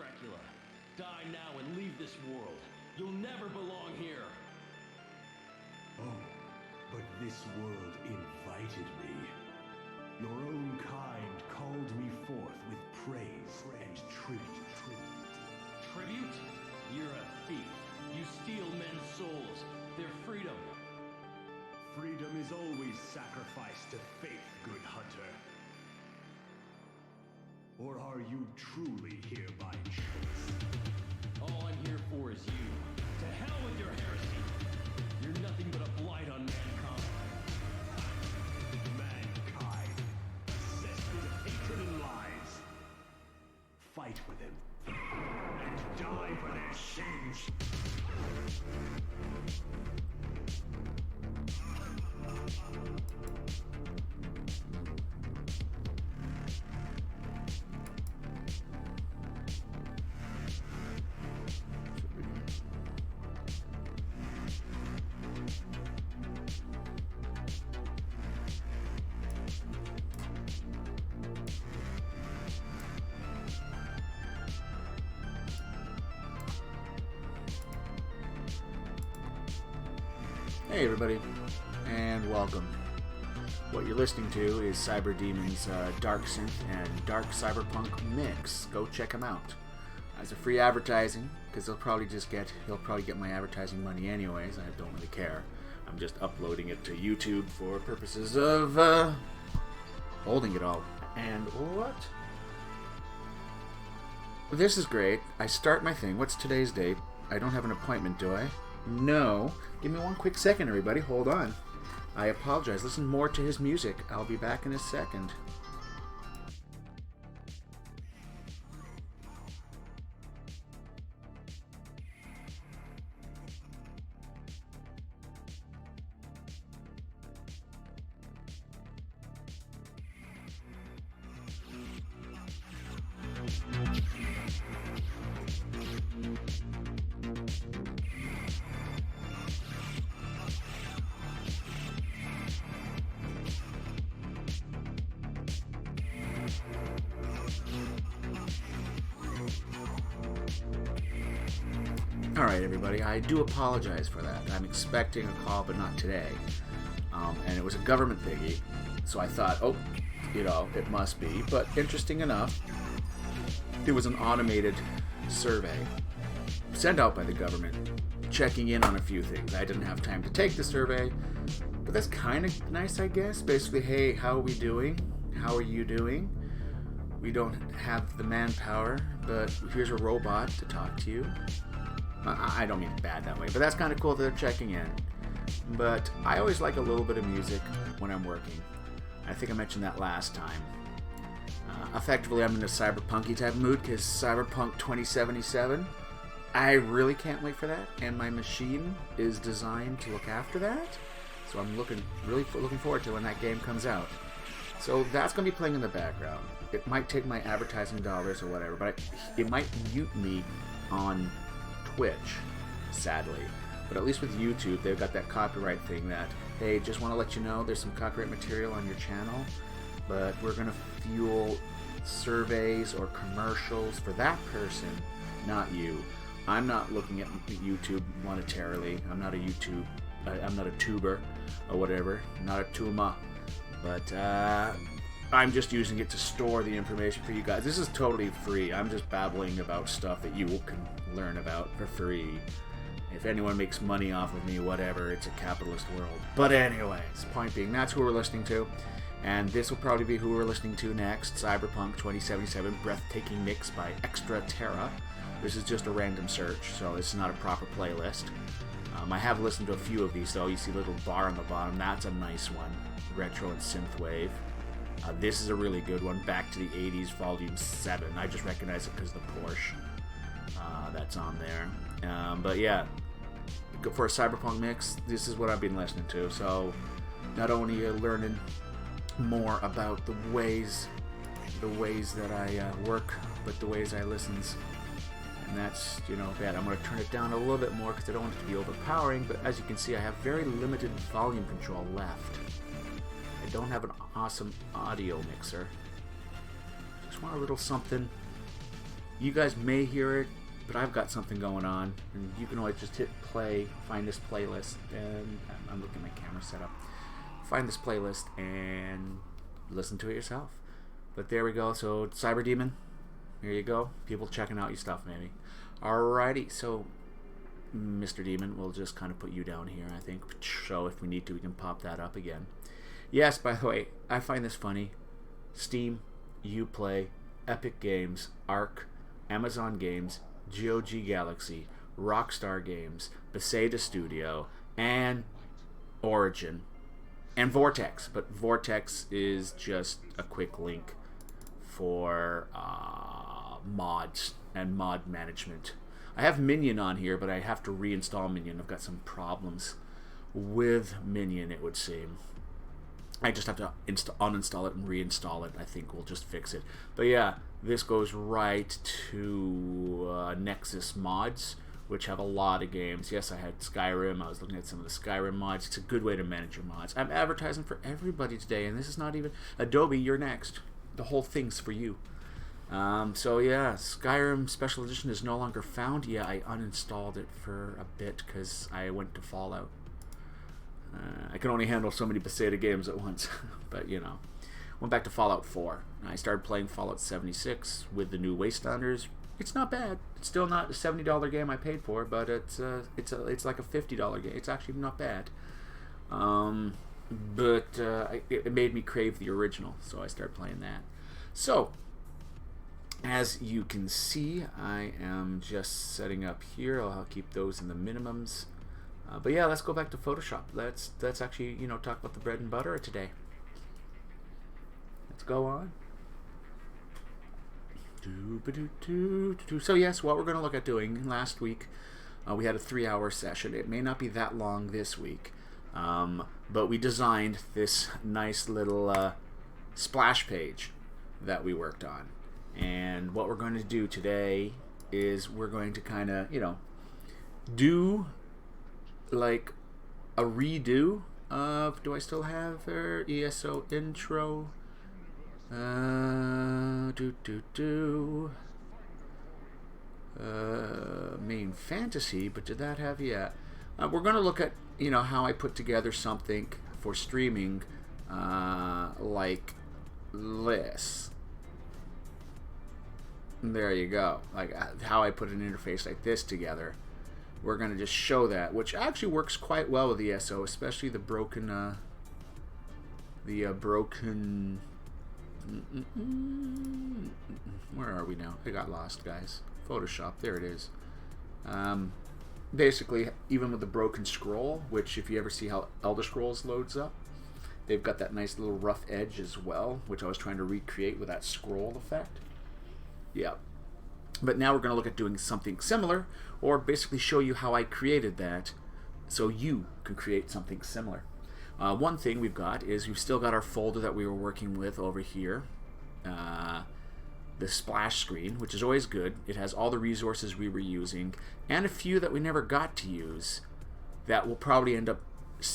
Dracula. Die now and leave this world. You'll never belong here. Oh, but this world invited me. Your own kind called me forth with praise and tribute. Tribute? You're a thief. You steal men's souls, their freedom. Freedom is always sacrificed to faith, good hunter. Or are you truly here by choice? All I'm here for is you. To hell with your heresy. You're nothing but a blight on mankind. Mankind, obsessed with hatred and lies. Fight with him, and die for their sins. Hey everybody, and welcome. What you're listening to is Cyber Demon's Dark Synth and Dark Cyberpunk mix. Go check him out. As a free advertising, because he'll probably get my advertising money anyways. I don't really care. I'm just uploading it to YouTube for purposes of holding it all. And what? This is great. I start my thing. What's today's date? I don't have an appointment, do I? No. Give me one quick second, everybody. Hold on. I apologize. Listen more to his music. I'll be back in a second. Alright everybody, I do apologize for that. I'm expecting a call, but not today. And it was a government thingy, so I thought, oh, it must be. But interesting enough, it was an automated survey sent out by the government, checking in on a few things. I didn't have time to take the survey, but that's kind of nice, I guess. Basically, hey, how are we doing? How are you doing? We don't have the manpower, but here's a robot to talk to you. I don't mean bad that way, but that's kind of cool that they're checking in. But I always like a little bit of music when I'm working. I think I mentioned that last time. Effectively, I'm in a cyberpunky type mood because Cyberpunk 2077, I really can't wait for that, and my machine is designed to look after that. So I'm really looking forward to when that game comes out. So that's going to be playing in the background. It might take my advertising dollars or whatever, but it might mute me on Twitch, sadly. But at least with YouTube, they've got that copyright thing that, hey, just want to let you know there's some copyright material on your channel, but we're going to fuel surveys or commercials for that person, not you. I'm not looking at YouTube monetarily. I'm not a tuber or whatever, not a tuma. But I'm just using it to store the information for you guys. This is totally free. I'm just babbling about stuff that you can learn about for free. If anyone makes money off of me, whatever, it's a capitalist world. But anyways, point being, that's who we're listening to. And this will probably be who we're listening to next. Cyberpunk 2077, Breathtaking Mix by Extra Terra. This is just a random search, so it's not a proper playlist. I have listened to a few of these, though. You see a little bar on the bottom. That's a nice one. Retro and synthwave. This is a really good one. Back to the 80s, Volume 7. I just recognize it because of the Porsche that's on there. But yeah, for a Cyberpunk mix, this is what I've been listening to. So not only learning more about the ways that I work, but the ways I listens. And that's, bad. I'm going to turn it down a little bit more because I don't want it to be overpowering, but as you can see, I have very limited volume control left. I don't have an awesome audio mixer. Just want a little something You guys may hear it, but I've got something going on, and you can always just hit play, find this playlist, and I'm looking at my camera setup. Find this playlist and listen to it yourself. But there we go. So Cyber Demon, here you go. People checking out your stuff, maybe. Alrighty, so Mr. Demon, we'll just kind of put you down here, I think. So if we need to, we can pop that up again. Yes, by the way, I find this funny. Steam, Uplay, Epic Games, Arc, Amazon Games, GOG Galaxy, Rockstar Games, Bethesda Studio, and Origin, and Vortex. But Vortex is just a quick link for mods and mod management. I have Minion on here, but I have to reinstall Minion. I've got some problems with Minion, it would seem. I just have to uninstall it and reinstall it. I think we'll just fix it. But yeah, this goes right to Nexus mods, which have a lot of games. Yes, I had Skyrim. I was looking at some of the Skyrim mods. It's a good way to manage your mods. I'm advertising for everybody today, and this is not even... Adobe, you're next. The whole thing's for you. So yeah, Skyrim Special Edition is no longer found. Yeah, I uninstalled it for a bit because I went to Fallout. I can only handle so many Bethesda games at once. But, you know. Went back to Fallout 4. I started playing Fallout 76 with the new Wastelanders. It's not bad. It's still not a $70 game I paid for, but it's like a $50 game. It's actually not bad. It made me crave the original, so I started playing that. So, as you can see, I am just setting up here. I'll keep those in the minimums. But yeah, let's go back to Photoshop. Let's actually, you know, talk about the bread and butter of today. Let's go on. So yes, what we're going to look at doing, last week we had a 3-hour session. It may not be that long this week, but we designed this nice little splash page that we worked on. And what we're going to do today is we're going to kind of, you know, do like a redo of, do I still have her ESO intro? Main fantasy, but did that have yet? We're going to look at, you know, how I put together something for streaming like this. There you go. Like how I put an interface like this together. We're going to just show that, which actually works quite well with ESO, especially the broken where are we now? I got lost, guys. Photoshop, there it is. Basically, even with the broken scroll, which if you ever see how Elder Scrolls loads up, they've got that nice little rough edge as well, which I was trying to recreate with that scroll effect. Yeah. But now we're going to look at doing something similar, or basically show you how I created that so you can create something similar. One thing we've got is we've still got our folder that we were working with over here. The splash screen, which is always good. It has all the resources we were using, and a few that we never got to use that we'll probably end up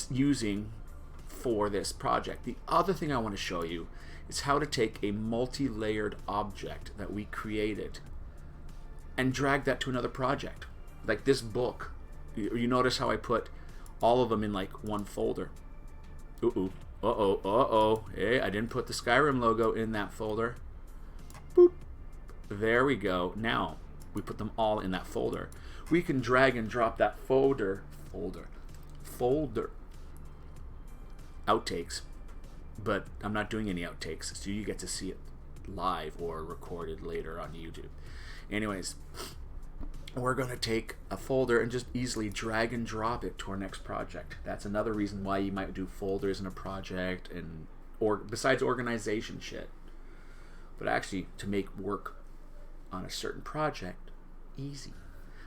using for this project. The other thing I want to show you is how to take a multi-layered object that we created and drag that to another project. Like this book. You notice how I put all of them in like one folder. Hey, I didn't put the Skyrim logo in that folder. Boop. There we go. Now we put them all in that folder. We can drag and drop that folder outtakes, but I'm not doing any outtakes, so you get to see it live or recorded later on YouTube. Anyways, we're going to take a folder and just easily drag and drop it to our next project. That's another reason why you might do folders in a project, and or besides organization shit. But actually, to make work on a certain project easy.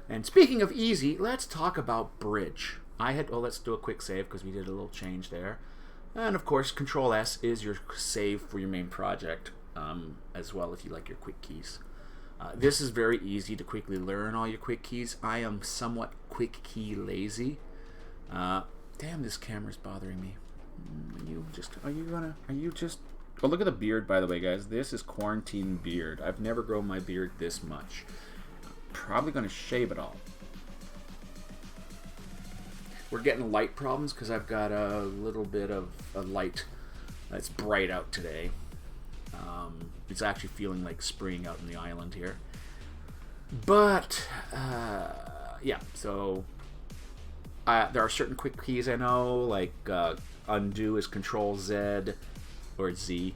And speaking of easy, let's talk about Bridge. Let's do a quick save because we did a little change there. And of course, Control S is your save for your main project, as well if you like your quick keys. This is very easy to quickly learn all your quick keys. I am somewhat quick key lazy. Damn, this camera's bothering me. Are you just Oh, look at the beard, by the way, guys. This is quarantine beard. I've never grown my beard this much. Probably going to shave it all. We're getting light problems because I've got a little bit of a light. It's bright out today. It's actually feeling like spring out in the island here. But, yeah, so there are certain quick keys I know, like undo is Control Z or Z.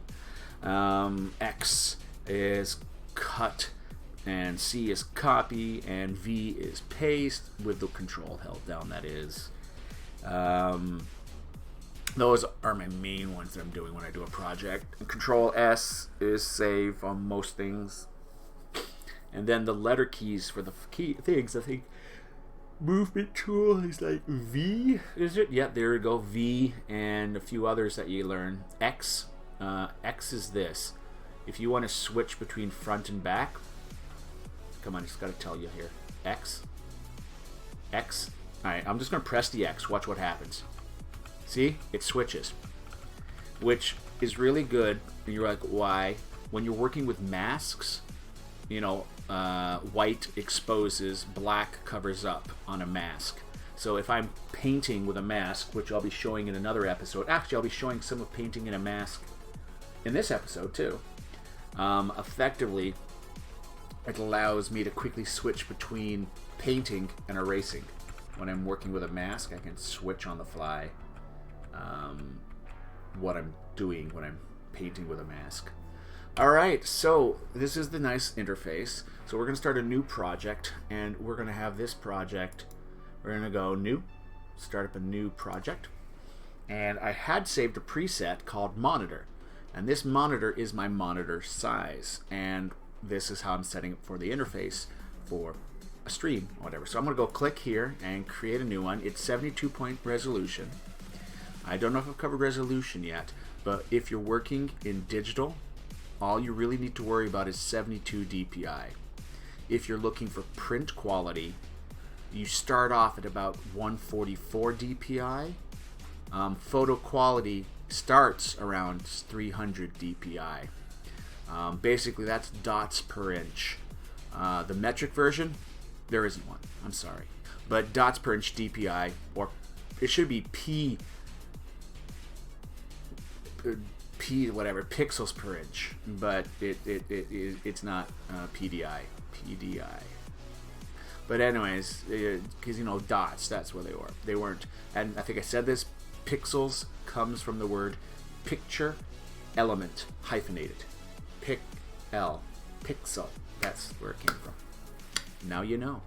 X is cut, and C is copy, and V is paste with the Control held down, that is. Those are my main ones that I'm doing when I do a project. And Control S is save on most things. And then the letter keys for the key things, I think movement tool is like V, is it? Yeah, there we go, V, and a few others that you learn. X, X is this. If you want to switch between front and back, come on, I just got to tell you here. X, X. All right, I'm just going to press the X. Watch what happens. See? It switches, which is really good. And you're like, why? When you're working with masks, you know, white exposes, black covers up on a mask. So if I'm painting with a mask, which I'll be showing in another episode, actually I'll be showing some of painting in a mask in this episode too. Effectively, it allows me to quickly switch between painting and erasing. When I'm working with a mask, I can switch on the fly what I'm doing when I'm painting with a mask. Alright, so this is the nice interface. So we're going to start a new project, and we're going to have this project. We're going to go new, start up a new project. And I had saved a preset called monitor. And this monitor is my monitor size. And this is how I'm setting up for the interface for a stream or whatever. So I'm going to go click here and create a new one. It's 72-point resolution. I don't know if I've covered resolution yet, but if you're working in digital, all you really need to worry about is 72 dpi. If you're looking for print quality, you start off at about 144 dpi. Photo quality starts around 300 dpi. Basically, that's dots per inch. The metric version, there isn't one. I'm sorry. But dots per inch dpi, or it should be P whatever, pixels per inch, but it's not PDI. But anyways, because you know, dots, that's where they weren't. And I think I said this, pixels comes from the word picture element hyphenated. Pixel. That's where it came from. Now you know.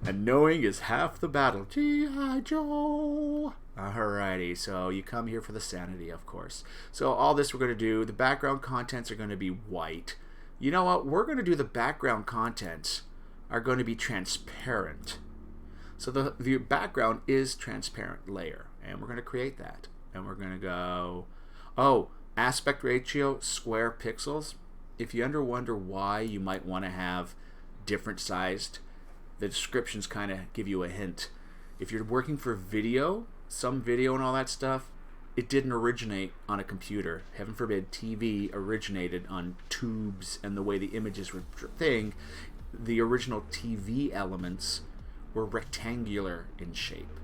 And knowing is half the battle. G.I. Joe. Alrighty, so you come here for the sanity, of course. So all this we're going to do, the background contents are going to be white. You know what? We're going to do the background contents are going to be transparent. So the background is transparent layer, and we're going to create that. And we're going to go, oh, aspect ratio, square pixels. If you ever wonder why you might want to have different sized, the descriptions kind of give you a hint. If you're working for video, some video and all that stuff, it didn't originate on a computer. Heaven forbid, TV originated on tubes and the way the images were thing. The original TV elements were rectangular in shape.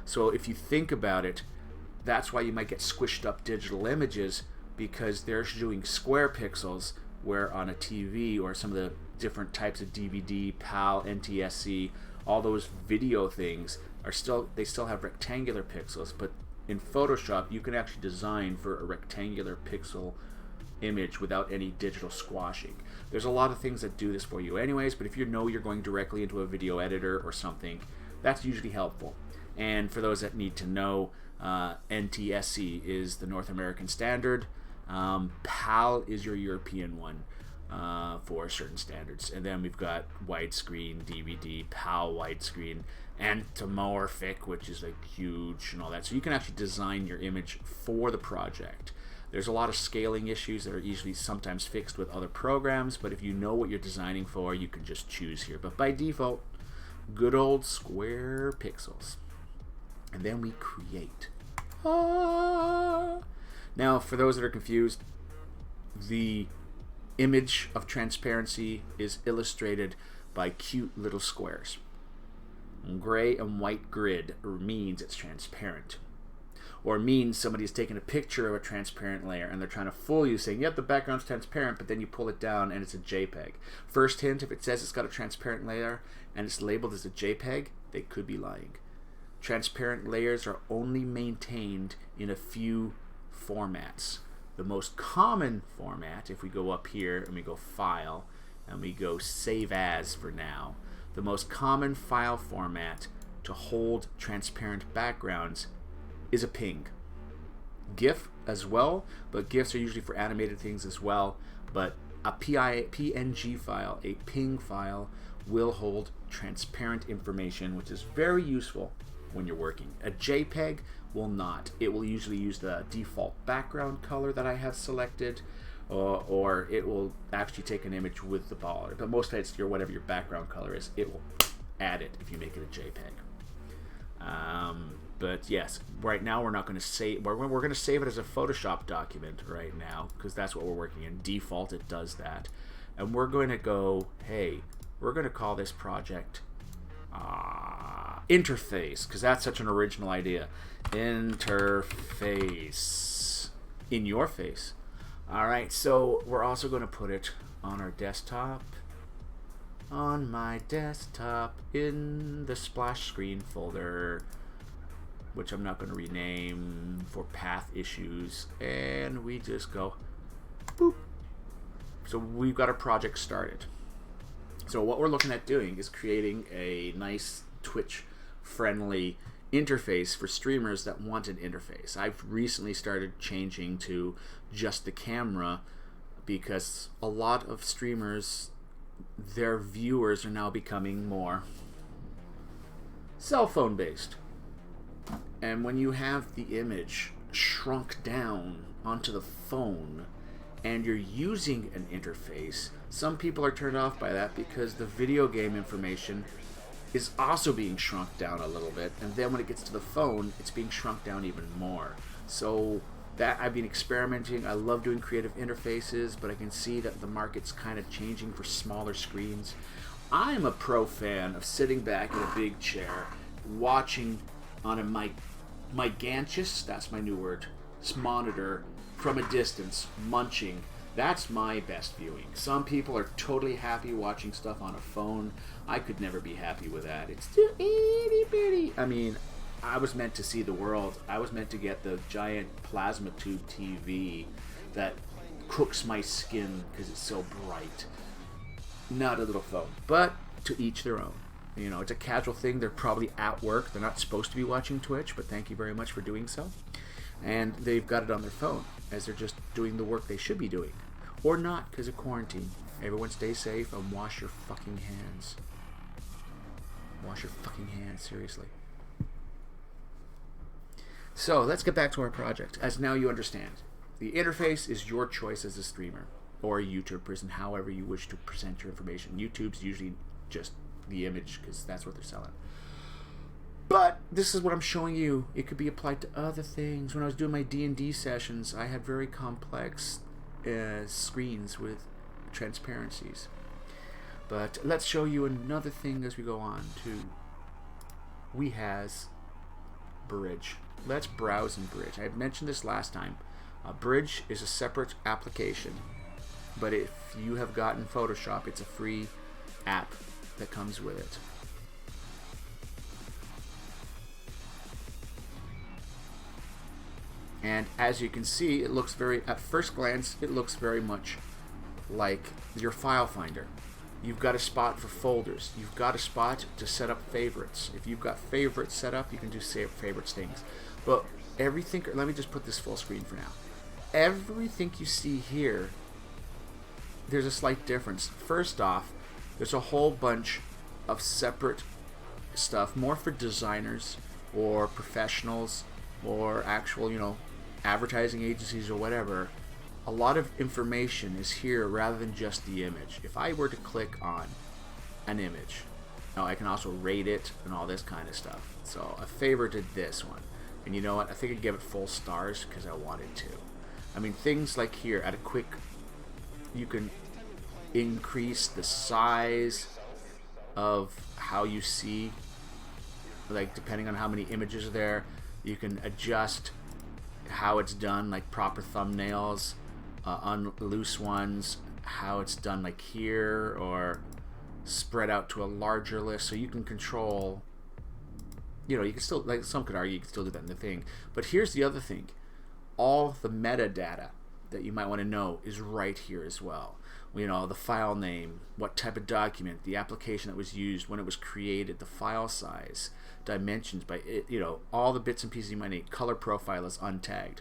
So if you think about it, that's why you might get squished up digital images, because they're doing square pixels, where on a TV or some of the different types of DVD, PAL, NTSC, all those video things are still have rectangular pixels. But in Photoshop, you can actually design for a rectangular pixel image without any digital squashing. There's a lot of things that do this for you anyways, but if you know you're going directly into a video editor or something, that's usually helpful. And for those that need to know, NTSC is the North American standard. PAL is your European one for certain standards. And then we've got widescreen, DVD, PAL widescreen, anamorphic, which is like huge and all that. So you can actually design your image for the project. There's a lot of scaling issues that are easily sometimes fixed with other programs, but if you know what you're designing for, you can just choose here. But by default, good old square pixels. And then we create. Now, for those that are confused, the image of transparency is illustrated by cute little squares. Gray and white grid means it's transparent. Or means somebody's taken a picture of a transparent layer and they're trying to fool you saying, yep, the background's transparent, but then you pull it down and it's a JPEG. First hint, if it says it's got a transparent layer and it's labeled as a JPEG, they could be lying. Transparent layers are only maintained in a few formats. The most common format, if we go up here and we go File and we go Save As for now, the most common file format to hold transparent backgrounds is a PNG. GIF as well, but GIFs are usually for animated things as well. But a PNG file, a PNG file, will hold transparent information, which is very useful when you're working. A JPEG will not. It will usually use the default background color that I have selected, or it will actually take an image with the baller. But most times, whatever your background color is, it will add it if you make it a JPEG. But yes, right now we're not going to save. We're going to save it as a Photoshop document right now because that's what we're working in. Default, it does that, and we're going to go. Hey, we're going to call this project Interface because that's such an original idea. Interface in your face. All right, so we're also going to put it on our desktop. On my desktop in the splash screen folder, which I'm not going to rename for path issues, and we just go boop. So we've got our project started. So what we're looking at doing is creating a nice Twitch friendly interface for streamers that want an interface. I've recently started changing to just the camera because a lot of streamers, their viewers are now becoming more cell phone based. And when you have the image shrunk down onto the phone and you're using an interface, some people are turned off by that because the video game information is also being shrunk down a little bit, and then when it gets to the phone, it's being shrunk down even more. So that I've been experimenting. I love doing creative interfaces, but I can see that the market's kind of changing for smaller screens. I'm a pro fan of sitting back in a big chair, watching on a Gigantus, that's my new word, monitor from a distance, munching. That's my best viewing. Some people are totally happy watching stuff on a phone. I could never be happy with that. It's too itty bitty. I mean, I was meant to see the world. I was meant to get the giant plasma tube TV that cooks my skin because it's so bright. Not a little phone, but to each their own. You know, it's a casual thing. They're probably at work. They're not supposed to be watching Twitch, but thank you very much for doing so. And they've got it on their phone as they're just doing the work they should be doing. Or not, because of quarantine. Everyone stay safe and wash your fucking hands. Wash your fucking hands, seriously. So, let's get back to our project. As now you understand, the interface is your choice as a streamer or a YouTube person, however you wish to present your information. YouTube's usually just the image because that's what they're selling. But this is what I'm showing you. It could be applied to other things. When I was doing my D&D sessions, I had very complex screens with transparencies. But let's show you another thing as we go on to. We has Bridge. Let's browse in Bridge. I had mentioned this last time. Bridge is a separate application, but if you have gotten Photoshop, it's a free app that comes with it. And as you can see, it looks at first glance, it looks very much like your file finder. You've got a spot for folders. You've got a spot to set up favorites. If you've got favorites set up, you can do save favorites things. But everything, let me just put this full screen for now. Everything you see here, there's a slight difference. First off, there's a whole bunch of separate stuff, more for designers or professionals or actual, advertising agencies or whatever. A lot of information is here rather than just the image. If I were to click on an image, now I can also rate it and all this kind of stuff. So I favorited this one. And you know what? I think I'd give it full stars because I wanted to. I mean, things like here, at a quick You can increase the size of how you see, like depending on how many images are there. You can adjust how it's done, like proper thumbnails, on loose ones, how it's done like here, or spread out to a larger list. So you can control, you can still, like some could argue, you can still do that in the thing. But here's the other thing. All the metadata that you might want to know is right here as well. The file name, what type of document, the application that was used, when it was created, the file size, dimensions, all the bits and pieces you might need. Color profile is untagged.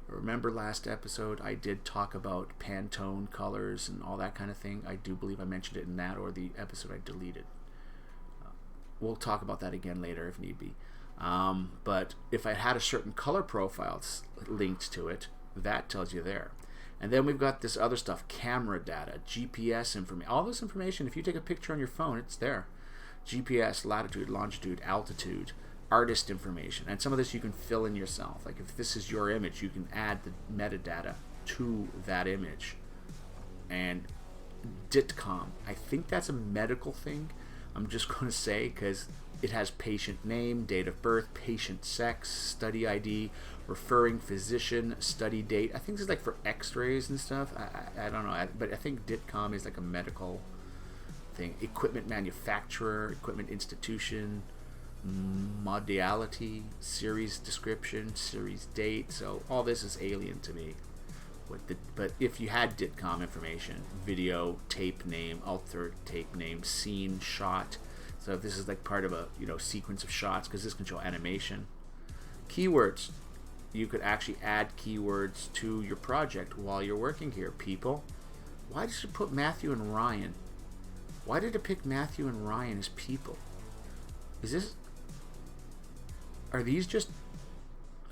Remember last episode I did talk about Pantone colors and all that kind of thing? I do believe I mentioned it in that or the episode I deleted. We'll talk about that again later if need be. But if I had a certain color profile linked to it, that tells you there. And then we've got this other stuff, camera data, GPS information. All this information, if you take a picture on your phone, it's there. GPS, latitude, longitude, altitude, artist information. And some of this you can fill in yourself. Like if this is your image, you can add the metadata to that image. And DITCOM, I think that's a medical thing. I'm just going to say because it has patient name, date of birth, patient sex, study ID, referring physician, study date. I think this is like for x-rays and stuff. I don't know. But I think DITCOM is like a medical thing. Equipment manufacturer, equipment institution, modality, series description, series date. So all this is alien to me. But if you had DITCOM information, video, tape name, alter tape name, scene, shot. So if this is like part of a sequence of shots, because this can show animation. Keywords. You could actually add keywords to your project while you're working here. People. Why did you put Matthew and Ryan? Why did it pick Matthew and Ryan as people? Are these just...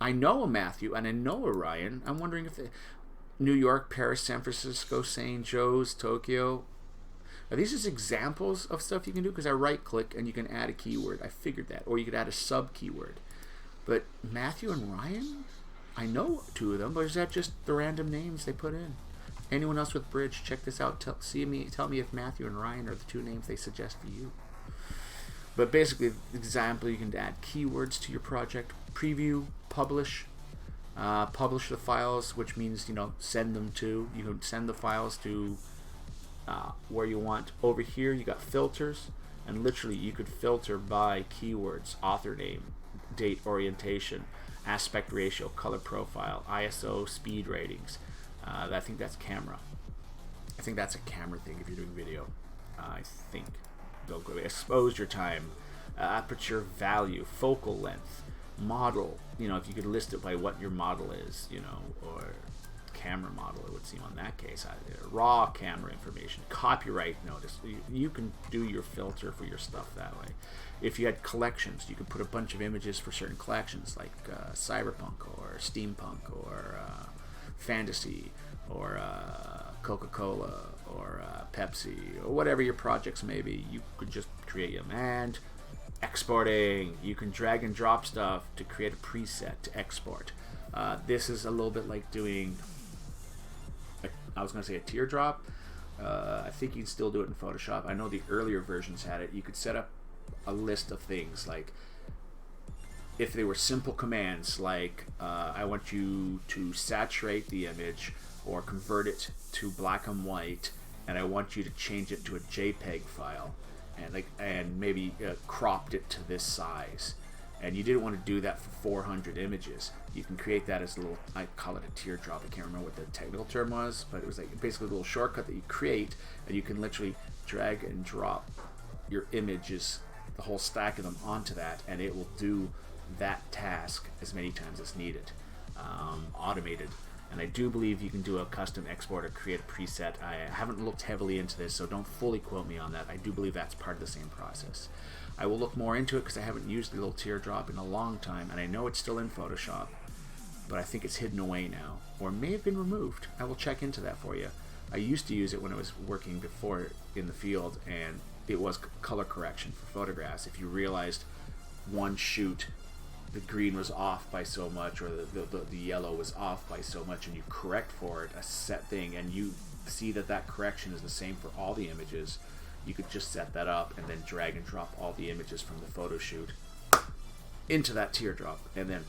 I know a Matthew and I know a Ryan. I'm wondering if New York, Paris, San Francisco, St. Joe's, Tokyo. Are these just examples of stuff you can do? Because I right click and you can add a keyword. I figured that. Or you could add a sub keyword. But Matthew and Ryan? I know two of them, but is that just the random names they put in? Anyone else with Bridge, check this out. Tell me if Matthew and Ryan are the two names they suggest for you. But basically, example, you can add keywords to your project. Preview, publish. Publish the files, which means, send them to. You can send the files to where you want. Over here, you got filters. And literally, you could filter by keywords, author name, date, orientation, aspect ratio, color profile, ISO, speed ratings. I think that's camera. I think that's a camera thing if you're doing video. I think. Don't go exposure time, aperture value, focal length, model. If you could list it by what your model is, or camera model, it would seem on that case. Raw camera information, copyright notice. You can do your filter for your stuff that way. If you had collections, you could put a bunch of images for certain collections, like cyberpunk or steampunk or fantasy or Coca-Cola or Pepsi or whatever your projects may be. You could just create them. And exporting, you can drag and drop stuff to create a preset to export. This is a little bit like doing, I was going to say a teardrop. I think you can still do it in Photoshop. I know the earlier versions had it. You could set up a list of things, like if they were simple commands, like I want you to saturate the image or convert it to black and white, and I want you to change it to a JPEG file, and maybe cropped it to this size, and you didn't want to do that for 400 images. You can create that as a little, I call it a teardrop. I can't remember what the technical term was, but it was like basically a little shortcut that you create, and you can literally drag and drop your images, the whole stack of them, onto that, and it will do that task as many times as needed, automated. And I do believe you can do a custom export or create a preset. I haven't looked heavily into this, so don't fully quote me on that. I do believe that's part of the same process. I will look more into it because I haven't used the little teardrop in a long time, and I know it's still in Photoshop, but I think it's hidden away now, or may have been removed. I will check into that for you. I used to use it when I was working before in the field, and it was color correction for photographs. If you realized one shoot the green was off by so much, or the yellow was off by so much, and you correct for it, a set thing, and you see that that correction is the same for all the images, you could just set that up and then drag and drop all the images from the photo shoot into that teardrop, and then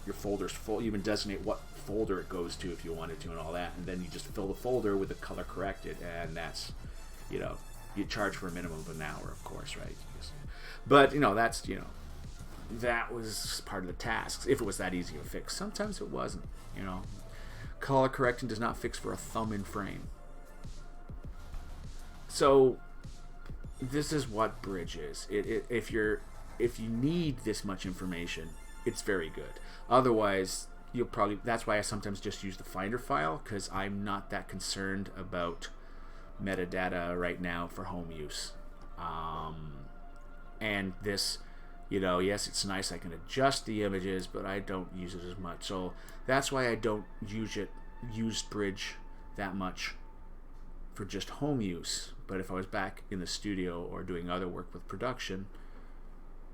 your folder's full. You even designate what folder it goes to if you wanted to and all that, and then you just fill the folder with the color corrected, and that's, you know, you charge for a minimum of an hour, of course, right? But, you know, that's, you know, that was part of the tasks, if it was that easy to fix. Sometimes it wasn't, you know. Color correction does not fix for a thumb in frame. So this is what Bridge is. If you need this much information, it's very good. Otherwise, you'll probably, that's why I sometimes just use the Finder file, because I'm not that concerned about metadata right now for home use. And this, you know, yes, it's nice, I can adjust the images, but I don't use it as much. So that's why I don't use Bridge that much for just home use. But if I was back in the studio or doing other work with production,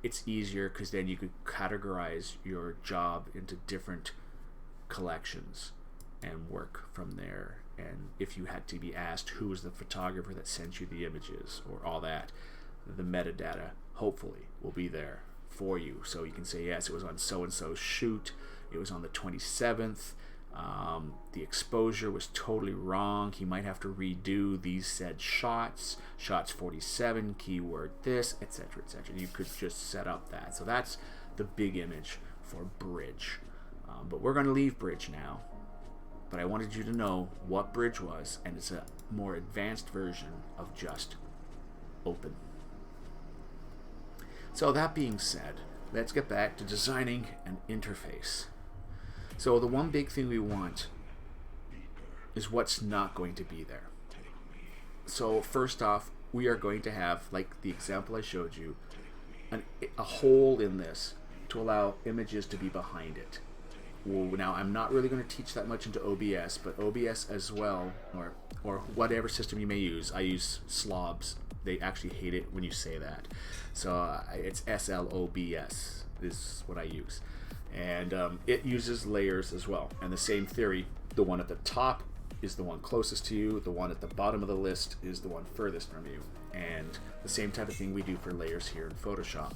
it's easier, because then you could categorize your job into different collections and work from there. And if you had to be asked who was the photographer that sent you the images or all that, the metadata hopefully will be there for you, so you can say, yes, it was on so-and-so's shoot, it was on the 27th, the exposure was totally wrong, he might have to redo these said shots 47, keyword this, etc., etc. You could just set up that. So that's the big image for Bridge. But we're going to leave Bridge now, but I wanted you to know what Bridge was, and it's a more advanced version of just Open. So that being said, let's get back to designing an interface. So the one big thing we want is what's not going to be there. So first off, we are going to have, like the example I showed you, a hole in this to allow images to be behind it. Well, now I'm not really going to teach that much into OBS, but OBS as well, or whatever system you may use. I use Slobs. They actually hate it when you say that. So it's SLOBS is what I use. And it uses layers as well. And the same theory, the one at the top is the one closest to you, the one at the bottom of the list is the one furthest from you. And the same type of thing we do for layers here in Photoshop.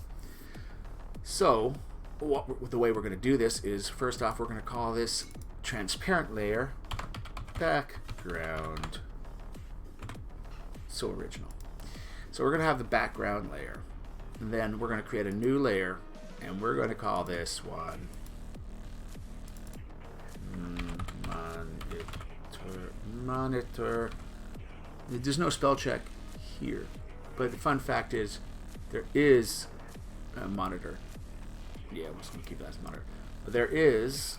So the way we're going to do this is, first off, we're going to call this transparent layer background. So original. So we're going to have the background layer. And then we're going to create a new layer, and we're going to call this one monitor. There's no spell check here, but the fun fact is there is a monitor. Yeah, we're just going to keep that as monitor. But there is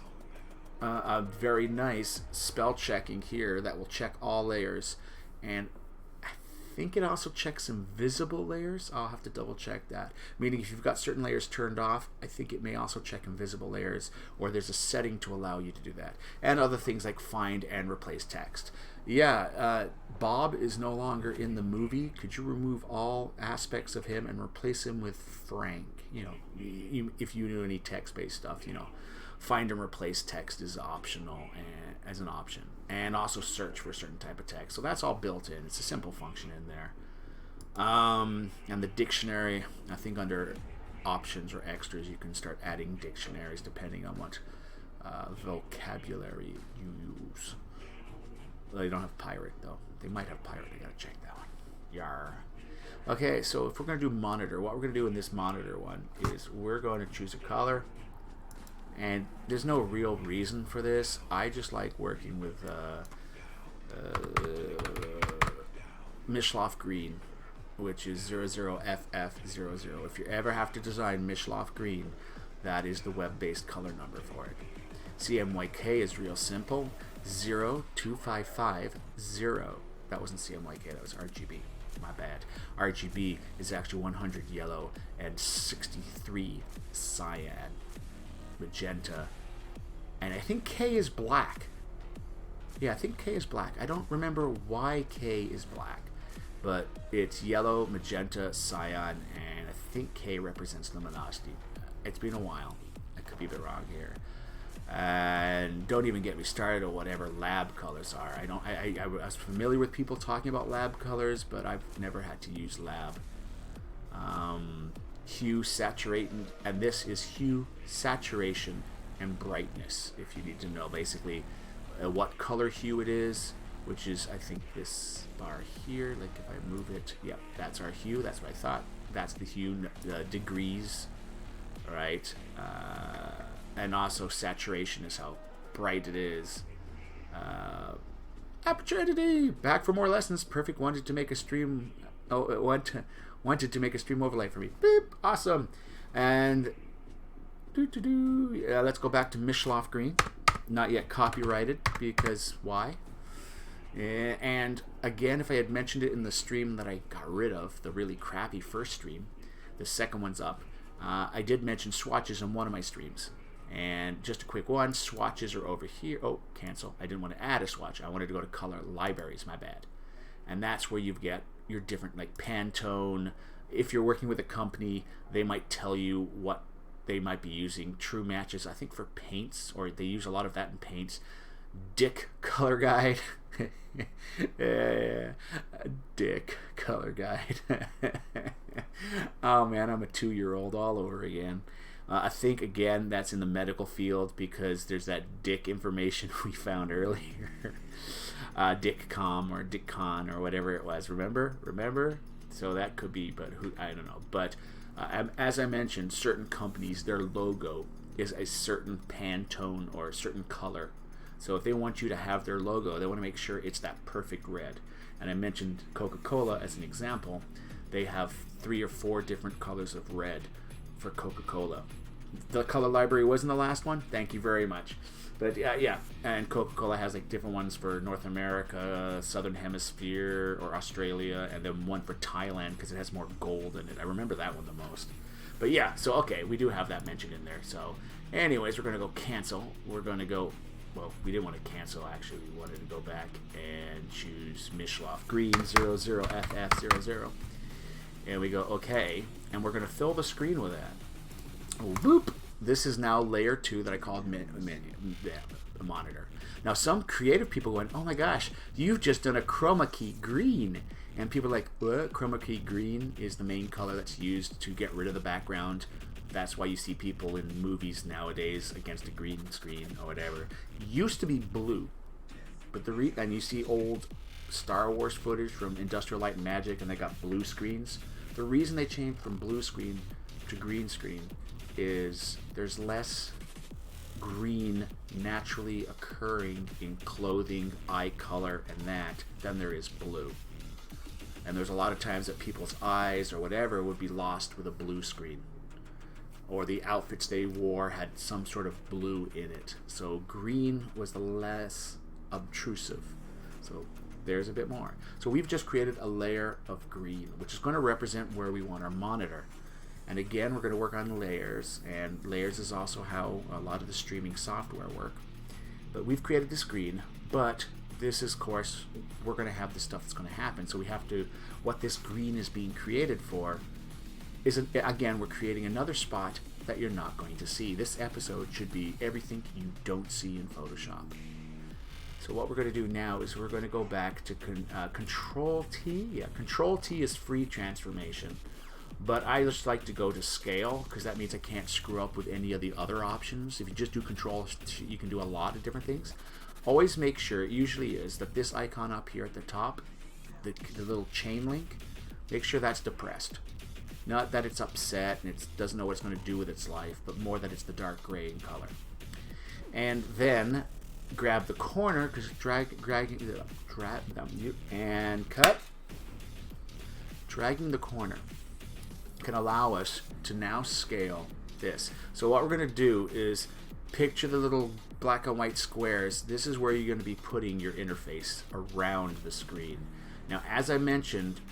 a very nice spell checking here that will check all layers, and I think it also checks invisible layers. I'll have to double check that. Meaning if you've got certain layers turned off, I think it may also check invisible layers, or there's a setting to allow you to do that. And other things like find and replace text. Yeah, Bob is no longer in the movie. Could you remove all aspects of him and replace him with Frank? You know, if you knew any text-based stuff, you know, find and replace text is optional as an option. And also search for a certain type of text. So that's all built in. It's a simple function in there. And the dictionary, I think under options or extras, you can start adding dictionaries depending on what vocabulary you use. Well, they don't have pirate, though. They might have pirate. I gotta check that one. Yar. Okay, so if we're going to do monitor, what we're going to do in this monitor one is we're going to choose a color. And there's no real reason for this. I just like working with Mishloff Green, which is 00FF00. If you ever have to design Mishloff Green, that is the web-based color number for it. CMYK is real simple. 02550. That wasn't CMYK, that was RGB. My bad. RGB is actually 100 yellow and 63 cyan. Magenta, and I think K is black. Yeah, I think K is black. I don't remember why K is black, but it's yellow, magenta, cyan, and I think K represents luminosity. It's been a while. I could be a bit wrong here. And don't even get me started on whatever lab colors are. I was familiar with people talking about lab colors, but I've never had to use lab. Hue, saturation, and this is hue, saturation, and brightness. If you need to know basically what color hue it is, which is I think this bar here. Like if I move it, yeah, that's our hue. That's what I thought. That's the hue, degrees, right? And also saturation is how bright it is. Opportunity! Back for more lessons. Perfect wanted to make a stream. Oh, wanted to make a stream overlay for me. Beep! Awesome. And let's go back to Mishloff Green. Not yet copyrighted because why? And again, if I had mentioned it in the stream that I got rid of, the really crappy first stream, the second one's up. I did mention swatches in one of my streams. And just a quick one, swatches are over here. Oh, cancel. I didn't want to add a swatch. I wanted to go to color libraries, my bad. And that's where you get your different, like Pantone. If you're working with a company, they might tell you what they might be using. True Matches, I think for paints, or they use a lot of that in paints. Dick Color Guide. Yeah. Dick Color Guide. Oh man, I'm a 2-year-old all over again. I think, again, that's in the medical field because there's that dick information we found earlier. Dickcom or Dickcon or whatever it was. Remember? So that could be, but I don't know. But as I mentioned, certain companies, their logo is a certain Pantone or a certain color. So if they want you to have their logo, they want to make sure it's that perfect red. And I mentioned Coca-Cola as an example. They have 3 or 4 different colors of red for Coca-Cola. The color library wasn't the last one. Thank you very much. But yeah, and Coca-Cola has like different ones for North America, Southern Hemisphere, or Australia, and then one for Thailand because it has more gold in it. I remember that one the most. But yeah, so okay, we do have that mentioned in there. So anyways, we're going to go cancel. We're going to go, well, we didn't want to cancel actually. We wanted to go back and choose Mishloff Green 00FF00. And we go okay, and we're going to fill the screen with that. Boop. This is now layer 2 that I called monitor. Now some creative people went, oh my gosh, you've just done a chroma key green. And people are like, what? Chroma key green is the main color that's used to get rid of the background. That's why you see people in movies nowadays against a green screen or whatever. It used to be blue. But and you see old Star Wars footage from Industrial Light and Magic and they got blue screens. The reason they changed from blue screen to green screen is there's less green naturally occurring in clothing, eye color, and that than there is blue. And there's a lot of times that people's eyes or whatever would be lost with a blue screen. Or the outfits they wore had some sort of blue in it. So green was the less obtrusive. So there's a bit more. So we've just created a layer of green, which is going to represent where we want our monitor. And again, we're going to work on layers, and layers is also how a lot of the streaming software work. But we've created this green, but this is, of course, we're going to have the stuff that's going to happen. So we have to, what this green is being created for is, again, we're creating another spot that you're not going to see. This episode should be everything you don't see in Photoshop. So what we're going to do now is we're going to go back to Control T. Yeah, Control T is free transformation. But I just like to go to scale because that means I can't screw up with any of the other options. If you just do Control, you can do a lot of different things. Always make sure, it usually is, that this icon up here at the top, the little chain link, make sure that's depressed. Not that it's upset and it doesn't know what it's going to do with its life, but more that it's the dark gray in color. And then grab the corner, because drag and cut. Dragging the corner can allow us to now scale this. So what we're going to do is picture the little black and white squares. This is where you're going to be putting your interface around the screen. Now, as I mentioned,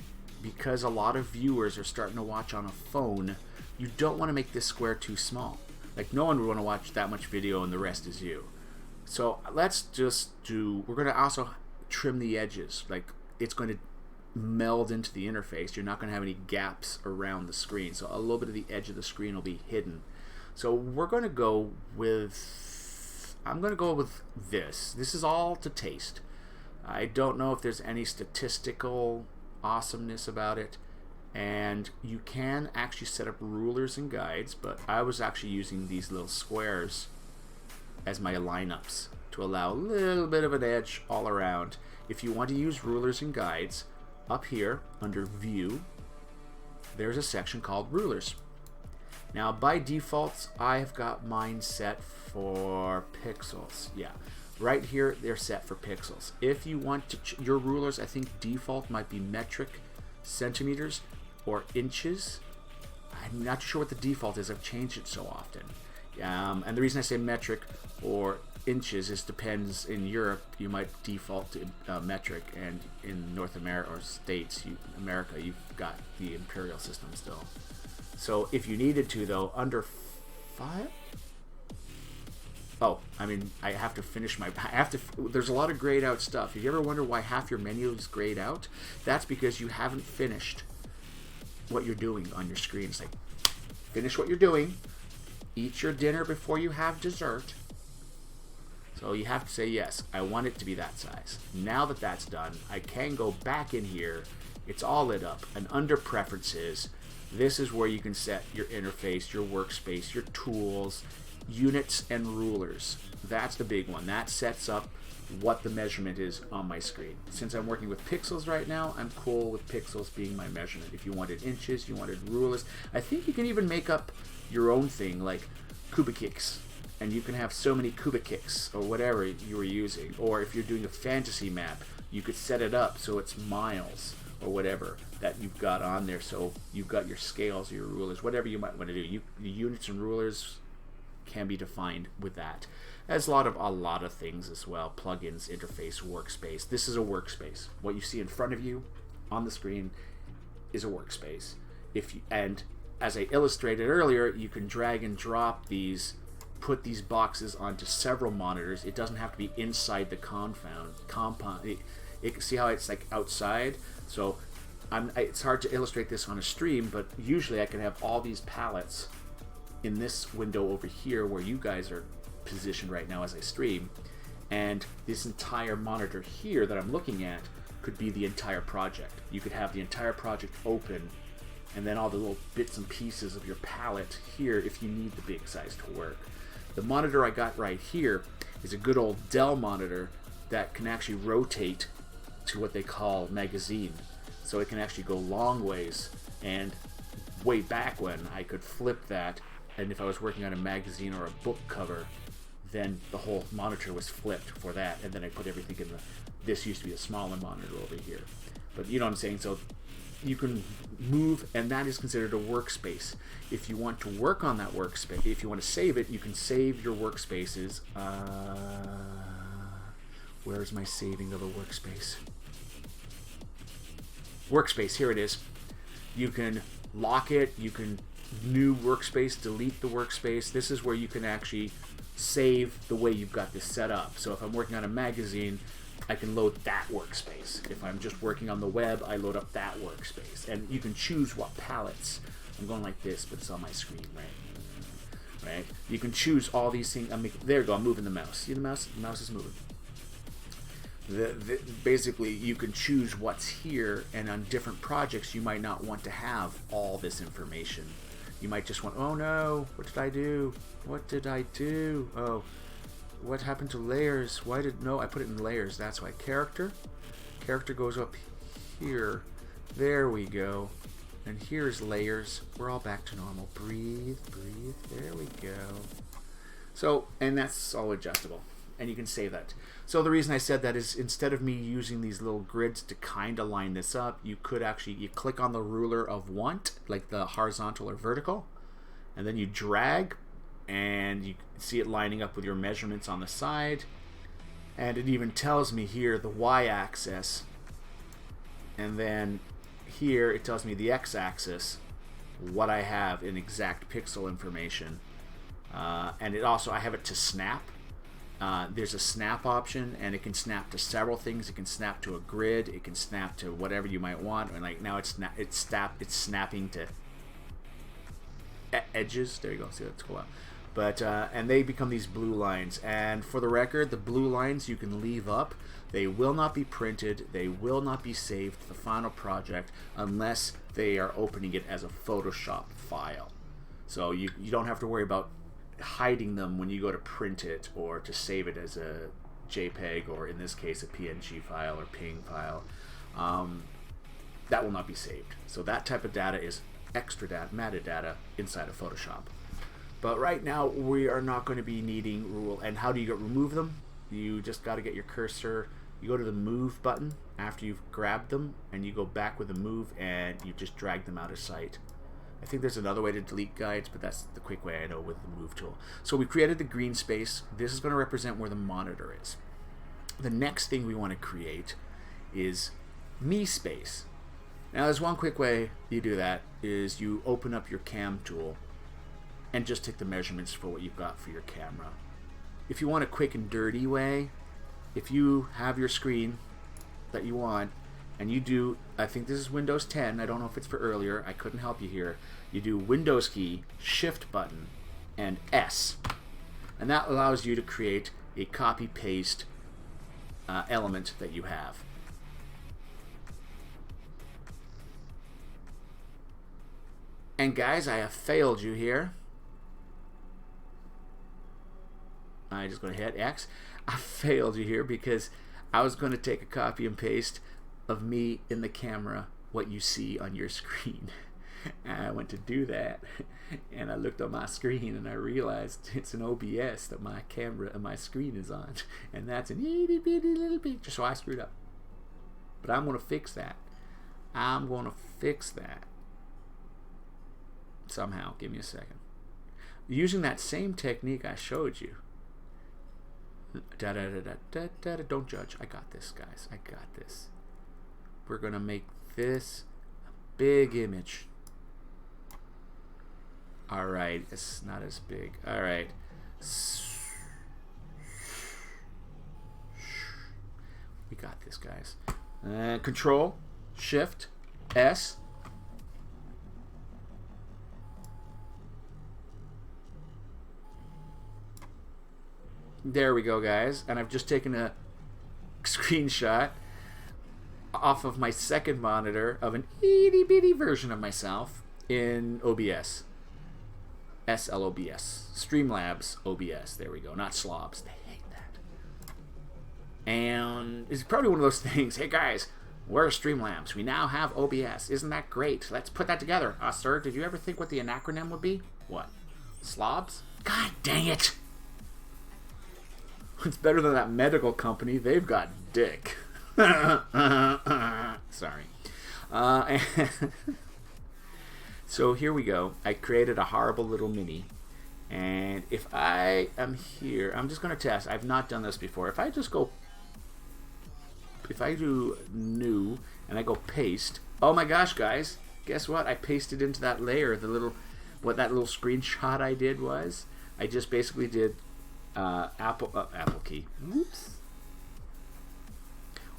because a lot of viewers are starting to watch on a phone, you don't want to make this square too small. Like, no one would want to watch that much video and the rest is you. So let's just we're going to also trim the edges. Like, it's going to meld into the interface. You're not going to have any gaps around the screen, so a little bit of the edge of the screen will be hidden. So we're going to go with I'm going to go with this. This is all to taste. I don't know if there's any statistical awesomeness about it. And you can actually set up rulers and guides, but I was actually using these little squares as my lineups to allow a little bit of an edge all around. If you want to use rulers and guides, up here under View, there's a section called Rulers. Now, by default, I've got mine set for pixels. Yeah, right here, they're set for pixels. If you want to, your rulers, I think default might be metric centimeters or inches. I'm not sure what the default is. I've changed it so often. And the reason I say metric or inches is depends. In Europe, you might default to metric, and in North America or States, America, you've got the imperial system still. So if you needed to, though, under 5. Oh, I mean, I have to finish my. There's a lot of grayed out stuff. If you ever wonder why half your menu is grayed out, that's because you haven't finished what you're doing on your screen. It's like, finish what you're doing, eat your dinner before you have dessert. So you have to say, yes, I want it to be that size. Now that that's done, I can go back in here. It's all lit up. And under preferences, this is where you can set your interface, your workspace, your tools, units, and rulers. That's the big one. That sets up what the measurement is on my screen. Since I'm working with pixels right now, I'm cool with pixels being my measurement. If you wanted inches, you wanted rulers, I think you can even make up your own thing like kubikix, and you can have so many kubikix or whatever you were using. Or if you're doing a fantasy map, you could set it up so it's miles or whatever that you've got on there. So you've got your scales, your rulers, whatever you might want to do. The units and rulers can be defined with that. As a lot of things as well. Plugins, interface, workspace. This is a workspace. What you see in front of you on the screen is a workspace. And as I illustrated earlier, you can drag and drop these, put these boxes onto several monitors. It doesn't have to be inside the compound. See how it's like outside? So it's hard to illustrate this on a stream, but usually I can have all these palettes in this window over here where you guys are positioned right now as I stream, and this entire monitor here that I'm looking at could be the entire project. You could have the entire project open, and then all the little bits and pieces of your palette here if you need the big size to work. The monitor I got right here is a good old Dell monitor that can actually rotate to what they call magazine, so it can actually go long ways. And way back when, I could flip that, and if I was working on a magazine or a book cover, then the whole monitor was flipped for that, and then I put everything in this used to be a smaller monitor over here. But you know what I'm saying? So you can move, and that is considered a workspace. If you want to work on that workspace, if you want to save it, you can save your workspaces. Where's my saving of a workspace? Workspace, here it is. You can lock it, you can new workspace, delete the workspace. This is where you can actually save the way you've got this set up. So if I'm working on a magazine, I can load that workspace. If I'm just working on the web, I load up that workspace. And you can choose what palettes. I'm going like this, but it's on my screen, right? You can choose all these things. There you go, I'm moving the mouse. See the mouse? The mouse is moving. Basically, you can choose what's here, and on different projects, you might not want to have all this information. You might just want, oh no, what did I do? What did I do? Oh, what happened to layers? No, I put it in layers. That's why. Character goes up here. There we go. And here's layers. We're all back to normal. Breathe. There we go. So, and that's all adjustable. And you can save that. So the reason I said that is instead of me using these little grids to kind of line this up, you could actually, you click on the ruler of want, like the horizontal or vertical, and then you drag, and you see it lining up with your measurements on the side. And it even tells me here the y-axis, and then here it tells me the x-axis, what I have in exact pixel information. And it also, I have it to snap. There's a snap option, and it can snap to several things. It can snap to a grid. It can snap to whatever you might want. And like now, it's snapping to edges. There you go. See, that's cool. But and they become these blue lines. And for the record, the blue lines you can leave up. They will not be printed. They will not be saved to the final project unless they are opening it as a Photoshop file. So you don't have to worry about hiding them when you go to print it or to save it as a JPEG, or in this case a PNG file or PNG file. That will not be saved. So that type of data is extra data, metadata inside of Photoshop. But right now we are not going to be needing rule. And how do you remove them? You just got to get your cursor. You go to the move button after you've grabbed them, and you go back with the move, and you just drag them out of sight. I think there's another way to delete guides, but that's the quick way I know with the move tool. So we created the green space. This is going to represent where the monitor is. The next thing we want to create is me space. Now there's one quick way you do that, is you open up your cam tool and just take the measurements for what you've got for your camera. If you want a quick and dirty way, if you have your screen that you want, and you do, I think this is Windows 10, I don't know if it's for earlier, I couldn't help you here. You do Windows key, Shift button, and S. And that allows you to create a copy-paste element that you have. And guys, I have failed you here. I'm just going to hit X. I failed you here because I was going to take a copy and paste of me in the camera, what you see on your screen. And I went to do that, and I looked on my screen and I realized it's an OBS that my camera and my screen is on, and that's an itty bitty little picture, so I screwed up. But I'm going to fix that. I'm going to fix that somehow. Give me a second. Using that same technique I showed you. Don't judge. I got this, guys. I got this. We're gonna make this a big image. Alright, it's not as big. Alright. We got this, guys. Control, Shift, S. There we go, guys. And I've just taken a screenshot off of my second monitor of an itty bitty version of myself in OBS. SLOBS. Streamlabs OBS. There we go. Not slobs. They hate that. And it's probably one of those things. Hey guys, we're Streamlabs. We now have OBS. Isn't that great? Let's put that together. Sir, did you ever think what the acronym would be? What? Slobs? God dang it! It's better than that medical company. They've got dick. Sorry. So here we go. I created a horrible little mini. And if I am here, I'm just going to test. I've not done this before. If I just go, if I do new and I go paste. Oh my gosh, guys. Guess what? I pasted into that layer the little, what that little screenshot I did was. I just basically did Apple key. Oops.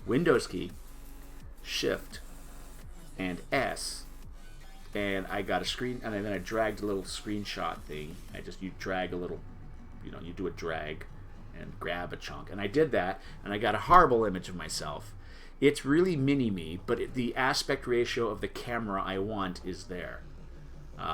Windows key, Shift, and S, and I got a screen, and then I dragged a little screenshot thing. You drag a little, you do a drag and grab a chunk, and I did that, and I got a horrible image of myself. It's really mini-me, but the aspect ratio of the camera I want is there.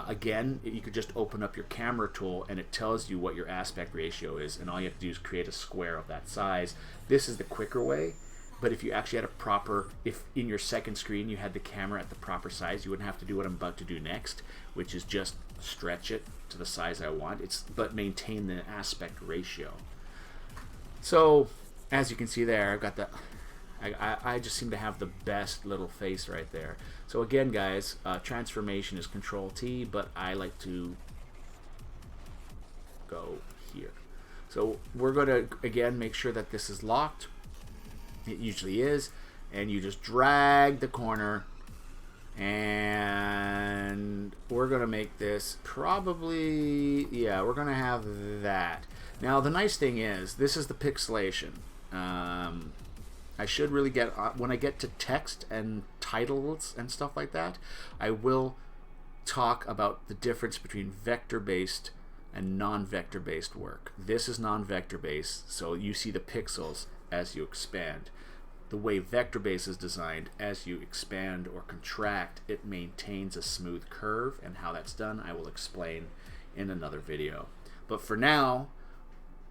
Again, you could just open up your camera tool and it tells you what your aspect ratio is, and all you have to do is create a square of that size. This is the quicker way, but if you actually had a proper, if in your second screen you had the camera at the proper size, you wouldn't have to do what I'm about to do next, which is just stretch it to the size I want, but maintain the aspect ratio. So, as you can see there, I've got the, I just seem to have the best little face right there. So again, guys, transformation is Control T, but I like to go here. So we're going to, again, make sure that this is locked. It usually is. And you just drag the corner. And we're going to make this probably, yeah, we're going to have that. Now, the nice thing is, this is the pixelation. I should really get, when I get to text and titles and stuff like that, I will talk about the difference between vector-based and non-vector based work. This is non-vector based, so you see the pixels as you expand. The way vector based is designed, as you expand or contract, it maintains a smooth curve, and how that's done I will explain in another video. But for now,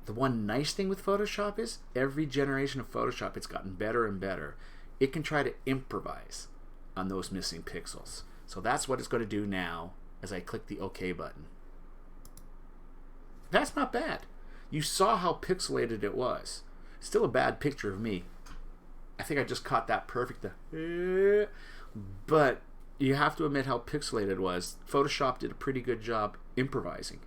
the one nice thing with Photoshop is every generation of Photoshop, it's gotten better and better. It can try to improvise on those missing pixels. So that's what it's going to do now as I click the OK button. That's not bad. You saw how pixelated it was. Still a bad picture of me. I think I just caught that perfect. But you have to admit how pixelated it was. Photoshop did a pretty good job improvising.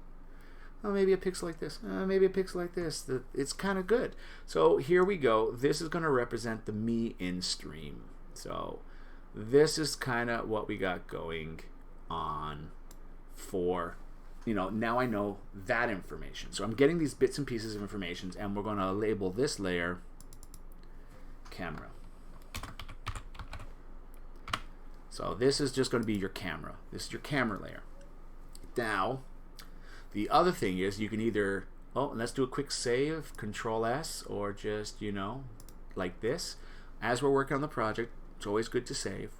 Oh, maybe a pixel like this. Maybe a pixel like this. It's kind of good. So here we go. This is going to represent the me in stream. So this is kind of what we got going on for, now I know that information. So I'm getting these bits and pieces of information, and we're going to label this layer camera. So this is just going to be your camera. This is your camera layer. Now, the other thing is you can either, let's do a quick save, Control S, or just, like this. As we're working on the project, it's always good to save.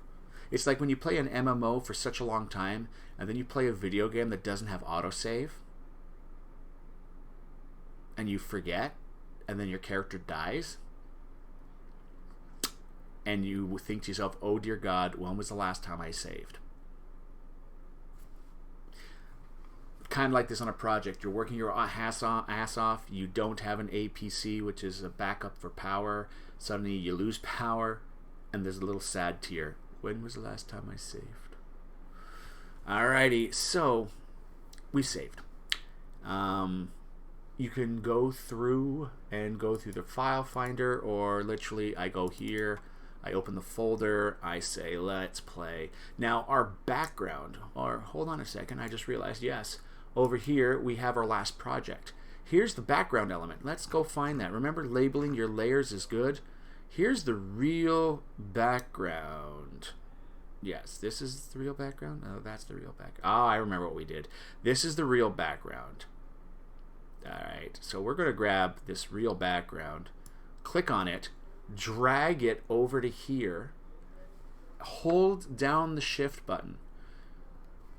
It's like when you play an MMO for such a long time, and then you play a video game that doesn't have autosave, and you forget, and then your character dies, and you think to yourself, oh dear God, when was the last time I saved? Kind of like this on a project. You're working your ass off. You don't have an APC, which is a backup for power. Suddenly you lose power, and there's a little sad tear. When was the last time I saved? Alrighty, so we saved. You can go through the file finder, or literally I go here, I open the folder, I say let's play. Now our background, or hold on a second, I just realized, yes, over here we have our last project. Here's the background element. Let's go find that. Remember, labeling your layers is good. Here's the real background. Yes, this is the real background. Oh, that's the real background. I remember what we did. This is the real background. Alright, so we're going to grab this real background, click on it, drag it over to here, hold down the shift button.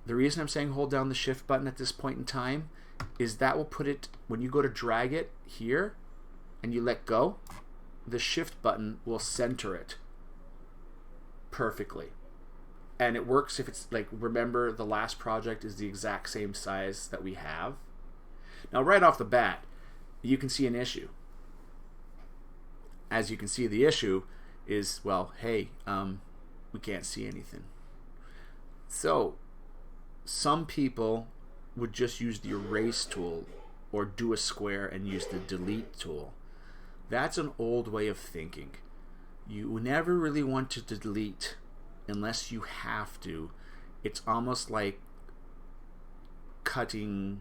The reason I'm saying hold down the shift button at this point in time is that will put it, when you go to drag it here and you let go, the shift button will center it perfectly. And it works if it's like, remember the last project is the exact same size that we have. Now right off the bat, you can see an issue. As you can see, the issue is, well, hey, we can't see anything. So some people would just use the erase tool or do a square and use the delete tool. That's an old way of thinking. You never really want to delete unless you have to. It's almost like cutting.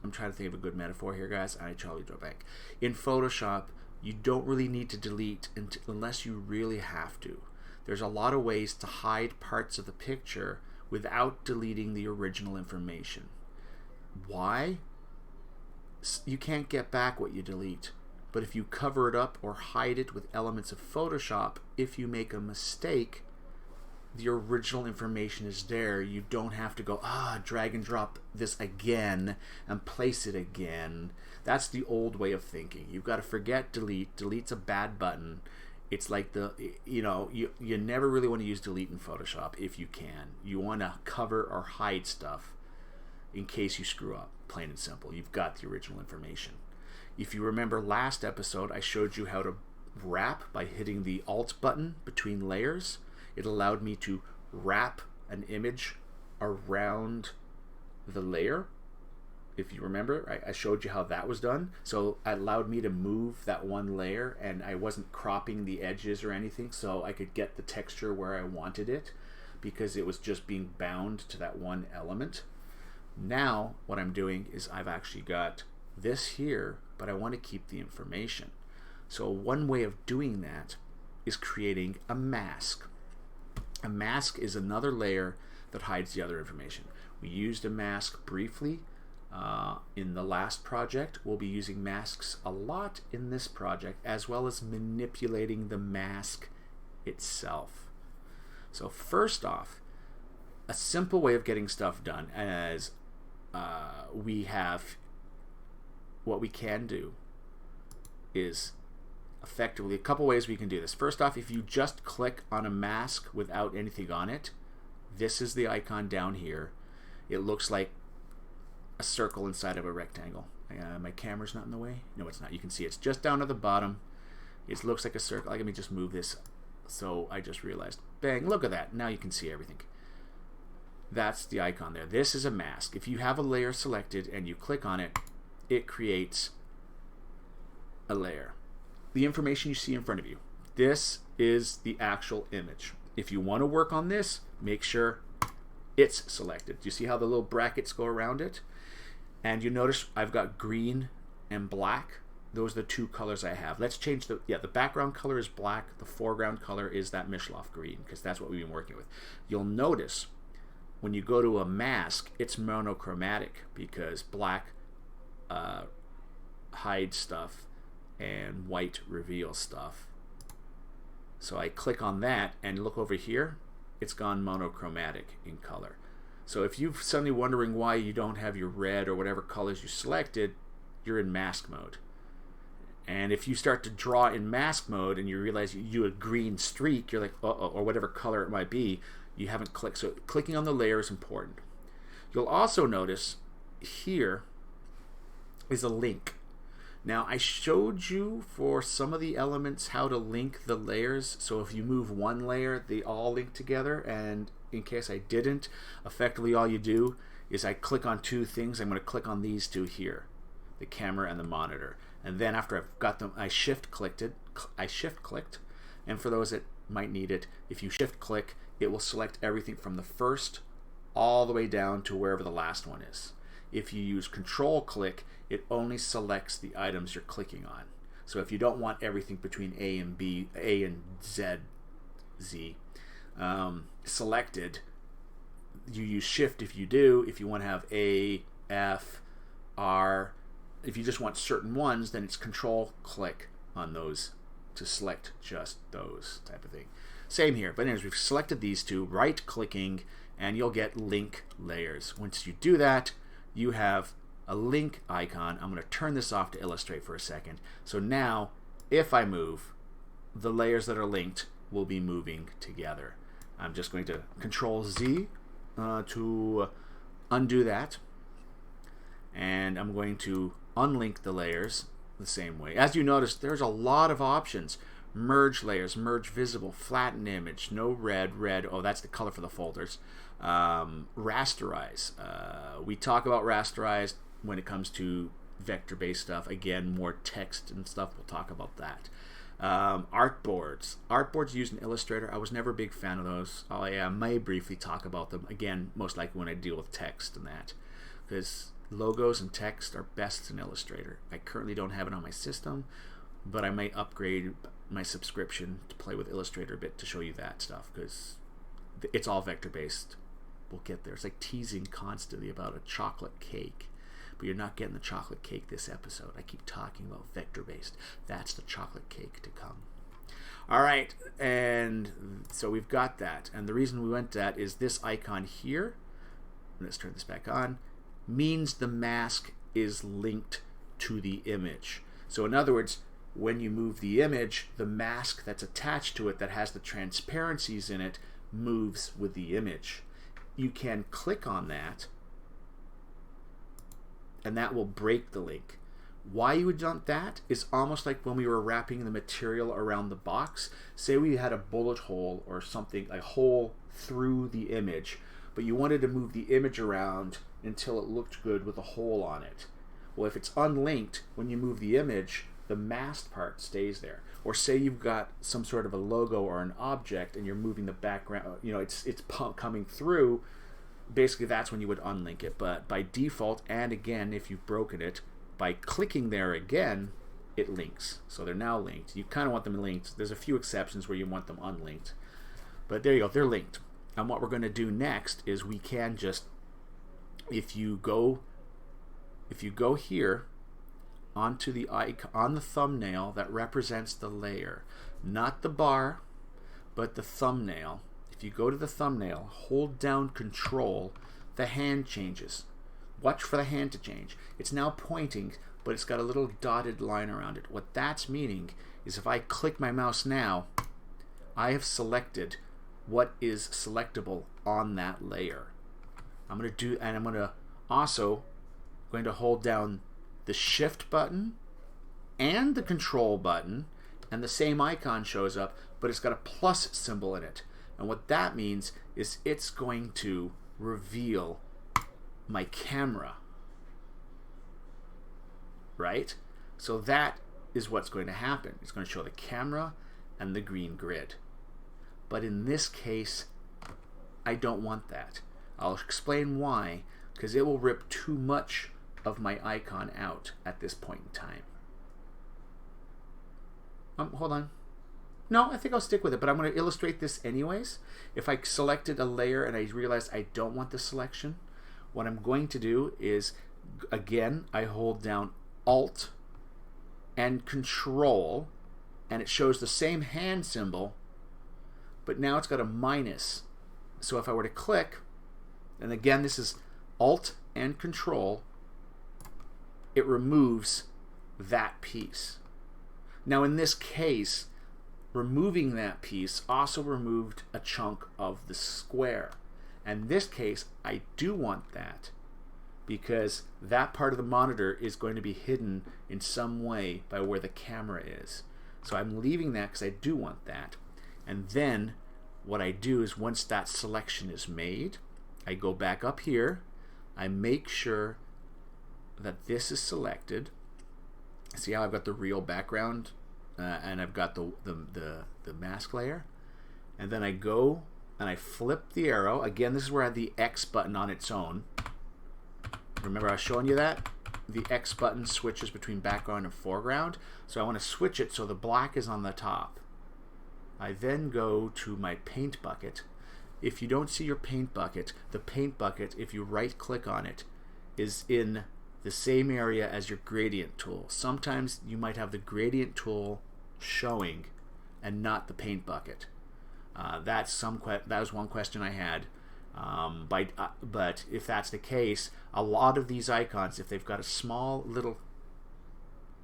I'm trying to think of a good metaphor here, guys. I totally draw back. In Photoshop, you don't really need to delete unless you really have to. There's a lot of ways to hide parts of the picture without deleting the original information. Why? You can't get back what you delete. But if you cover it up or hide it with elements of Photoshop, if you make a mistake, the original information is there. You don't have to go, drag and drop this again and place it again. That's the old way of thinking. You've got to forget delete. Delete's a bad button. It's like you never really want to use delete in Photoshop if you can. You want to cover or hide stuff in case you screw up, plain and simple. You've got the original information. If you remember last episode, I showed you how to wrap by hitting the Alt button between layers. It allowed me to wrap an image around the layer. If you remember, I showed you how that was done. So it allowed me to move that one layer, and I wasn't cropping the edges or anything, so I could get the texture where I wanted it because it was just being bound to that one element. Now what I'm doing is I've actually got this here, but I want to keep the information. So one way of doing that is creating a mask. A mask is another layer that hides the other information. We used a mask briefly in the last project. We'll be using masks a lot in this project, as well as manipulating the mask itself. So first off, a simple way of getting stuff done, as we have, what we can do is effectively a couple ways we can do this. First off, if you just click on a mask without anything on it, this is the icon down here. It looks like a circle inside of a rectangle. My camera's not in the way? No, it's not. You can see it's just down at the bottom. It looks like a circle. Let me just move this. So I just realized. Bang, look at that. Now you can see everything. That's the icon there. This is a mask. If you have a layer selected and you click on it, it creates a layer. The information you see in front of you. This is the actual image. If you want to work on this, make sure it's selected. Do you see how the little brackets go around it? And you notice I've got green and black. Those are the two colors I have. Let's change the background color is black. The foreground color is that Mishloff green, because that's what we've been working with. You'll notice when you go to a mask, it's monochromatic, because black hides stuff and white reveals stuff. So I click on that and look over here, it's gone monochromatic in color. So if you're suddenly wondering why you don't have your red or whatever colors you selected, you're in mask mode. And if you start to draw in mask mode and you realize you a green streak, you're like, uh-oh, or whatever color it might be, you haven't clicked. So clicking on the layer is important. You'll also notice here is a link. Now, I showed you for some of the elements how to link the layers. So if you move one layer, they all link together. And in case I didn't, effectively all you do is I click on two things. I'm going to click on these two here, the camera and the monitor. And then after I've got them, I shift clicked. And for those that might need it, if you shift click, it will select everything from the first all the way down to wherever the last one is. If you use control click, it only selects the items you're clicking on. So if you don't want everything between A and Z selected, you use shift if you do. If you want to have A, F, R, if you just want certain ones, then it's control click on those to select just those type of thing. Same here, but anyways, we've selected these two, right clicking, and you'll get link layers. Once you do that, you have a link icon. I'm going to turn this off to illustrate for a second. So now, if I move, the layers that are linked will be moving together. I'm just going to Control Z to undo that. And I'm going to unlink the layers the same way. As you notice, there's a lot of options. Merge layers, merge visible, flatten image, no red, oh, that's the color for the folders. Rasterize. We talk about rasterize when it comes to vector-based stuff. Again, more text and stuff, we'll talk about that. Artboards. Artboards used in Illustrator. I was never a big fan of those. I may briefly talk about them, again, most likely when I deal with text and that. Because logos and text are best in Illustrator. I currently don't have it on my system, but I might upgrade my subscription to play with Illustrator a bit to show you that stuff, because it's all vector-based. We'll get there. It's like teasing constantly about a chocolate cake, but you're not getting the chocolate cake this episode. I keep talking about vector-based. That's the chocolate cake to come. All right, and so we've got that. And the reason we went to that is this icon here, let's turn this back on, means the mask is linked to the image. So in other words, when you move the image, the mask that's attached to it that has the transparencies in it moves with the image. You can click on that and that will break the link. Why you would want that is almost like when we were wrapping the material around the box. Say we had a bullet hole or something, a hole through the image, but you wanted to move the image around until it looked good with a hole on it. Well, if it's unlinked, when you move the image, the masked part stays there. Or say you've got some sort of a logo or an object and you're moving the background, it's coming through, basically that's when you would unlink it. But by default, and again, if you've broken it, by clicking there again, it links. So they're now linked. You kind of want them linked. There's a few exceptions where you want them unlinked. But there you go, they're linked. And what we're going to do next is we can just, if you go if you go here onto the icon on the thumbnail that represents the layer, not the bar, but the thumbnail. If you go to the thumbnail, hold down Control, the hand changes. Watch for the hand to change. It's now pointing, but it's got a little dotted line around it. What that's meaning is if I click my mouse now, I have selected what is selectable on that layer. I'm going to also going to hold down the Shift button and the Control button, and the same icon shows up, but it's got a plus symbol in it. And what that means is it's going to reveal my camera, right? So that is what's going to happen. It's going to show the camera and the green grid. But in this case, I don't want that. I'll explain why, because it will rip too much of my icon out at this point in time. Hold on. No, I think I'll stick with it, but I'm going to illustrate this anyways. If I selected a layer and I realized I don't want the selection, what I'm going to do is, again, I hold down Alt and Control, and it shows the same hand symbol, but now it's got a minus. So if I were to click, and again, this is Alt and Control, it removes that piece. Now in this case, removing that piece also removed a chunk of the square. And in this case, I do want that because that part of the monitor is going to be hidden in some way by where the camera is. So I'm leaving that because I do want that. And then what I do is once that selection is made, I go back up here, I make sure that this is selected. See how I've got the real background and I've got the mask layer, and then I go and I flip the arrow. Again, this is where I have the X button on its own. Remember I was showing you that? The X button switches between background and foreground. So I want to switch it so the black is on the top. I then go to my paint bucket. If you don't see your paint bucket, the paint bucket, if you right click on it, is in the same area as your gradient tool. Sometimes you might have the gradient tool showing and not the paint bucket. That was one question I had. But if that's the case, a lot of these icons, if they've got a small little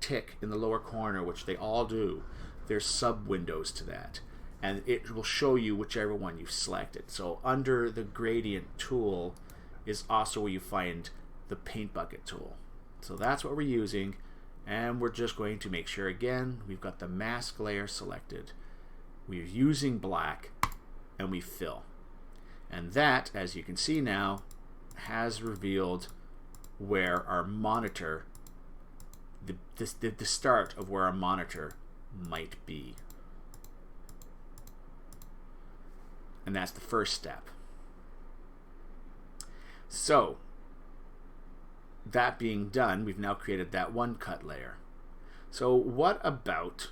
tick in the lower corner, which they all do, there's sub windows to that, and it will show you whichever one you've selected. So under the gradient tool is also where you find the paint bucket tool. So that's what we're using, and we're just going to make sure again we've got the mask layer selected, we're using black, and we fill. And that, as you can see now, has revealed where our monitor, the start of where our monitor might be. And that's the first step. So that being done, we've now created that one cut layer. So what about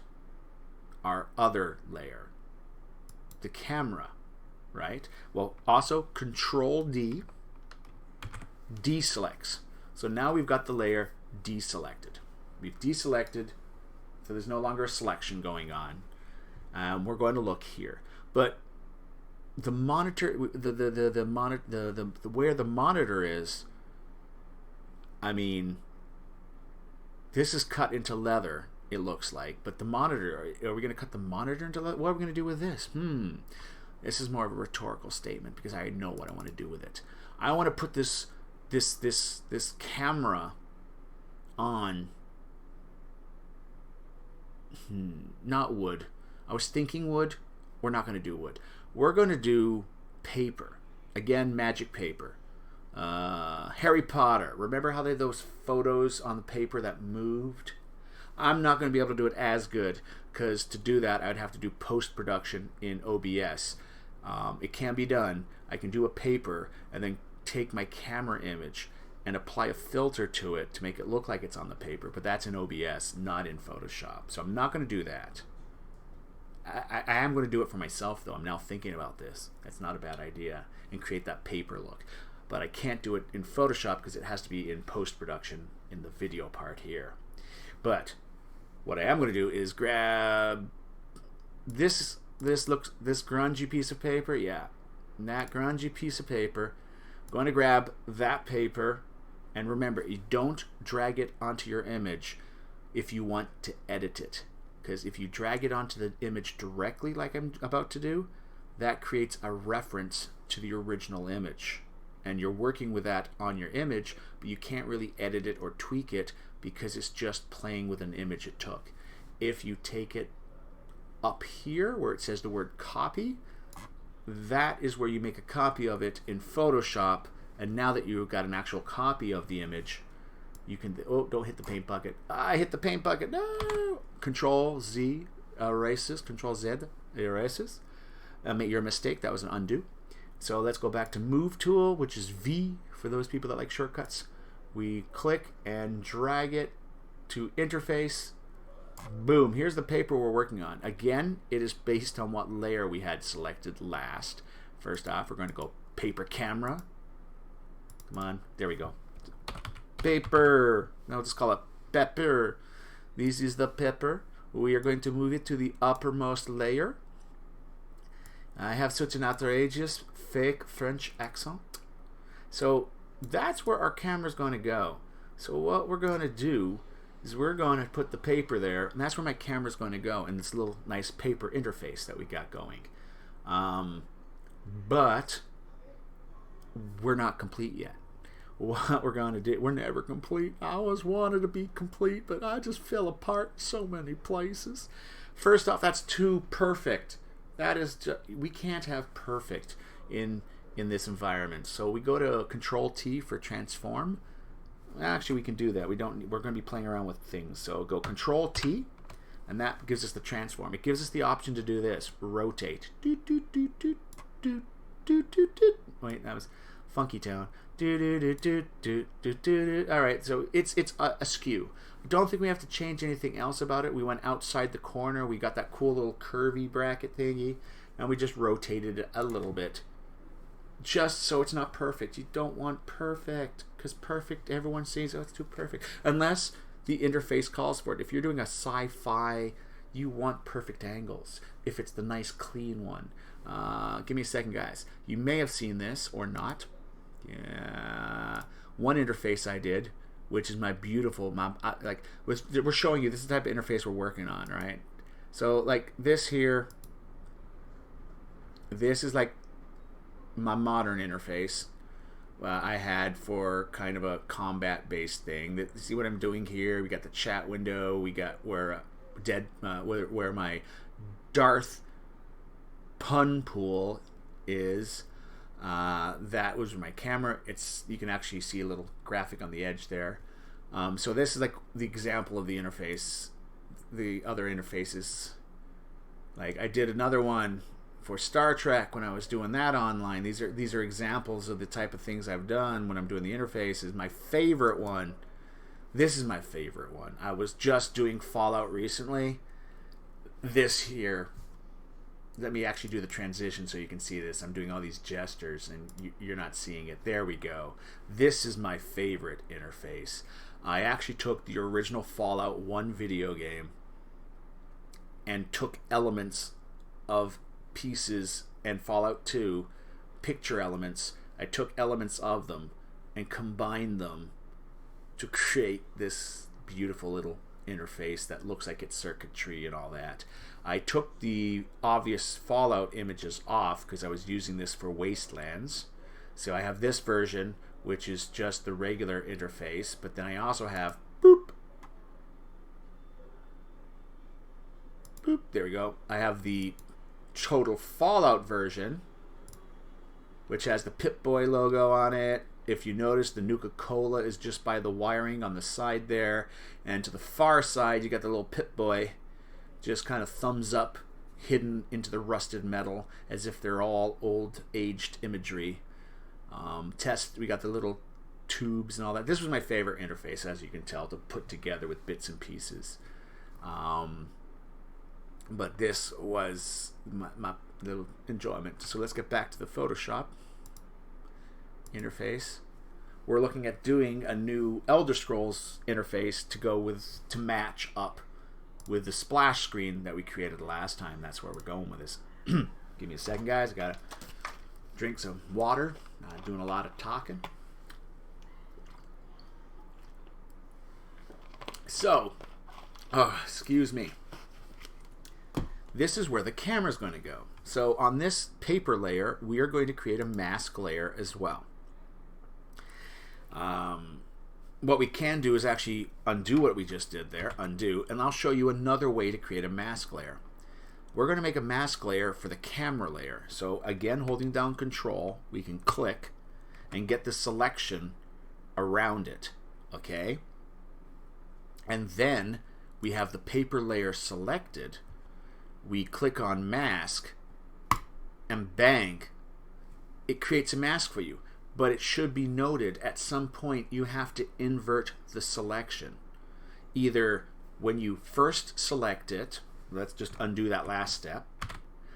our other layer, the camera, right? Well, also Control D deselects. So now we've got the layer deselected. We've deselected, so there's no longer a selection going on. We're going to look here, but the monitor, where the monitor is, I mean, this is cut into leather, it looks like, but the monitor, are we going to cut the monitor into leather? What are we going to do with this? This is more of a rhetorical statement because I know what I want to do with it. I want to put this camera on, not wood. I was thinking wood. We're not going to do wood. We're going to do paper. Again, magic paper. Harry Potter. Remember how they had those photos on the paper that moved? I'm not going to be able to do it as good because to do that I'd have to do post-production in OBS. It can be done. I can do a paper and then take my camera image and apply a filter to it to make it look like it's on the paper, but that's in OBS, not in Photoshop. So I'm not going to do that. I am going to do it for myself, though. I'm now thinking about this. That's not a bad idea, and create that paper look. But I can't do it in Photoshop because it has to be in post-production in the video part here. But what I am going to do is grab this grungy piece of paper. Yeah, that grungy piece of paper. I'm going to grab that paper, and remember, you don't drag it onto your image if you want to edit it, because if you drag it onto the image directly like I'm about to do, that creates a reference to the original image, and you're working with that on your image, but you can't really edit it or tweak it because it's just playing with an image it took. If you take it up here where it says the word copy, that is where you make a copy of it in Photoshop, and now that you've got an actual copy of the image, you can, oh, don't hit the paint bucket. I hit the paint bucket, no! Control Z erases, Control Z erases. Made your mistake, that was an undo. So let's go back to Move Tool, which is V for those people that like shortcuts. We click and drag it to Interface. Boom, here's the paper we're working on. Again, it is based on what layer we had selected last. First off, we're going to go Paper Camera. Come on, there we go. Paper. Now let's call it pepper. This is the pepper. We are going to move it to the uppermost layer. I have such an outrageous fake French accent. So that's where our camera is going to go. So what we're going to do is we're going to put the paper there, and that's where my camera is going to go, in this little nice paper interface that we got going. But we're not complete yet. What we're going to do, we're never complete. I always wanted to be complete, but I just fell apart in so many places. First off, that's too perfect. That is just, we can't have perfect in this environment. So we go to Control T for transform. Actually, we can do that. We're going to be playing around with things. So go Control T, and that gives us the transform. It gives us the option to do this: rotate. Wait, that was Funky Town. All right, so it's askew. I don't think we have to change anything else about it. We went outside the corner. We got that cool little curvy bracket thingy, and we just rotated it a little bit, just so it's not perfect. You don't want perfect, because perfect, everyone says, oh, it's too perfect, unless the interface calls for it. If you're doing a sci-fi, you want perfect angles. If it's the nice clean one, give me a second, guys. You may have seen this or not. Yeah, one interface I did, which is my beautiful, we're showing you this is the type of interface we're working on, right? So like this here, this is like my modern interface I had for kind of a combat-based thing. See what I'm doing here? We got the chat window. We got where where my Darth pun pool is. That was my camera. You can actually see a little graphic on the edge there. So this is like the example of the interface. The other interfaces, like I did another one for Star Trek when I was doing that online. These are examples of the type of things I've done when I'm doing the interfaces. My favorite one, this is my favorite one. I was just doing Fallout recently. This here, let me actually do the transition so you can see this. I'm doing all these gestures and you're not seeing it. There we go. This is my favorite interface. I actually took the original Fallout 1 video game and took elements of pieces, and Fallout 2 picture elements. I took elements of them and combined them to create this beautiful little interface that looks like it's circuitry and all that. I took the obvious Fallout images off because I was using this for Wastelands. So I have this version, which is just the regular interface, but then I also have boop, boop, there we go. I have the total Fallout version, which has the Pip-Boy logo on it. If you notice, the Nuka-Cola is just by the wiring on the side there, and to the far side you got the little Pip-Boy just kind of thumbs up hidden into the rusted metal as if they're all old aged imagery. We got the little tubes and all that. This was my favorite interface, as you can tell, to put together with bits and pieces. But this was my little enjoyment. So let's get back to the Photoshop interface. we're looking at doing a new Elder Scrolls interface to match up with the splash screen that we created last time. That's where we're going with this. Give me a second, guys. I gotta drink some water. Doing a lot of talking. So, excuse me. This is where the camera's going to go. So on this paper layer, we are going to create a mask layer as well. What we can do is actually undo what we just did there, undo, and I'll show you another way to create a mask layer. We're going to make a mask layer for the camera layer. So again, holding down Control, we can click and get the selection around it, okay? And then we have the paper layer selected. We click on mask, and bang, it creates a mask for you. But it should be noted, at some point you have to invert the selection. Either when you first select it, let's just undo that last step.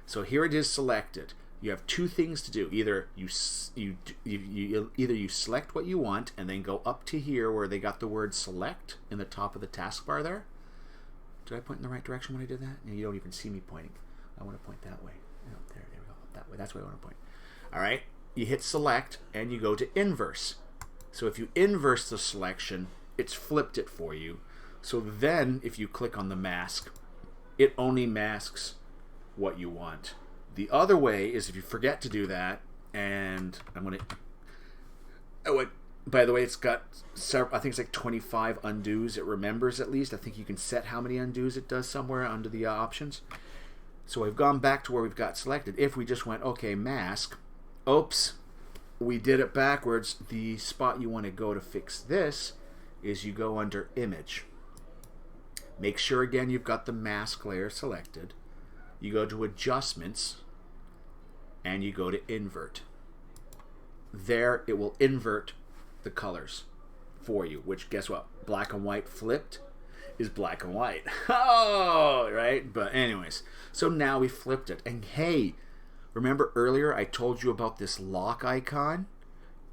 So here it is selected. You have two things to do. Either you select what you want and then go up to here where they got the word select in the top of the taskbar there. Did I point in the right direction when I did that? And you don't even see me pointing. I want to point that way. Oh, there we go. That way. That's where I want to point. All right. You hit select and you go to inverse. So if you inverse the selection, it's flipped it for you. So then if you click on the mask, it only masks what you want. The other way is if you forget to do that, and I'm going to... by the way, it's got several, I think it's like 25 undos it remembers at least. I think you can set how many undos it does somewhere under the options. So we've gone back to where we've got selected. If we just went, okay, mask, oops, we did it backwards. The spot you want to go to fix this is you go under image. Make sure again you've got the mask layer selected. You go to adjustments and you go to invert. There it will invert the colors for you, which guess what? Black and white flipped is black and white. Oh, right? But anyways, so now we flipped it. And hey, remember earlier I told you about this lock icon?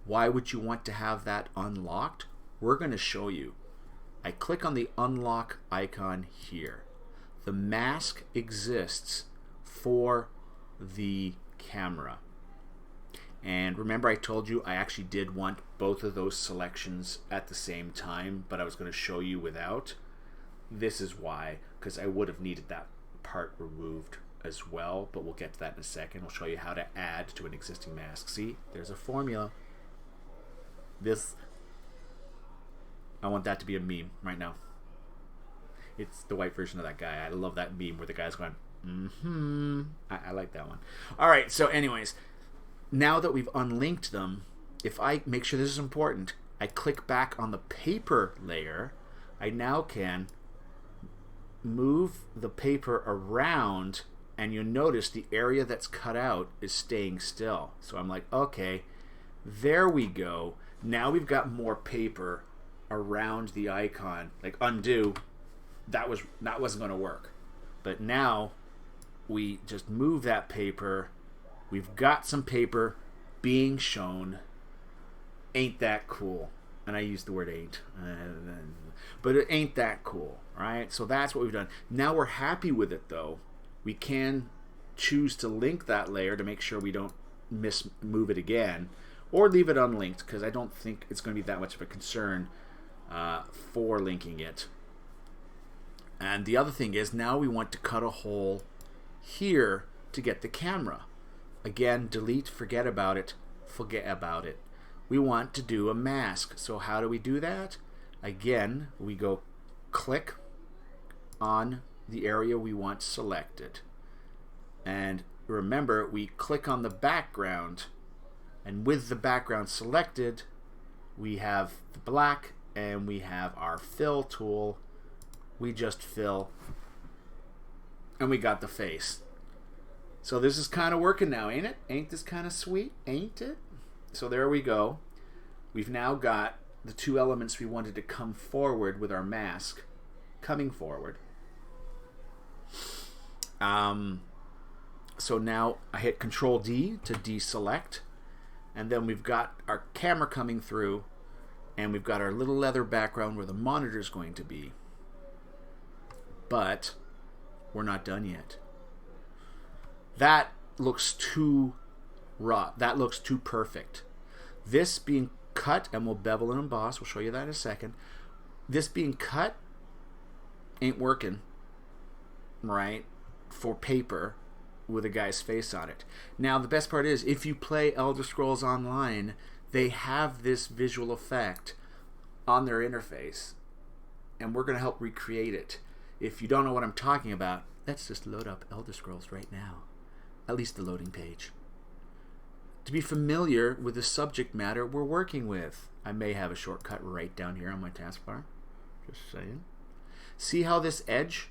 Why would you want to have that unlocked? We're going to show you. I click on the unlock icon here. The mask exists for the camera. And remember I told you I actually did want both of those selections at the same time, but I was going to show you without. This is why, because I would have needed that part removed as well, but we'll get to that in a second. I'll show you how to add to an existing mask. See, there's a formula. I want that to be a meme right now. It's the white version of that guy. I love that meme where the guy's going, I like that one. All right, so anyways, now that we've unlinked them, if I make sure this is important, I click back on the paper layer, I now can move the paper around, and you'll notice the area that's cut out is staying still. So I'm like, okay, there we go. Now we've got more paper around the icon. Like undo, that wasn't going to work. But now we just move that paper. We've got some paper being shown. Ain't that cool? And I use the word ain't. But it ain't that cool, right? So that's what we've done. Now we're happy with it though. We can choose to link that layer to make sure we don't move it again, or leave it unlinked, because I don't think it's going to be that much of a concern for linking it. And the other thing is, now we want to cut a hole here to get the camera. Again, delete, forget about it. We want to do a mask. So how do we do that? Again, we go click on the area we want selected. And remember, we click on the background, and with the background selected, we have the black and we have our fill tool. We just fill, and we got the face. So this is kind of working now, ain't it? Ain't this kind of sweet? Ain't it? So there we go. We've now got the two elements we wanted to come forward with our mask coming forward. So now I hit Control D to deselect, and then we've got our camera coming through. And we've got our little leather background where the monitor is going to be. But we're not done yet. That looks too raw. That looks too perfect. This being cut, and we'll bevel and emboss, we'll show you that in a second. This being cut ain't working, right, for paper with a guy's face on it. Now, the best part is, if you play Elder Scrolls Online, they have this visual effect on their interface, and we're going to help recreate it. If you don't know what I'm talking about, let's just load up Elder Scrolls right now. At least the loading page. To be familiar with the subject matter we're working with. I may have a shortcut right down here on my taskbar. Just saying. See how this edge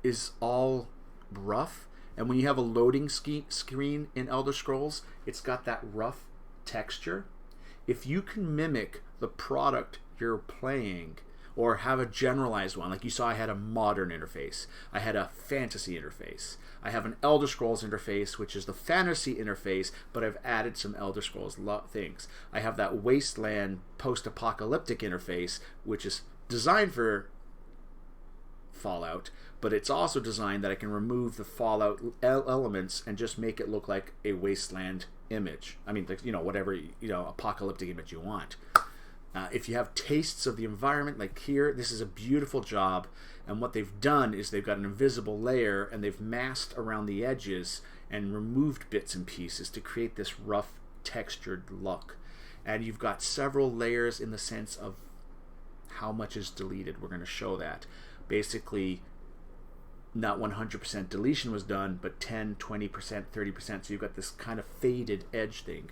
is all rough? And when you have a loading screen in Elder Scrolls, it's got that rough texture. If you can mimic the product you're playing, or have a generalized one, like you saw I had a modern interface, I had a fantasy interface, I have an Elder Scrolls interface, which is the fantasy interface, but I've added some Elder Scrolls things. I have that wasteland post-apocalyptic interface, which is designed for Fallout, but it's also designed that I can remove the Fallout elements and just make it look like a wasteland image. I mean, whatever, apocalyptic image you want. If you have tastes of the environment, like here, this is a beautiful job. And what they've done is they've got an invisible layer and they've masked around the edges and removed bits and pieces to create this rough textured look. And you've got several layers in the sense of how much is deleted. We're going to show that. Basically, not 100% deletion was done, but 10, 20%, 30%. So you've got this kind of faded edge thing.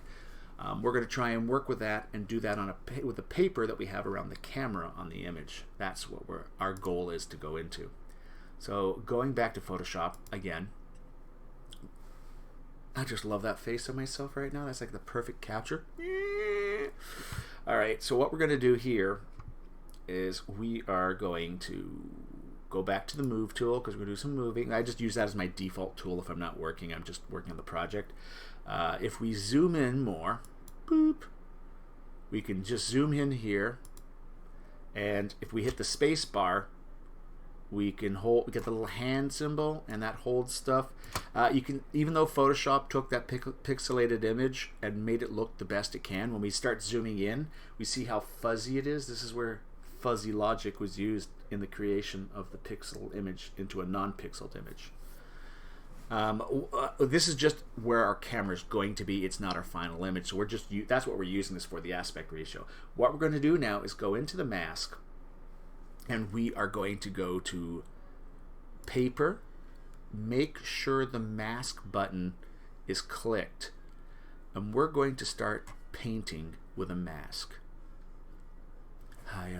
We're going to try and work with that and do that with the paper that we have around the camera on the image. That's what our goal is to go into. So going back to Photoshop again, I just love that face of myself right now. That's like the perfect capture. All right, so what we're going to do here is we are going to go back to the move tool because we're going to do some moving. I just use that as my default tool if I'm not working. I'm just working on the project. If we zoom in more, boop, we can just zoom in here, and if we hit the space bar, we can get the little hand symbol, and that holds stuff. You can, even though Photoshop took that pixelated image and made it look the best it can, when we start zooming in, we see how fuzzy it is. This is where fuzzy logic was used in the creation of the pixel image into a non-pixeled image. This is just where our camera is going to be. It's not our final image, so that's what we're using this for, the aspect ratio. What we're going to do now is go into the mask, and we are going to go to paper, make sure the mask button is clicked, and we're going to start painting with a mask. Hi,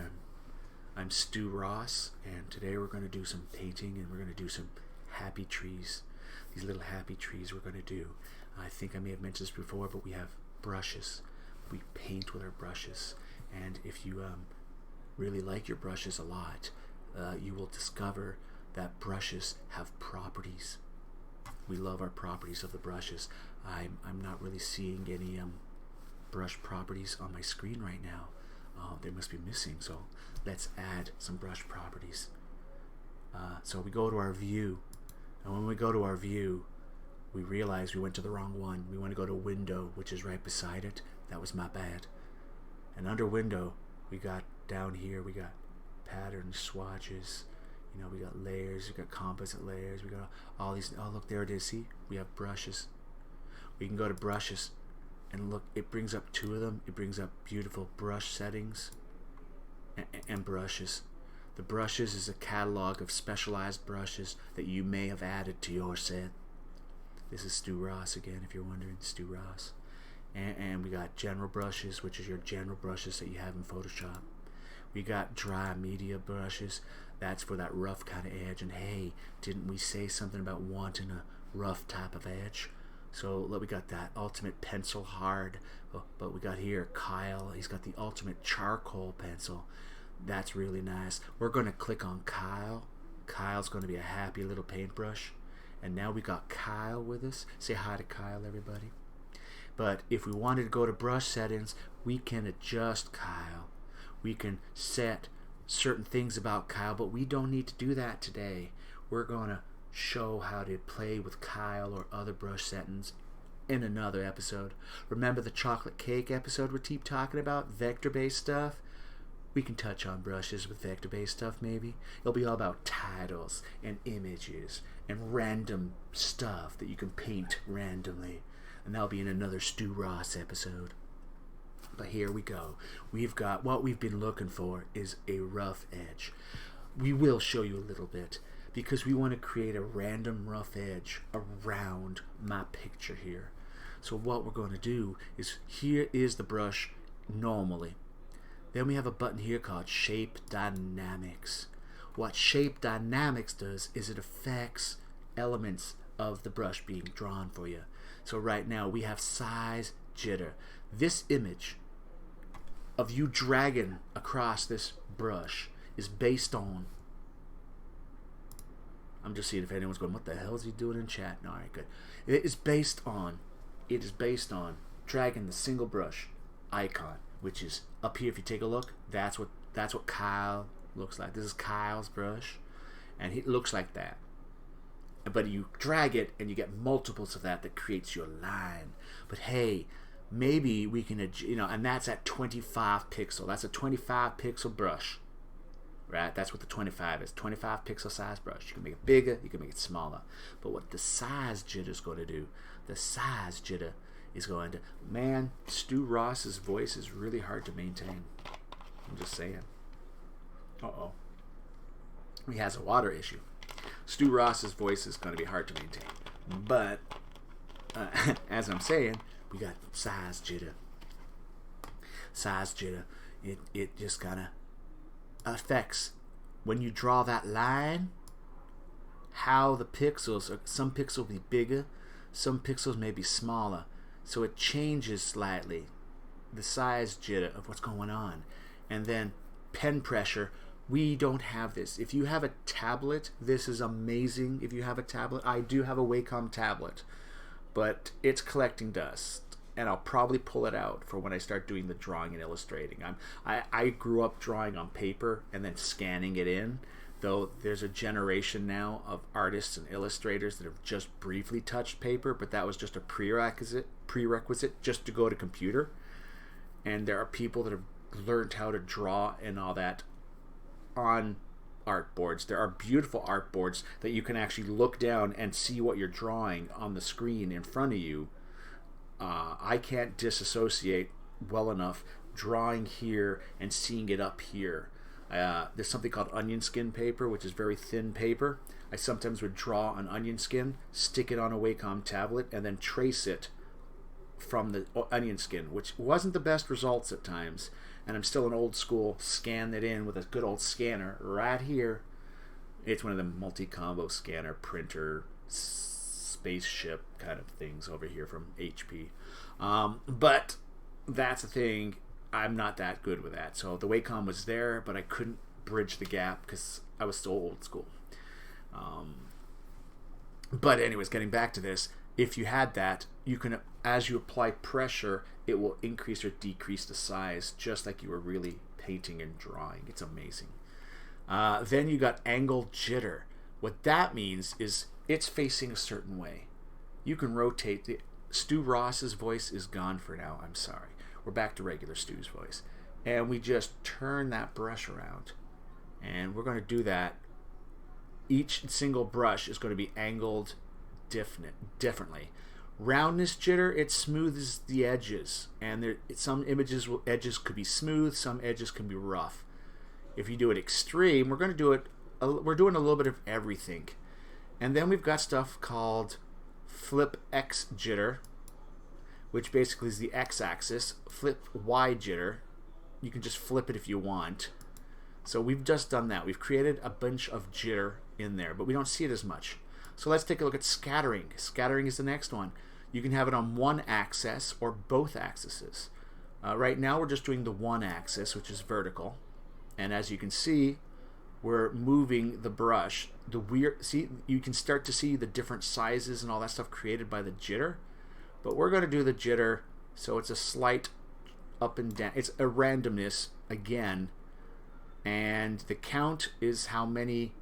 I'm Stu Ross, and today we're going to do some painting, and we're going to do some happy trees. These little happy trees we're going to do. I think I may have mentioned this before, but we have brushes. We paint with our brushes, and if you really like your brushes a lot, you will discover that brushes have properties. We love our properties of the brushes. I'm not really seeing any brush properties on my screen right now. They must be missing, so let's add some brush properties. So we go to our view, and when we go to our view, we realize we went to the wrong one. We want to go to window, which is right beside it. That was my bad. And under window, we got down here, we got pattern swatches, we got layers, we got composite layers, we got all these. Oh, look, there it is. See, we have brushes. We can go to brushes, and look, it brings up two of them. It brings up beautiful brush settings and brushes. The brushes is a catalog of specialized brushes that you may have added to your set. This is Stu Ross again, if you're wondering, Stu Ross. And we got general brushes, which is your general brushes that you have in Photoshop. We got dry media brushes. That's for that rough kind of edge. And hey, didn't we say something about wanting a rough type of edge? So we got that ultimate pencil hard. But we got here Kyle. He's got the ultimate charcoal pencil. That's really nice. We're going to click on Kyle. Kyle's going to be a happy little paintbrush. And now we got Kyle with us. Say hi to Kyle, everybody. But if we wanted to go to brush settings, we can adjust Kyle. We can set certain things about Kyle, but we don't need to do that today. We're going to show how to play with Kyle or other brush settings in another episode. Remember the chocolate cake episode we keep talking about? Vector-based stuff? We can touch on brushes with vector-based stuff maybe. It'll be all about titles and images and random stuff that you can paint randomly. And that'll be in another Stu Ross episode. But here we go. We've got what we've been looking for is a rough edge. We will show you a little bit because we want to create a random rough edge around my picture here. So what we're going to do is, here is the brush normally. Then we have a button here called Shape Dynamics. What Shape Dynamics does is it affects elements of the brush being drawn for you. So right now we have size jitter. This image of you dragging across this brush is based on, I'm just seeing if anyone's going, what the hell is he doing in chat? No, alright, good. It is based on dragging the single brush icon, which is up here. If you take a look, that's what Kyle looks like. This is Kyle's brush, and it looks like that. But you drag it, and you get multiples of that creates your line. But hey, maybe we can, and that's at 25 pixel. That's a 25 pixel brush, right? That's what the 25 is. 25 pixel size brush. You can make it bigger, you can make it smaller. But what the size jitter is going to do, the size jitter is going to, man, Stu Ross's voice is really hard to maintain. I'm just saying. Uh-oh. He has a water issue. Stu Ross's voice is going to be hard to maintain. But, as I'm saying, we got size jitter. Size jitter. It just kind of affects, when you draw that line, how the pixels, some pixels will be bigger, some pixels may be smaller. So it changes slightly the size jitter of what's going on. And then pen pressure, we don't have this. If you have a tablet, this is amazing. If you have a tablet, I do have a Wacom tablet, but it's collecting dust, and I'll probably pull it out for when I start doing the drawing and illustrating. I grew up drawing on paper and then scanning it in, though there's a generation now of artists and illustrators that have just briefly touched paper, but that was just a prerequisite just to go to computer. And there are people that have learned how to draw and all that on art boards. There are beautiful art boards that you can actually look down and see what you're drawing on the screen in front of you. I can't disassociate well enough drawing here and seeing it up here. There's something called onion skin paper, which is very thin paper. I sometimes would draw on onion skin, stick it on a Wacom tablet, and then trace it from the onion skin, which wasn't the best results at times. And I'm still an old school, scan it in with a good old scanner right here. It's one of the multi-combo scanner printer spaceship kind of things over here from HP. But that's the thing. I'm not that good with that. So the Wacom was there, but I couldn't bridge the gap because I was so old school. But anyways, getting back to this, if you had that, you can, as you apply pressure, it will increase or decrease the size just like you were really painting and drawing. It's amazing. Then you got angle jitter. What that means is it's facing a certain way. You can rotate the Stu Ross's voice is gone for now. I'm sorry. We're back to regular Stu's voice. And we just turn that brush around. And we're going to do that. Each single brush is going to be angled differently. Roundness jitter, it smooths the edges. And some edges could be smooth, some edges can be rough. If you do it extreme, we're doing a little bit of everything. And then we've got stuff called flip X jitter, which basically is the x-axis. Flip Y jitter, you can just flip it if you want. So we've just done that. We've created a bunch of jitter in there, but we don't see it as much. So let's take a look at scattering. Scattering is the next one. You can have it on one axis or both axes. Right now we're just doing the one axis, which is vertical. And as you can see, we're moving the brush. You can start to see the different sizes and all that stuff created by the jitter. But we're going to do the jitter, so it's a slight up and down. It's a randomness again, and the count is how many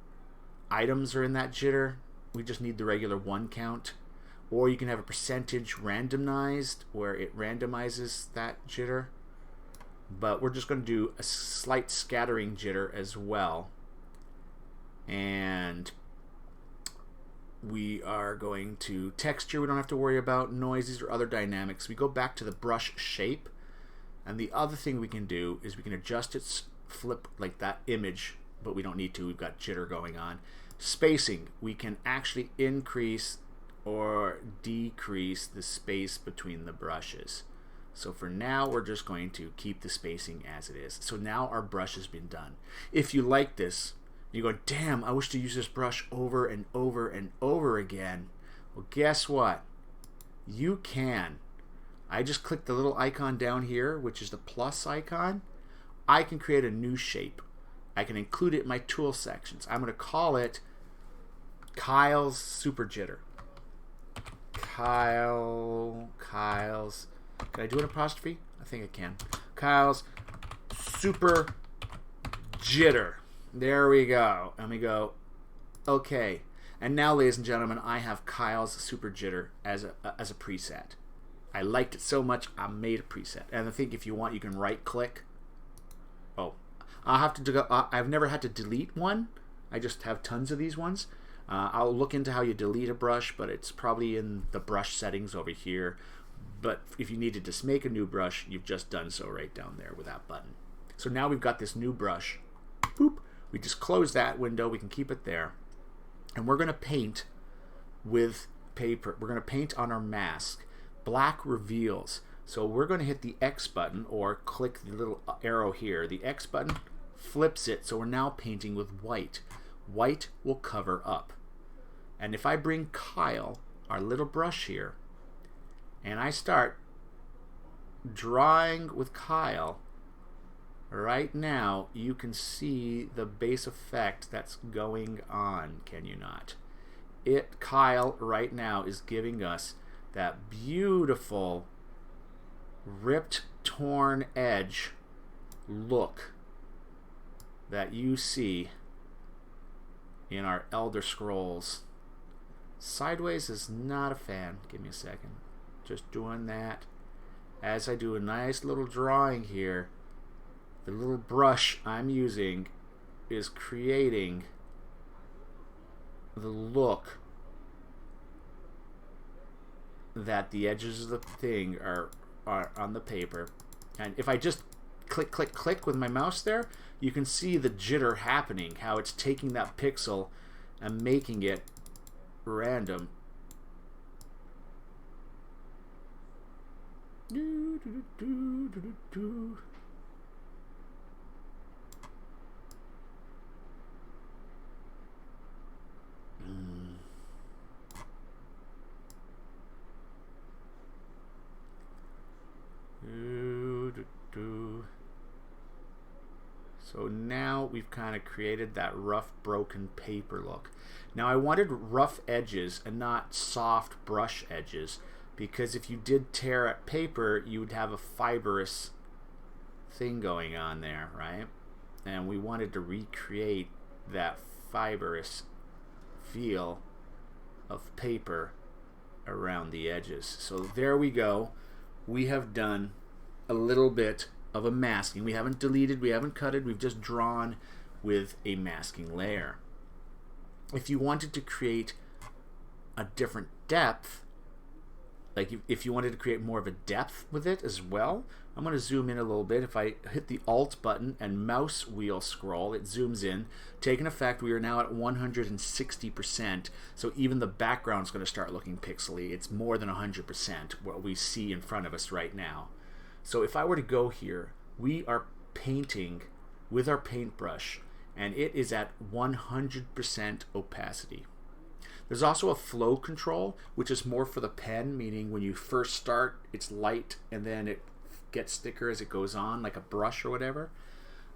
items are in that jitter. We just need the regular 1 count. Or you can have a percentage randomized where it randomizes that jitter. But we're just going to do a slight scattering jitter as well. And we are going to texture. We don't have to worry about noise. These are other dynamics. We go back to the brush shape. And the other thing we can do is we can adjust its flip like that image, but we don't need to. We've got jitter going on. Spacing. We can actually increase or decrease the space between the brushes. So for now, we're just going to keep the spacing as it is. So now our brush has been done. If you like this, you go, damn, I wish to use this brush over and over and over again. Well, guess what? You can. I just click the little icon down here, which is the plus icon. I can create a new shape. I can include it in my tool sections. I'm going to call it Kyle's Super Jitter. Kyle's, can I do an apostrophe? I think I can. Kyle's Super Jitter. There we go. And we go, okay. And now, ladies and gentlemen, I have Kyle's Super Jitter as a preset. I liked it so much, I made a preset. And I think if you want, you can right-click. Oh, I'll have to go. I've never had to delete one. I just have tons of these ones. I'll look into how you delete a brush, but it's probably in the brush settings over here. But if you need to just make a new brush, you've just done so right down there with that button. So now we've got this new brush. Boop. We just close that window. We can keep it there. And we're going to paint with paper. We're going to paint on our mask. Black reveals. So we're going to hit the X button or click the little arrow here. The X button flips it, so we're now painting with white. White will cover up. And if I bring Kyle, our little brush here, and I start drawing with Kyle, right now you can see the base effect that's going on, can you not? Kyle right now is giving us that beautiful ripped, torn edge look that you see in our Elder Scrolls. Sideways is not a fan. Give me a second. Just doing that. As I do a nice little drawing here, the little brush I'm using is creating the look that the edges of the thing are on the paper. And if I just click, click, click with my mouse there, you can see the jitter happening, how it's taking that pixel and making it random. Do, do, do, do, do, do. So now we've kind of created that rough, broken paper look. Now I wanted rough edges and not soft brush edges, because if you did tear at paper, you would have a fibrous thing going on there, right? And we wanted to recreate that fibrous feel of paper around the edges. So there we go. We have done a little bit of a masking. We haven't deleted, we haven't cutted, we've just drawn with a masking layer. If you wanted to create a different depth, like if you wanted to create more of a depth with it as well, I'm going to zoom in a little bit. If I hit the Alt button and mouse wheel scroll, it zooms in. Taking effect, we are now at 160%, so even the background is going to start looking pixely. It's more than 100% what we see in front of us right now. So if I were to go here, we are painting with our paintbrush, and it is at 100% opacity. There's also a flow control, which is more for the pen, meaning when you first start, it's light, and then it gets thicker as it goes on, like a brush or whatever.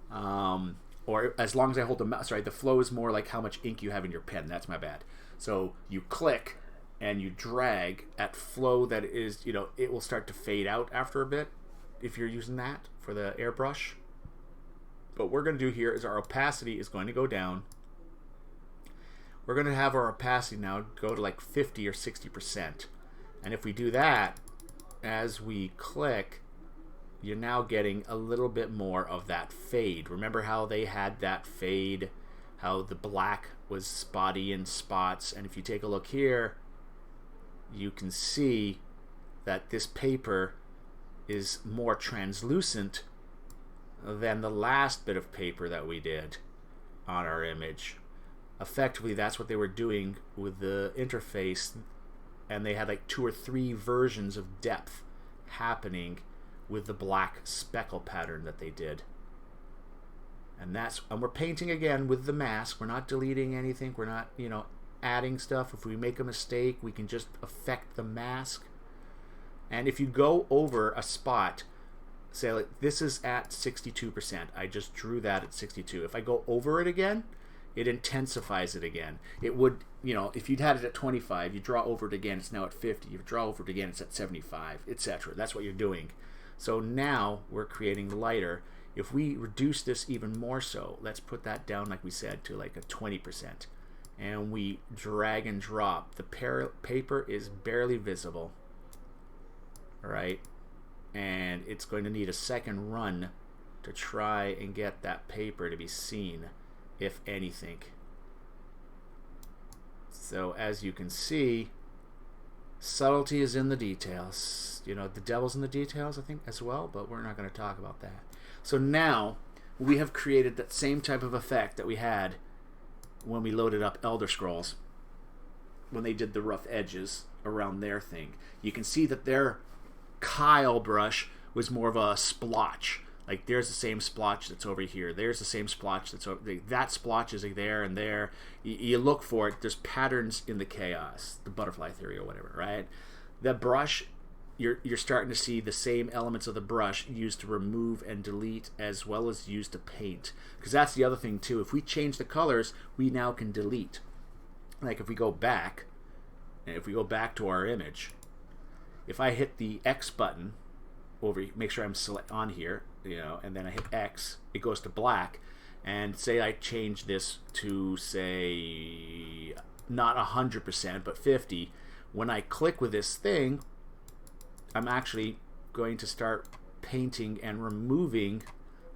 Or as long as I hold the mouse, sorry, the flow is more like how much ink you have in your pen. That's my bad. So you click, and you drag at flow that is, it will start to fade out after a bit if you're using that for the airbrush. What we're going to do here is our opacity is going to go down. We're going to have our opacity now go to like 50 or 60%. And if we do that, as we click, you're now getting a little bit more of that fade. Remember how they had that fade, how the black was spotty in spots, and if you take a look here, you can see that this paper is more translucent than the last bit of paper that we did on our image. Effectively, that's what they were doing with the interface, and they had like 2 or 3 versions of depth happening with the black speckle pattern that they did. And we're painting again with the mask. We're not deleting anything. We're not, adding stuff. If we make a mistake, we can just affect the mask. And if you go over a spot, say like this is at 62%. I just drew that at 62. If I go over it again, it intensifies it again. It would, if you'd had it at 25, you draw over it again, it's now at 50. You draw over it again, it's at 75, etc. That's what you're doing. So now we're creating lighter. If we reduce this even more so, let's put that down, like we said, to like a 20%. And we drag and drop. The paper is barely visible. All right? And it's going to need a second run to try and get that paper to be seen, if anything. So as you can see, subtlety is in the details. The devil's in the details, I think, as well, but we're not going to talk about that. So now we have created that same type of effect that we had when we loaded up Elder Scrolls, when they did the rough edges around their thing. You can see that their Kyle brush was more of a splotch. Like there's the same splotch that's over here. There's the same splotch that's over there. That splotch is like there and there. You look for it. There's patterns in the chaos, the butterfly theory or whatever, right? The brush, you're starting to see the same elements of the brush used to remove and delete as well as used to paint. Because that's the other thing too. If we change the colors, we now can delete. Like if we go back, and if we go back to our image, if I hit the X button over, make sure I'm on here, and then I hit X, it goes to black. And say I change this to, say, not 100%, but 50. When I click with this thing, I'm actually going to start painting and removing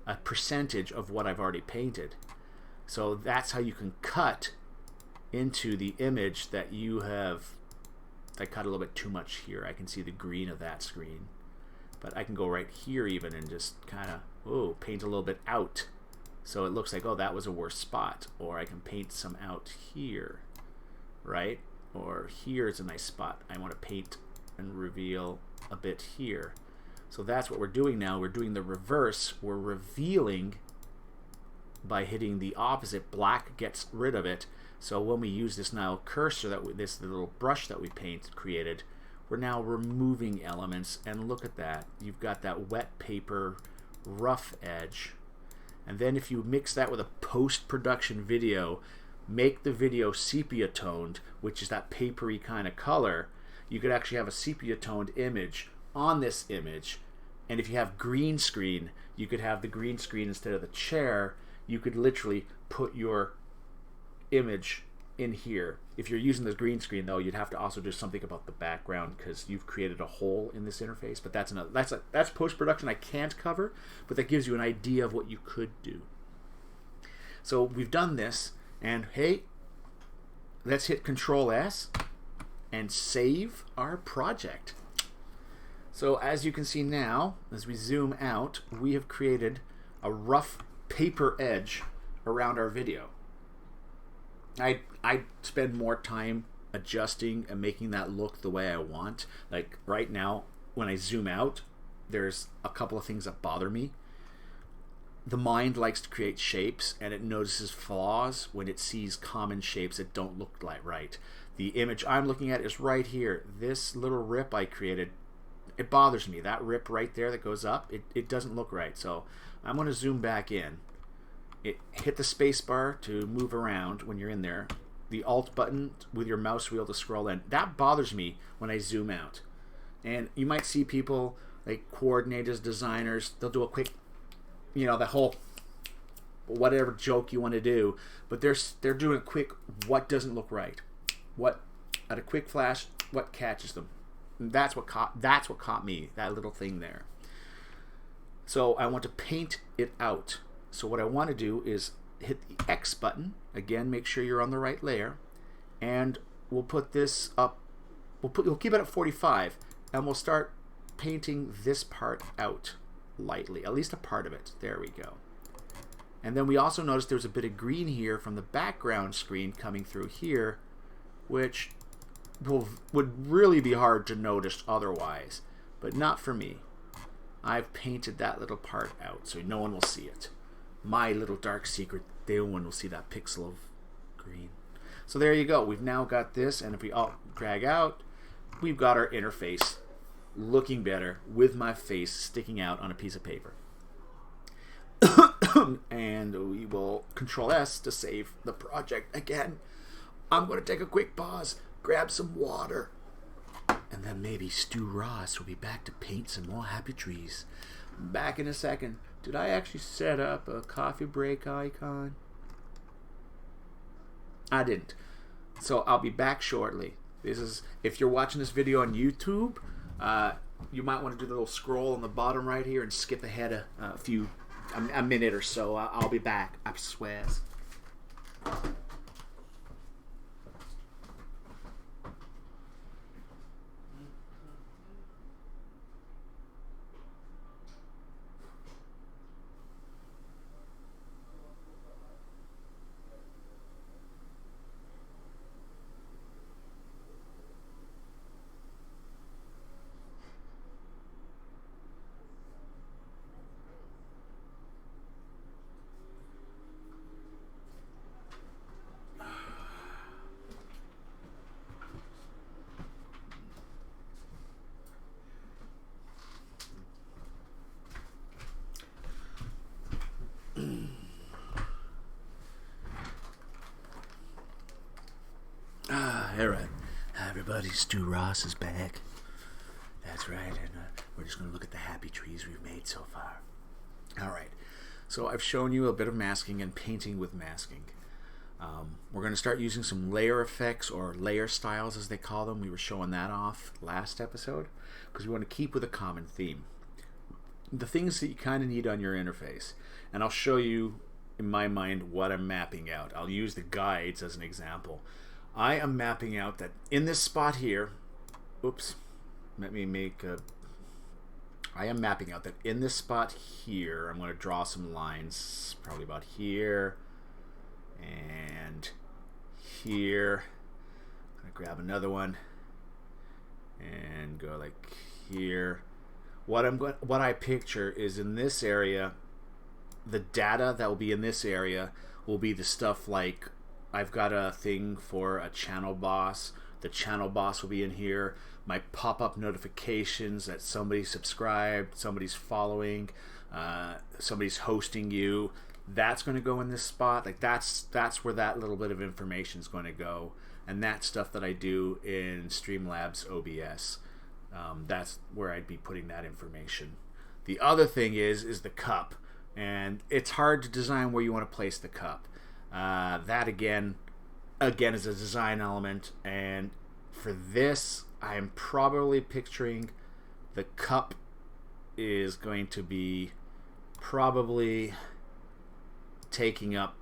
a percentage of what I've already painted. So that's how you can cut into the image that you have. I cut a little bit too much here. I can see the green of that screen. But I can go right here even and just kind of, paint a little bit out. So it looks like, that was a worse spot. Or I can paint some out here, right? Or here's a nice spot. I want to paint and reveal a bit here. So that's what we're doing now. We're doing the reverse. We're revealing by hitting the opposite. Black gets rid of it. So when we use this now cursor, this little brush that we created, we're now removing elements. And look at that. You've got that wet paper rough edge. And then if you mix that with a post-production video, make the video sepia toned, which is that papery kind of color, you could actually have a sepia toned image on this image. And if you have green screen, you could have the green screen instead of the chair. You could literally put your image in here. If you're using the green screen though, you'd have to also do something about the background because you've created a hole in this interface. But that's post-production I can't cover, but that gives you an idea of what you could do. So we've done this, and hey, let's hit Control S and save our project. So as you can see now, as we zoom out, we have created a rough paper edge around our video. I spend more time adjusting and making that look the way I want. Like right now, when I zoom out, there's a couple of things that bother me. The mind likes to create shapes, and it notices flaws when it sees common shapes that don't look like right. The image I'm looking at is right here. This little rip I created, it bothers me. That rip right there that goes up, it doesn't look right. So I'm going to zoom back in. Hit the space bar to move around when you're in there. the Alt button with your mouse wheel to scroll in. That bothers me when I zoom out. And you might see people like coordinators, designers, they'll do a quick, the whole whatever joke you want to do, but they're doing a quick what doesn't look right. What at a quick flash, what catches them. And that's what caught me, that little thing there. So I want to paint it out. So what I want to do is hit the X button. Again, make sure you're on the right layer. And we'll put this up. We'll keep it at 45. And we'll start painting this part out lightly. At least a part of it. There we go. And then we also noticed there's a bit of green here from the background screen coming through here, which would really be hard to notice otherwise. But not for me. I've painted that little part out so no one will see it. My little dark secret, no one will see that pixel of green. So there you go. We've now got this, and if we drag out, we've got our interface looking better with my face sticking out on a piece of paper. And we will Control S to save the project again. I'm going to take a quick pause, grab some water, and then maybe Stu Ross will be back to paint some more happy trees. Back in a second. Did I actually set up a coffee break icon? I didn't. So I'll be back shortly. This is, if you're watching this video on YouTube, you might want to do the little scroll on the bottom right here and skip ahead a minute or so. I'll be back. I swear. All right, everybody, Stu Ross is back. That's right, and we're just going to look at the happy trees we've made so far. All right, so I've shown you a bit of masking and painting with masking. We're going to start using some layer effects, or layer styles as they call them. We were showing that off last episode because we want to keep with a common theme. The things that you kind of need on your interface, and I'll show you in my mind what I'm mapping out. I'll use the guides as an example. I am mapping out that in this spot here, I am mapping out that in this spot here, I'm going to draw some lines, probably about here and here. I'm going to grab another one and go like here. What I picture is in this area, the data that will be in this area will be the stuff like I've got a thing for a channel boss. The channel boss will be in here. My pop-up notifications that somebody's subscribed, somebody's following, somebody's hosting you. That's going to go in this spot. Like that's where that little bit of information is going to go. And that's stuff that I do in Streamlabs OBS. That's where I'd be putting that information. The other thing is the cup. And it's hard to design where you want to place the cup. That again is a design element, and for this I'm probably picturing the cup is going to be probably taking up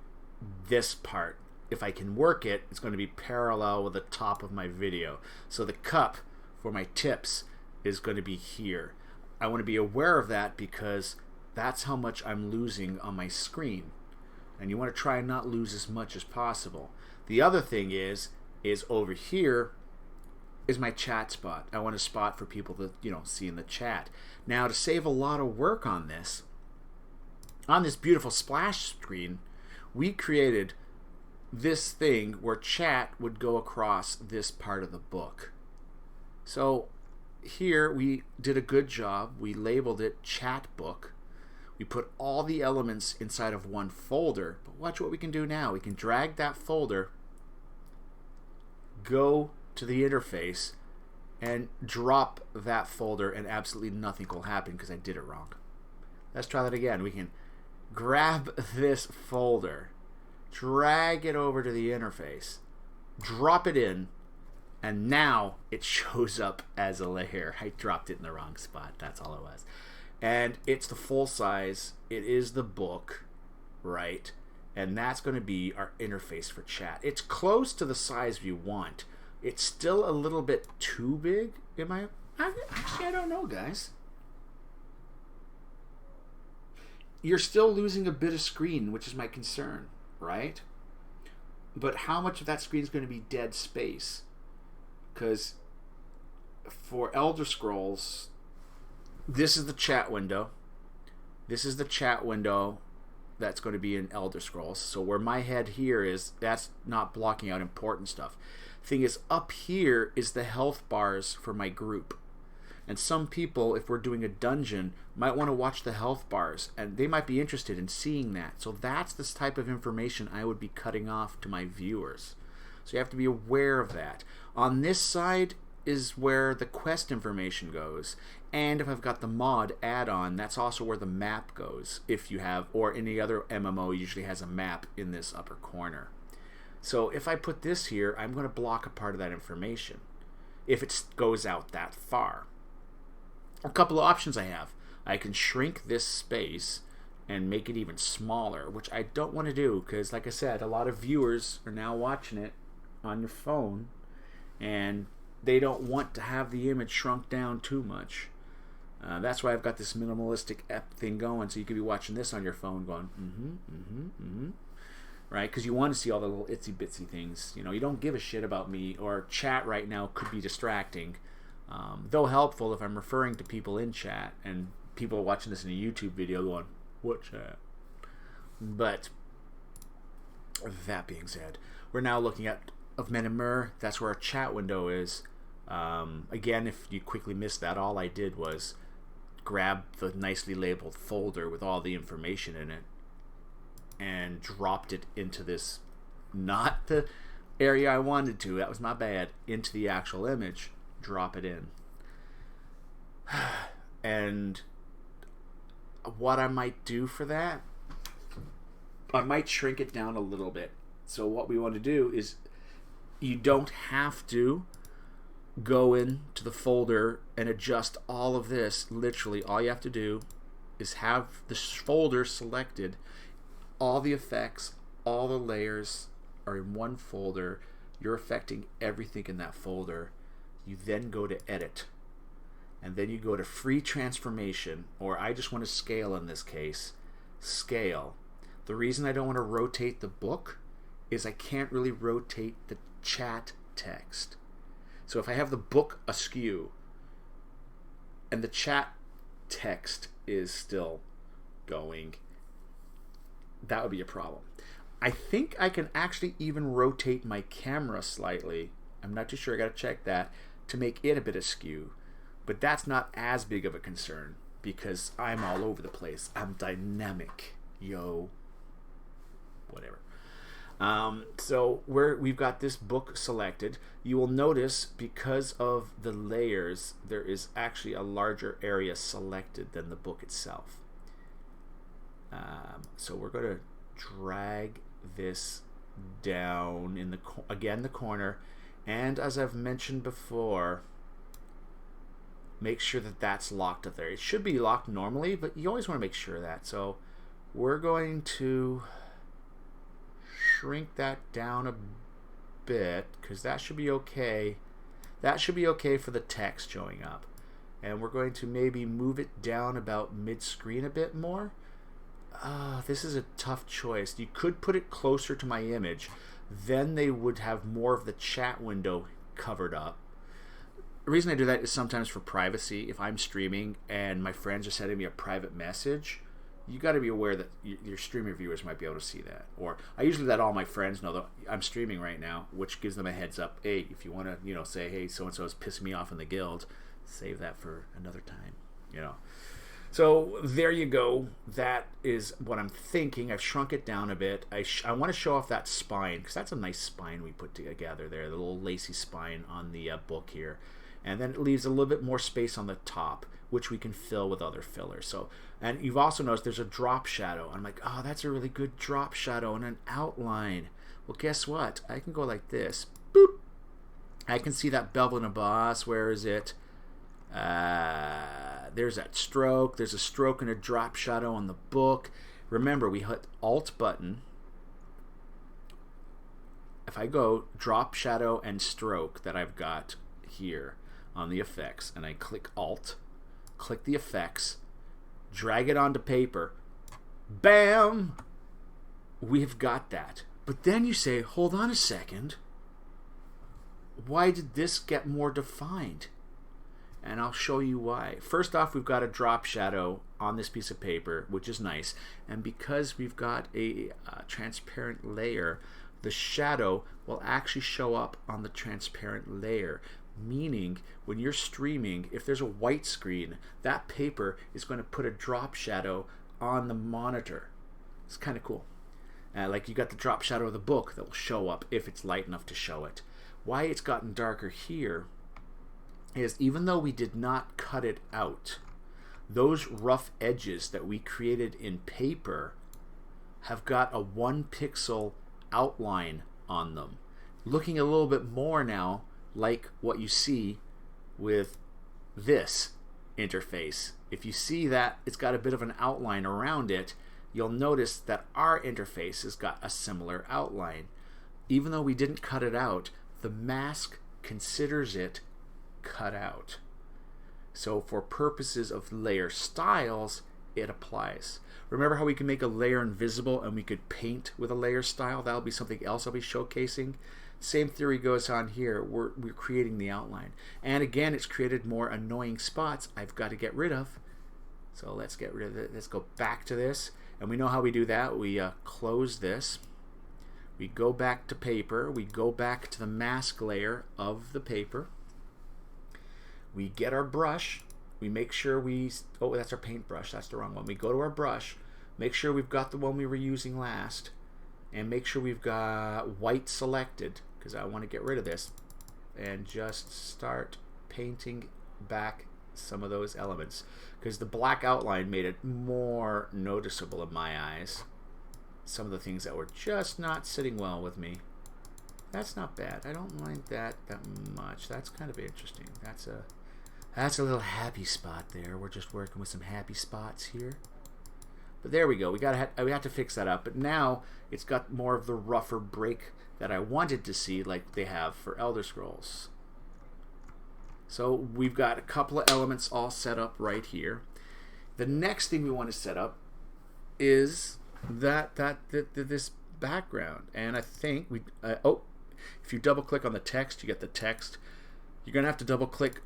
this part. If I can work it, it's going to be parallel with the top of my video. So the cup for my tips is going to be here. I want to be aware of that because that's how much I'm losing on my screen. And you want to try and not lose as much as possible. The other thing is over here is my chat spot. I want a spot for people to, see in the chat. Now, to save a lot of work on this beautiful splash screen, we created this thing where chat would go across this part of the book. So here we did a good job. We labeled it chat book. We put all the elements inside of one folder, but watch what we can do now. We can drag that folder go to the interface and drop that folder, and absolutely nothing will happen because I did it wrong. Let's try that again. We can grab this folder, drag it over to the interface, drop it in, and now it shows up as a layer. I dropped it in the wrong spot. That's all it was. And it's the full size. It is the book, right? And that's going to be our interface for chat. It's close to the size we want. It's still a little bit too big. Actually, I don't know, guys. You're still losing a bit of screen, which is my concern, right? But how much of that screen is going to be dead space? Because for Elder Scrolls, this is the chat window. This is the chat window that's going to be in Elder Scrolls. So where my head here is, that's not blocking out important stuff. Thing is, up here is the health bars for my group. And some people, if we're doing a dungeon, might want to watch the health bars, and they might be interested in seeing that. So that's this type of information I would be cutting off to my viewers. So you have to be aware of that. On this side is where the quest information goes. And if I've got the mod add-on, that's also where the map goes. If you have, or any other MMO usually has a map in this upper corner. So if I put this here, I'm going to block a part of that information if it goes out that far. A couple of options I have. I can shrink this space and make it even smaller, which I don't want to do because, like I said, a lot of viewers are now watching it on your phone and they don't want to have the image shrunk down too much. That's why I've got this minimalistic thing going, so you could be watching this on your phone going, right? Because you want to see all the little itsy bitsy things. You know, you don't give a shit about me, or chat right now could be distracting. Though helpful if I'm referring to people in chat and people are watching this in a YouTube video going, what chat? But that being said, we're now looking at Of Men and Myrrh. That's where our chat window is. Again, if you quickly missed that, all I did was grab the nicely labeled folder with all the information in it and dropped it into this, not the area I wanted to, that was my bad, into the actual image. Drop it in. And what I might do for that, I might shrink it down a little bit. So what we want to do is, you don't have to go into the folder and adjust all of this. Literally all you have to do is have the folder selected. All the effects, all the layers are in one folder. You're affecting everything in that folder. You then go to edit, and then you go to free transformation, or I just want to scale in this case. Scale. The reason I don't want to rotate the book is I can't really rotate the chat text. So if I have the book askew and the chat text is still going, that would be a problem. I think I can actually even rotate my camera slightly. I'm not too sure, I gotta check that, to make it a bit askew. But that's not as big of a concern because I'm all over the place. I'm dynamic. Yo. Whatever. So we've got this book selected. You will notice because of the layers, there is actually a larger area selected than the book itself. So we're going to drag this down in the corner, and as I've mentioned before, make sure that that's locked up there. It should be locked normally, but you always want to make sure of that. So we're going to shrink that down a bit because that should be okay. That should be okay for the text showing up. And we're going to maybe move it down about mid-screen a bit more. This is a tough choice. You could put it closer to my image. Then they would have more of the chat window covered up. The reason I do that is sometimes for privacy. If I'm streaming and my friends are sending me a private message, you got to be aware that your streamer viewers might be able to see that. Or I usually let all my friends know that I'm streaming right now, which gives them a heads up. Hey, if you want to, say, hey, so-and-so is pissing me off in the guild, save that for another time, So there you go. That is what I'm thinking. I've shrunk it down a bit. I want to show off that spine, because that's a nice spine we put together there, the little lacy spine on the book here. And then it leaves a little bit more space on the top, which we can fill with other fillers. So, and you've also noticed there's a drop shadow. I'm like, oh, that's a really good drop shadow and an outline. Well, guess what? I can go like this. Boop. I can see that bevel and emboss. Where is it? There's that stroke. There's a stroke and a drop shadow on the book. Remember, we hit Alt button. If I go drop shadow and stroke that I've got here on the effects, and I click Alt, click the effects, drag it onto paper, bam! We've got that. But then you say, hold on a second. Why did this get more defined? And I'll show you why. First off, we've got a drop shadow on this piece of paper, which is nice. And because we've got a transparent layer, the shadow will actually show up on the transparent layer. Meaning, when you're streaming, if there's a white screen, that paper is going to put a drop shadow on the monitor. It's kind of cool. Like you got the drop shadow of the book that will show up if it's light enough to show it. Why it's gotten darker here is, even though we did not cut it out, those rough edges that we created in paper have got a 1 pixel outline on them. Looking a little bit more now like what you see with this interface. If you see that it's got a bit of an outline around it, you'll notice that our interface has got a similar outline. Even though we didn't cut it out, the mask considers it cut out. So for purposes of layer styles, it applies. Remember how we can make a layer invisible and we could paint with a layer style? That'll be something else I'll be showcasing. Same theory goes on here. We're creating the outline. And again, it's created more annoying spots I've got to get rid of. So let's get rid of it. Let's go back to this. And we know how we do that. We close this. We go back to paper. We go back to the mask layer of the paper. We get our brush. We make sure we... Oh, that's our paintbrush. That's the wrong one. We go to our brush. Make sure we've got the one we were using last. And make sure we've got white selected, because I want to get rid of this. And just start painting back some of those elements. Because the black outline made it more noticeable in my eyes. Some of the things that were just not sitting well with me. That's not bad. I don't mind that much. That's kind of interesting. That's a little happy spot there. We're just working with some happy spots here. But there we go. We have to fix that up. But now it's got more of the rougher break that I wanted to see, like they have for Elder Scrolls. So we've got a couple of elements all set up right here. The next thing we want to set up is this background. And I think we if you double click on the text, you get the text. You're gonna have to double click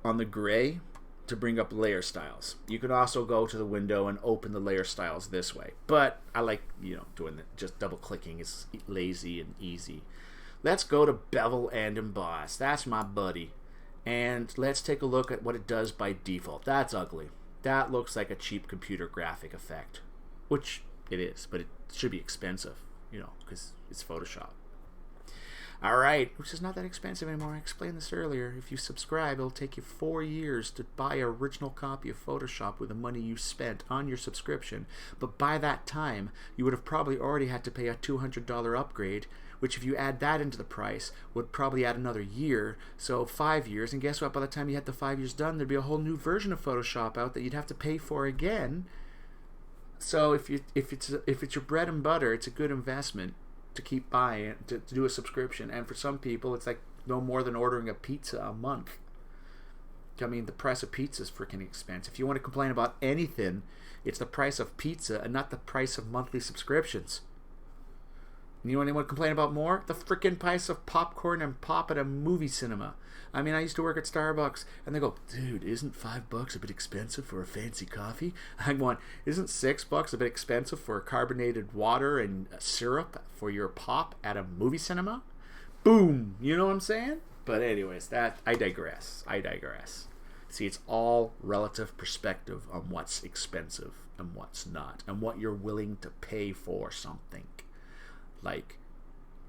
on the gray to bring up layer styles. You can also go to the window and open the layer styles this way, but I like doing just double clicking. It's lazy and easy. Let's go to bevel and emboss. That's my buddy, and let's take a look at what it does by default. That's ugly. That looks like a cheap computer graphic effect, which it is, but it should be expensive, because it's Photoshop. Alright, which is not that expensive anymore. I explained this earlier. If you subscribe, it'll take you 4 years to buy an original copy of Photoshop with the money you spent on your subscription. But by that time, you would have probably already had to pay a $200 upgrade, which if you add that into the price, would probably add another year, so 5 years. And guess what? By the time you had the 5 years done, there'd be a whole new version of Photoshop out that you'd have to pay for again. So if it's your bread and butter, it's a good investment to keep buying, to do a subscription. And for some people, it's like no more than ordering a pizza a month. I mean, the price of pizza is freaking expensive. If you want to complain about anything, it's the price of pizza and not the price of monthly subscriptions. And you know what anyone complain about more? The freaking price of popcorn and pop at a movie cinema. I mean, I used to work at Starbucks, and they go, dude, isn't $5 a bit expensive for a fancy coffee? I'm going, isn't $6 a bit expensive for carbonated water and syrup for your pop at a movie cinema? Boom! You know what I'm saying? But anyways, I digress. See, it's all relative perspective on what's expensive and what's not, and what you're willing to pay for something. Like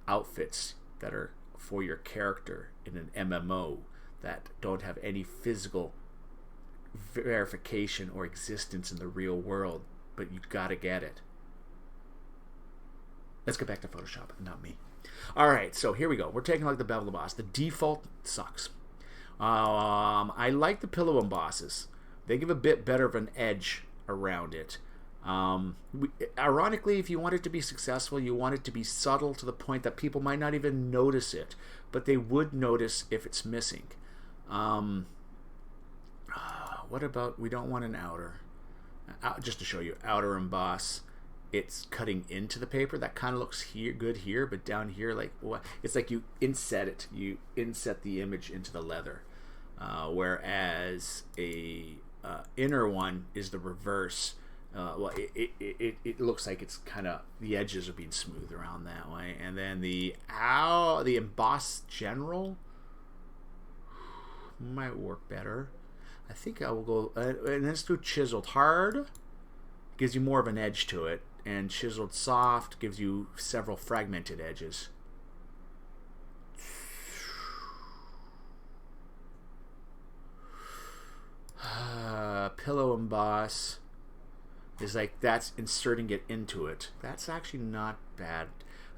outfits that are for your character in an MMO that don't have any physical verification or existence in the real world, but you gotta get it. Let's get back to Photoshop, not me. Alright, so here we go. We're taking like the bevel emboss. The default sucks. I like the pillow embosses. They give a bit better of an edge around it. Ironically, if you want it to be successful, you want it to be subtle to the point that people might not even notice it, but they would notice if it's missing. What about, we don't want an outer. Just to show you, outer emboss. It's cutting into the paper. That kind of looks good here, but down here, like, it's like you inset it. You inset the image into the leather. Whereas a inner one is the reverse. It looks like it's kind of, the edges are being smooth around that way. And then the emboss general might work better. I think I will go, and let's do chiseled hard. Gives you more of an edge to it. And chiseled soft gives you several fragmented edges. Pillow emboss is like, that's inserting it into it. That's actually not bad.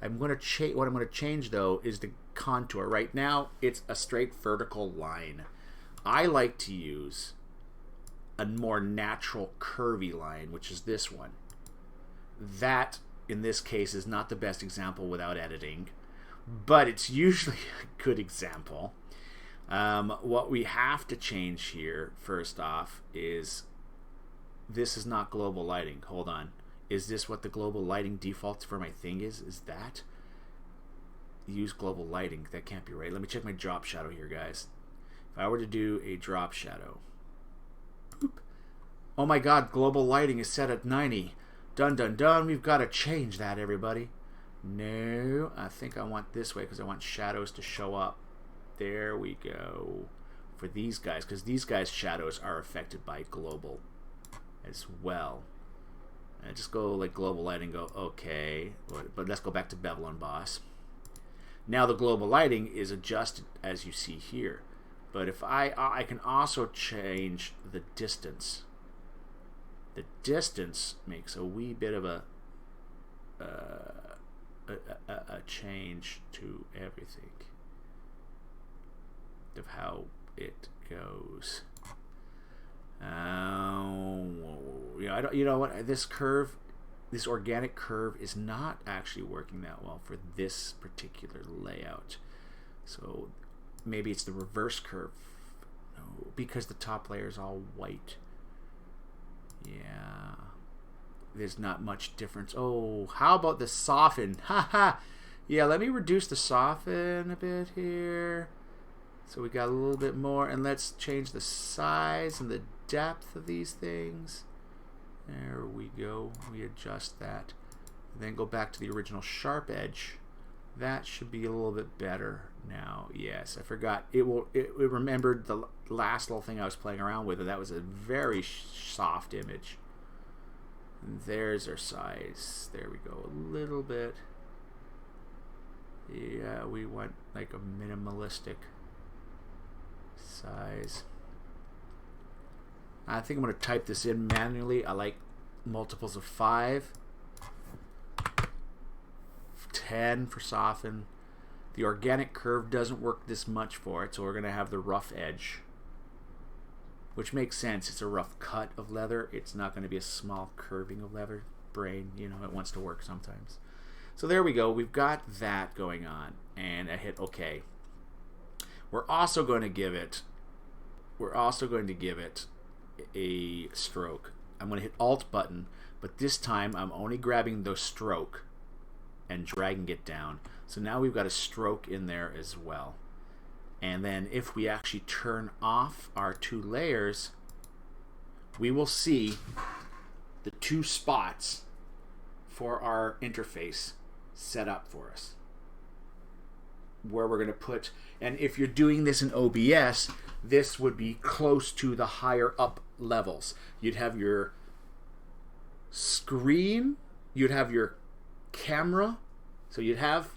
I'm going to change. What I'm going to change though is the contour. Right now it's a straight vertical line. I like to use a more natural curvy line, which is this one. That, in this case, is not the best example without editing, but it's usually a good example. What we have to change here, first off, is this is not global lighting. Hold on. Is this what the global lighting defaults for my thing is? Is that? Use global lighting. That can't be right. Let me check my drop shadow here, guys. If I were to do a drop shadow. Boop. Oh my god, global lighting is set at 90. Dun dun dun, we've got to change that, everybody. No, I think I want this way because I want shadows to show up. There we go. For these guys, because these guys' shadows are affected by global as well. And just go like global lighting, go, okay. But let's go back to bevel emboss. Now the global lighting is adjusted as you see here. But if I can also change the distance. The distance makes a wee bit of a change to everything of how it goes. You know what? This curve, this organic curve, is not actually working that well for this particular layout. So maybe it's the reverse curve. No, because the top layer is all white. Yeah, there's not much difference. Oh, how about the soften? Haha. Yeah, let me reduce the soften a bit here. So we got a little bit more, and let's change the size and the depth of these things. There we go. We adjust that. And then go back to the original sharp edge. That should be a little bit better now. Yes, I forgot. It remembered the last little thing I was playing around with, and that was a very soft image. And there's our size. There we go. A little bit. Yeah, we went like a minimalistic size. I think I'm going to type this in manually. I like multiples of 5. 10 for soften. The organic curve doesn't work this much for it, so we're going to have the rough edge, which makes sense. It's a rough cut of leather. It's not going to be a small curving of leather. Brain, you know, it wants to work sometimes. So there we go. We've got that going on, and I hit OK. We're also going to give it a stroke. I'm going to hit Alt button, but this time I'm only grabbing the stroke and dragging it down. So now we've got a stroke in there as well. And then if we actually turn off our 2 layers, we will see the 2 spots for our interface set up for us. where we're going to put, and if you're doing this in OBS, this would be close to the higher up levels. You'd have your screen, you'd have your camera, so you'd have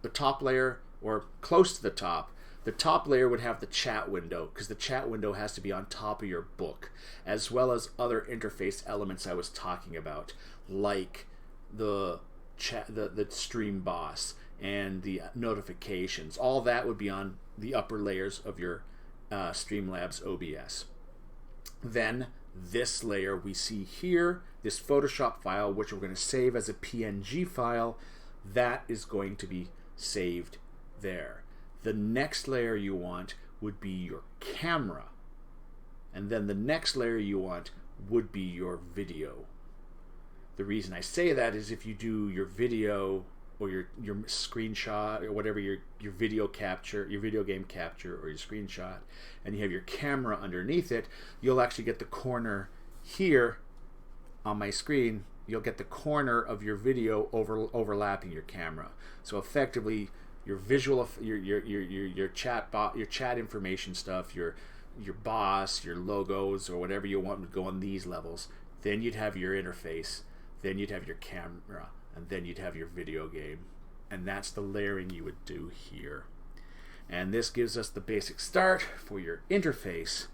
the top layer or close to the top. The top layer would have the chat window, because the chat window has to be on top of your book, as well as other interface elements I was talking about, like the chat, the stream boss, and the notifications. All that would be on the upper layers of your Streamlabs OBS. Then this layer we see here, this Photoshop file, which we're going to save as a PNG file, that is going to be saved there. The next layer you want would be your camera. And then the next layer you want would be your video. The reason I say that is if you do your video or your screenshot or whatever, your video capture, your video game capture or your screenshot, and you have your camera underneath it, you'll actually get the corner here on my screen. You'll get the corner of your video overlapping your camera. So effectively, your visual, your chat information stuff, your boss, your logos, or whatever you want would go on these levels. Then you'd have your interface. Then you'd have your camera, and then you'd have your video game. And that's the layering you would do here. And this gives us the basic start for your interface.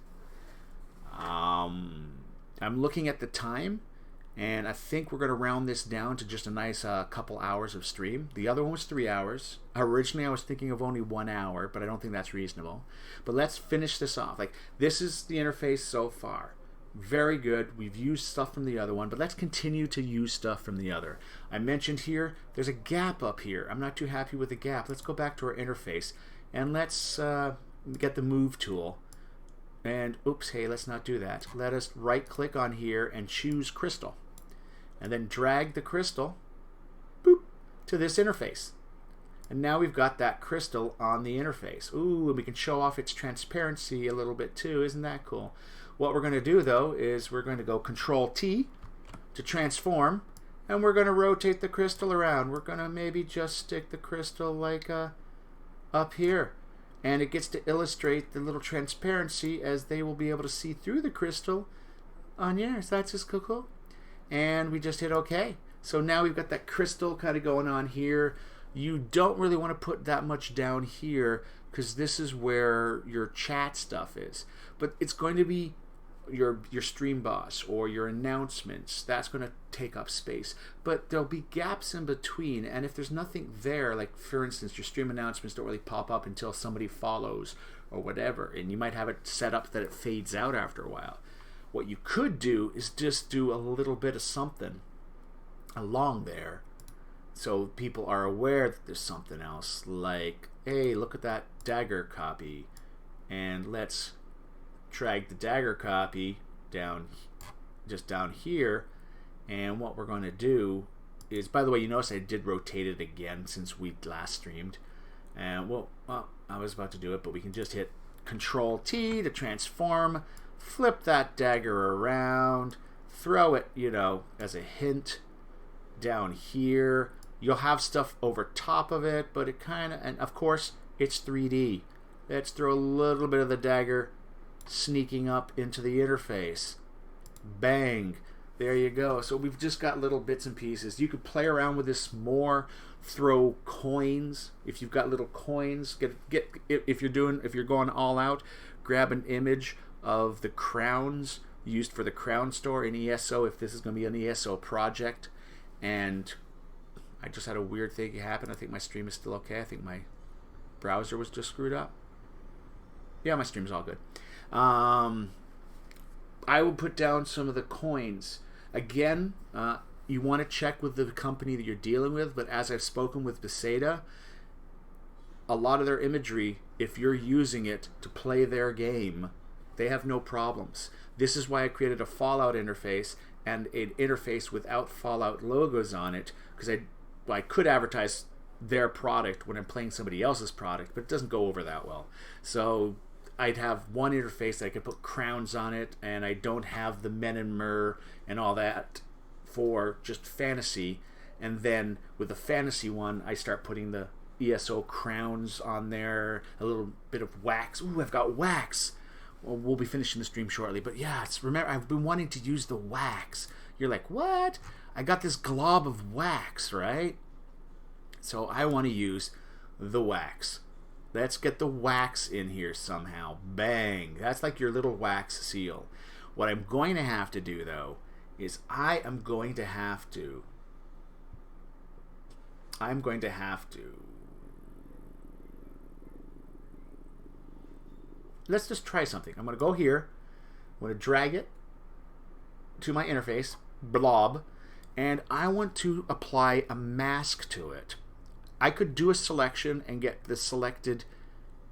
I'm looking at the time, and I think we're going to round this down to just a nice couple hours of stream. The other one was 3 hours. Originally, I was thinking of only 1 hour, but I don't think that's reasonable. But let's finish this off. Like, this is the interface so far. Very good. We've used stuff from the other one, but let's continue to use stuff from the other. I mentioned here, there's a gap up here. I'm not too happy with the gap. Let's go back to our interface, and let's get the move tool. And, oops, hey, let's not do that. Let us right-click on here and choose crystal. And then drag the crystal, boop, to this interface. And now we've got that crystal on the interface. Ooh, and we can show off its transparency a little bit too. Isn't that cool? What we're going to do, though, is we're going to go Control-T to transform, and we're going to rotate the crystal around. We're going to maybe just stick the crystal like up here. And it gets to illustrate the little transparency as they will be able to see through the crystal on yours. That's just cool. And we just hit OK. So now we've got that crystal kind of going on here. You don't really want to put that much down here because this is where your chat stuff is. But it's going to be your stream boss or your announcements. That's going to take up space. But there'll be gaps in between. And if there's nothing there, like for instance, your stream announcements don't really pop up until somebody follows or whatever. And you might have it set up that it fades out after a while. What you could do is just do a little bit of something along there so people are aware that there's something else, like, hey, look at that dagger copy, and let's drag the dagger copy down, just down here. And what we're going to do is, by the way, you notice I did rotate it again since we last streamed, and well, I was about to do it, but we can just hit Control-T to transform, flip that dagger around, throw it, as a hint down here. You'll have stuff over top of it, but it kind of, and of course, it's 3D. Let's throw a little bit of the dagger sneaking up into the interface. Bang. There you go. So we've just got little bits and pieces. You could play around with this more. Throw coins. If you've got little coins, if you're going all out, grab an image of the crowns used for the crown store in ESO, if this is going to be an ESO project. And I just had a weird thing happen. I think my stream is still okay. I think my browser was just screwed up. Yeah, my stream's all good. I will put down some of the coins. Again, you want to check with the company that you're dealing with, but as I've spoken with Bethesda, a lot of their imagery, if you're using it to play their game, they have no problems. This is why I created a Fallout interface and an interface without Fallout logos on it, because I could advertise their product when I'm playing somebody else's product, but it doesn't go over that well. So I'd have one interface that I could put crowns on it, and I don't have the men and myrrh and all that for just fantasy. And then with the fantasy one, I start putting the ESO crowns on there, a little bit of wax. Ooh, I've got wax. Well, we'll be finishing the stream shortly, but yeah, remember, I've been wanting to use the wax. You're like, what? I got this glob of wax, right? So I want to use the wax. Let's get the wax in here somehow. Bang. That's like your little wax seal. What I'm going to have to do, though, is I'm going to have to let's just try something. I'm going to go here. I'm going to drag it to my interface, blob, and I want to apply a mask to it. I could do a selection and get the selected...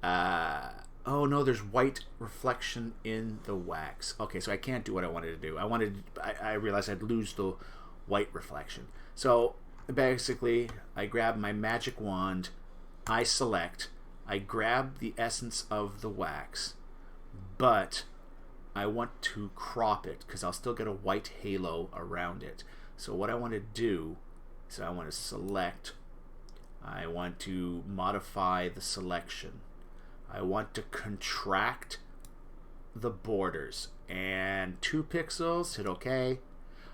oh no, there's white reflection in the wax. Okay, so I can't do what I wanted to do. I realized I'd lose the white reflection. So basically, I grab my magic wand, I select, I grab the essence of the wax, but I want to crop it because I'll still get a white halo around it. So what I want to do is I want to select, I want to modify the selection. I want to contract the borders. And 2 pixels, hit OK.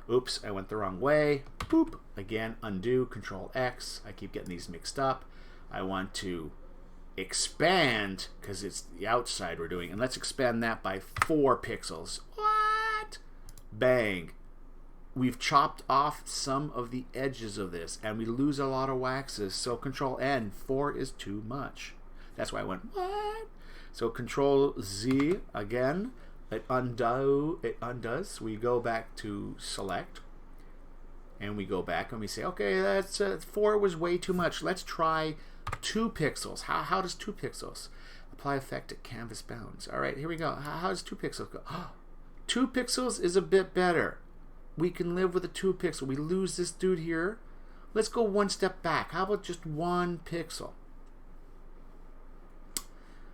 Oops, I went the wrong way. Boop. Again, undo, Control X. I keep getting these mixed up. I want to expand, because it's the outside we're doing. And let's expand that by 4 pixels. What? Bang. We've chopped off some of the edges of this, and we lose a lot of waxes. So Control N, 4 is too much. That's why I went, what? So Control Z again. It undoes. We go back to select. And we go back and we say, okay, that's 4 was way too much. Let's try 2 pixels. How does 2 pixels? Apply effect at canvas bounds. All right, here we go. How does 2 pixels go? 2 pixels is a bit better. We can live with a 2 pixel. We lose this dude here. Let's go 1 step back. How about just 1 pixel?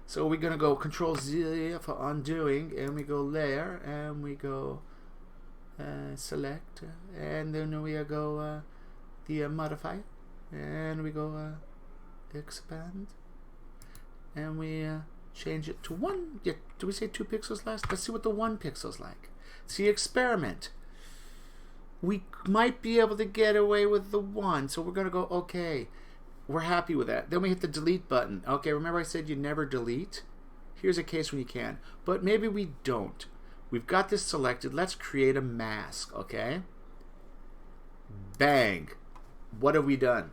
So we're going to go Control Z for undoing, and we go layer, and we go select, and then we go the modify, and we go expand, and we change it to 1. Yeah, do we say 2 pixels last? Let's see what the 1 pixel's like. See, experiment. We might be able to get away with the 1, so we're going to go okay. We're happy with that. Then we hit the delete button. Okay, remember I said you never delete? Here's a case when you can. But maybe we don't. We've got this selected. Let's create a mask, okay? Bang. What have we done?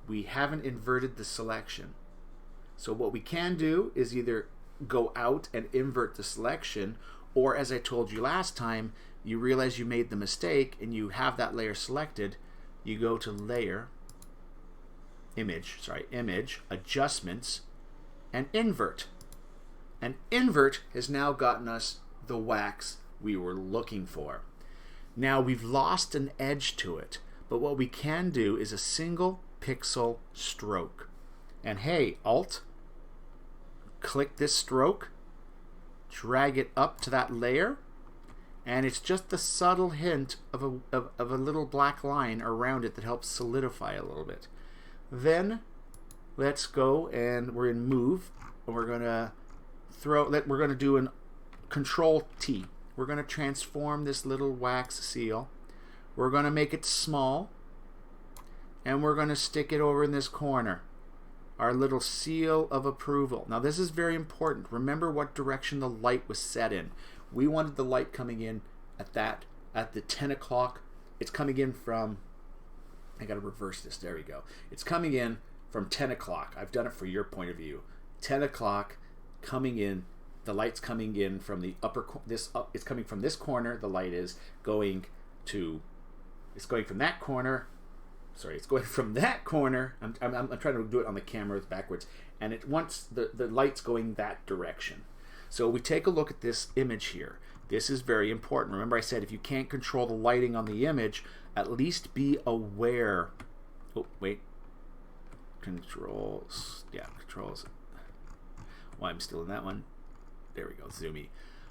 We haven't inverted the selection. So what we can do is either go out and invert the selection, or as I told you last time, you realize you made the mistake and you have that layer selected. You go to Layer, Image, Adjustments, and Invert. And Invert has now gotten us the wax we were looking for. Now we've lost an edge to it, but what we can do is a single pixel stroke. And hey, Alt, click this stroke, drag it up to that layer, and it's just the subtle hint of a little black line around it that helps solidify a little bit. Then let's go, and we're in Move, and we're gonna do an Control T. We're gonna transform this little wax seal. We're gonna make it small, and we're gonna stick it over in this corner. Our little seal of approval. Now this is very important. Remember what direction the light was set in. We wanted the light coming in at the 10 o'clock. It's coming in from, I gotta reverse this, there we go. It's coming in from 10 o'clock. I've done it for your point of view. 10 o'clock coming in, the light's coming in from the it's coming from this corner, the light is going to, it's going from that corner, it's going from that corner, I'm trying to do it on the camera backwards, and it wants the light's going that direction. So we take a look at this image here. This is very important. Remember I said if you can't control the lighting on the image, at least be aware. Oh, wait. Controls. Yeah, controls. Well, I'm still in that one. There we go, zoomy.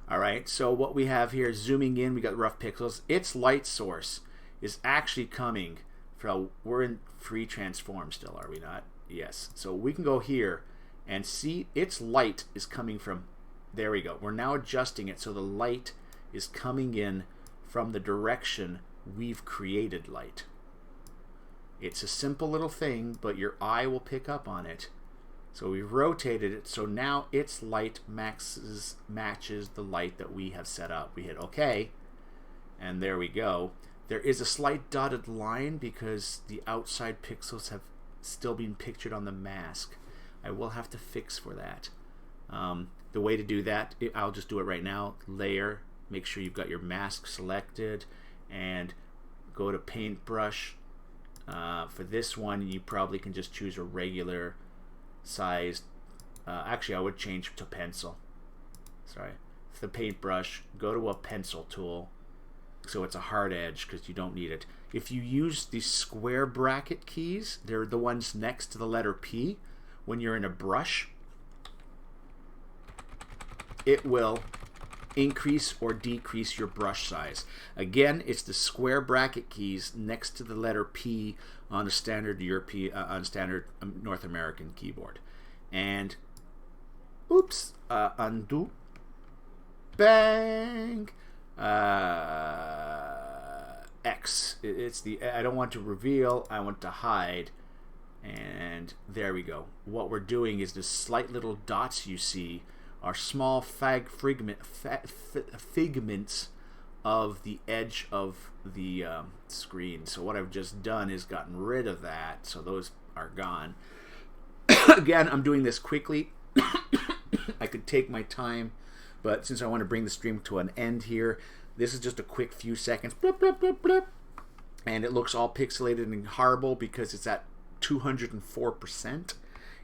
All right, so what we have here, zooming in, we got rough pixels. Its light source is actually coming from, we're in free transform still, are we not? Yes. So we can go here and see its light is coming from... There we go. We're now adjusting it so the light is coming in from the direction we've created light. It's a simple little thing, but your eye will pick up on it. So we've rotated it, so now its light matches the light that we have set up. We hit OK, and there we go. There is a slight dotted line because the outside pixels have still been pictured on the mask. I will have to fix for that. The way to do that, I'll just do it right now. Layer, make sure you've got your mask selected, and go to paintbrush. For this one, you probably can just choose a regular sized. Actually, I would change to pencil. Sorry, the paintbrush. Go to a pencil tool, so it's a hard edge because you don't need it. If you use the square bracket keys, they're the ones next to the letter P. When you're in a brush, it will increase or decrease your brush size. Again, it's the square bracket keys next to the letter P on a standard North American keyboard. And oops, undo, bang, X. It's the I don't want to reveal. I want to hide. And there we go. What we're doing is the slight little dots you see are small figments of the edge of the screen. So what I've just done is gotten rid of that, so those are gone. Again, I'm doing this quickly. I could take my time, but since I want to bring the stream to an end here, this is just a quick few seconds. Blip, blip, blip, blip. And it looks all pixelated and horrible because it's at 204%.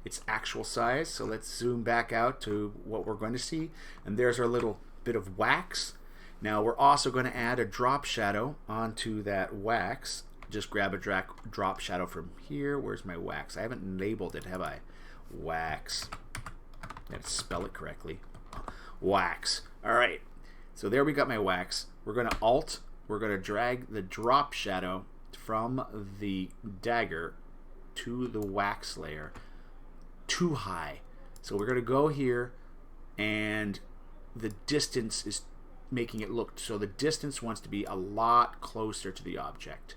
Its actual size. So let's zoom back out to what we're going to see, and there's our little bit of wax. Now we're also going to add a drop shadow onto that wax. Just grab a drop shadow from here. Where's my wax? I haven't labeled it, have I? Wax. Let's spell it correctly. Wax. Alright, so there we got my wax. We're going to we're going to drag the drop shadow from the dagger to the wax layer too high. So we're going to go here, and the distance is making it look, so the distance wants to be a lot closer to the object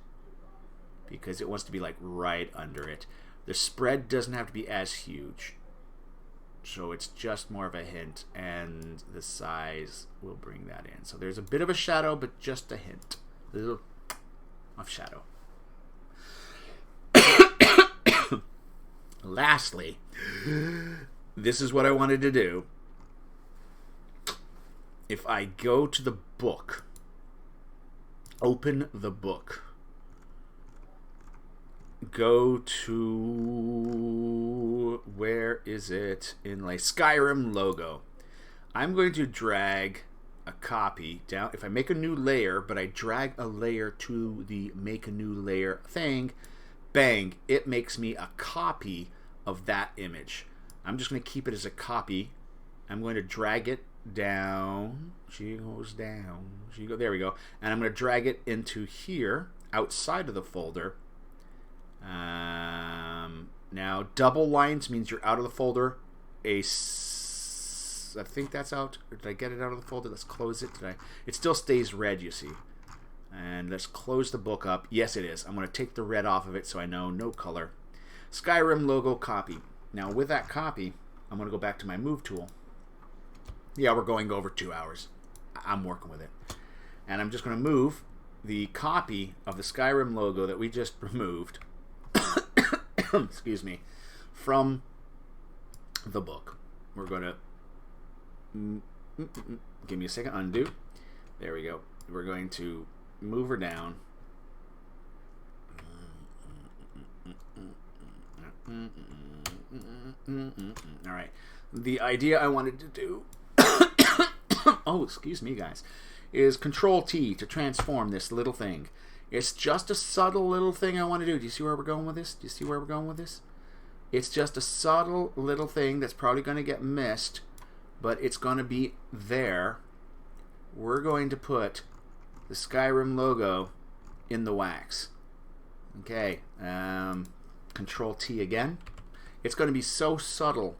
because it wants to be like right under it. The spread doesn't have to be as huge, so it's just more of a hint, and the size will bring that in. So there's a bit of a shadow, but just a hint, a little of shadow. Lastly, this is what I wanted to do. If I go to the book, open the book, go to, where is it? Inlay, Skyrim logo. I'm going to drag a copy down. If I make a new layer, but I drag a layer to the make a new layer thing, bang, it makes me a copy of that image. I'm just going to keep it as a copy. I'm going to drag it down. She goes down. There we go. And I'm going to drag it into here, outside of the folder. Now, double lines means you're out of the folder. I think that's out. Did I get it out of the folder? Let's close it. It still stays red, you see. And let's close the book up. Yes, it is. I'm going to take the red off of it so I know no color. Skyrim logo copy. Now, with that copy, I'm going to go back to my move tool. Yeah, we're going over 2 hours. I'm working with it. And I'm just going to move the copy of the Skyrim logo that we just removed, excuse me, from the book. We're going to, give me a second, undo. There we go. We're going to move her down. All right. The idea I wanted to do, oh, excuse me, guys, is Control T to transform this little thing. It's just a subtle little thing I want to do. Do you see where we're going with this? Do you see where we're going with this? It's just a subtle little thing that's probably going to get missed, but it's going to be there. We're going to put the Skyrim logo in the wax. Okay. Control T again. It's going to be so subtle,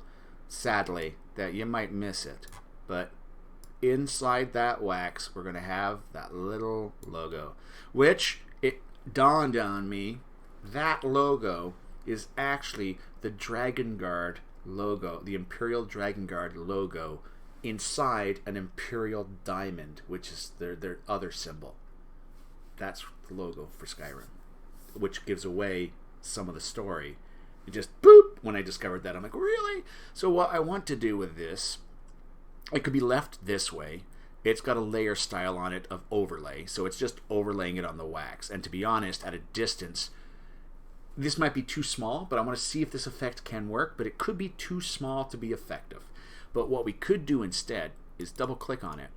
sadly, that you might miss it. But inside that wax, we're going to have that little logo, which it dawned on me, that logo is actually the Dragon Guard logo, the Imperial Dragon Guard logo inside an Imperial Diamond, which is their other symbol. That's the logo for Skyrim, which gives away some of the story. It just boop, when I discovered that, I'm like, really? So what I want to do with this, it could be left this way. It's got a layer style on it of overlay, so it's just overlaying it on the wax. And to be honest, at a distance, this might be too small, but I want to see if this effect can work, but it could be too small to be effective. But what we could do instead is double click on it.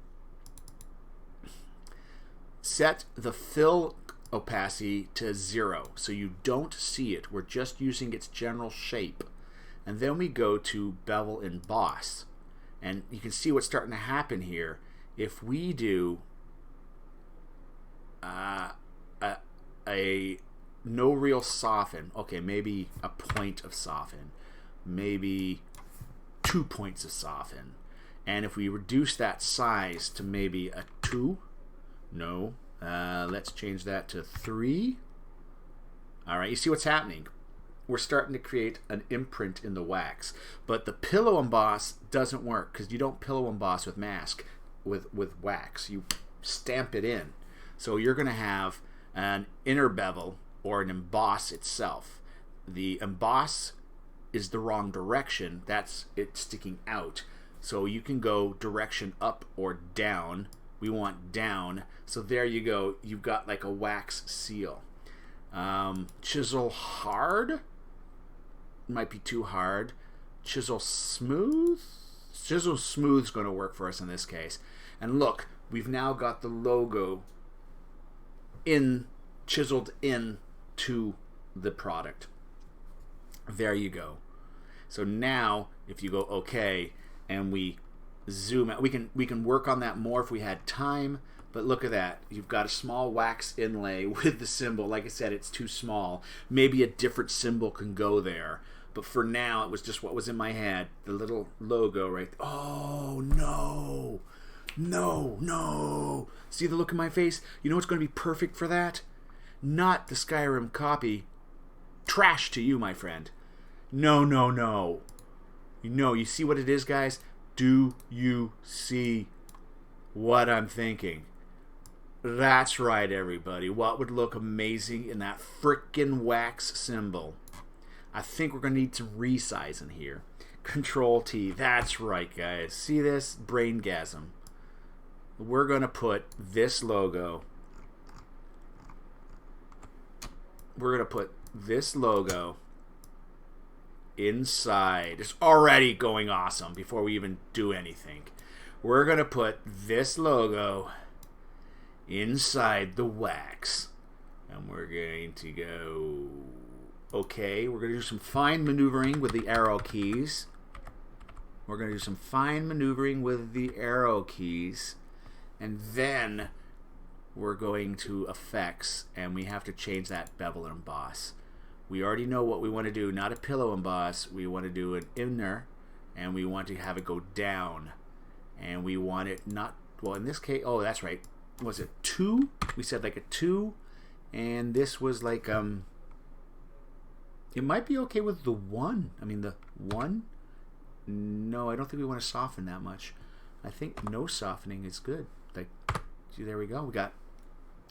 Set the fill opacity to 0 so you don't see it. We're just using its general shape. And then we go to bevel emboss. And you can see what's starting to happen here. If we do a no real soften, okay, maybe a point of soften, maybe 2 points of soften, and if we reduce that size to maybe a 2, no, let's change that to 3. All right, you see what's happening? We're starting to create an imprint in the wax, but the pillow emboss doesn't work because you don't pillow emboss with mask with wax. You stamp it in, so you're going to have an inner bevel or an emboss itself. The emboss is the wrong direction. That's it sticking out. So you can go direction up or down. We want down. So there you go. You've got like a wax seal. Chisel hard might be too hard. Chisel smooth. Chisel smooth is going to work for us in this case. And look, we've now got the logo chiseled in to the product. There you go. So now if you go okay and we zoom out, we can work on that more if we had time, but look at that. You've got a small wax inlay with the symbol. Like I said, it's too small. Maybe a different symbol can go there, but for now it was just what was in my head, the little logo right there. Oh no, see the look in my face? You know what's going to be perfect for that? Not the Skyrim copy. Trash to you, my friend. No. You see what it is, guys? Do you see what I'm thinking? That's right, everybody. What would look amazing in that frickin' wax symbol? I think we're going to need some resizing here. Control T. That's right, guys. See this? Braingasm. We're going to put this logo. We're going to put this logo inside. It's already going awesome before we even do anything. We're going to put this logo inside the wax. And we're going to go... Okay, we're going to do some fine maneuvering with the arrow keys. We're going to do some fine maneuvering with the arrow keys. And then we're going to effects, and we have to change that bevel and emboss. We already know what we want to do. Not a pillow emboss. We want to do an inner, and we want to have it go down. And we want it not... Well, in this case... Oh, that's right. Was it 2? We said like a 2. And this was like... It might be okay with the 1. I mean, the 1? No, I don't think we want to soften that much. I think no softening is good. Like, see, there we go.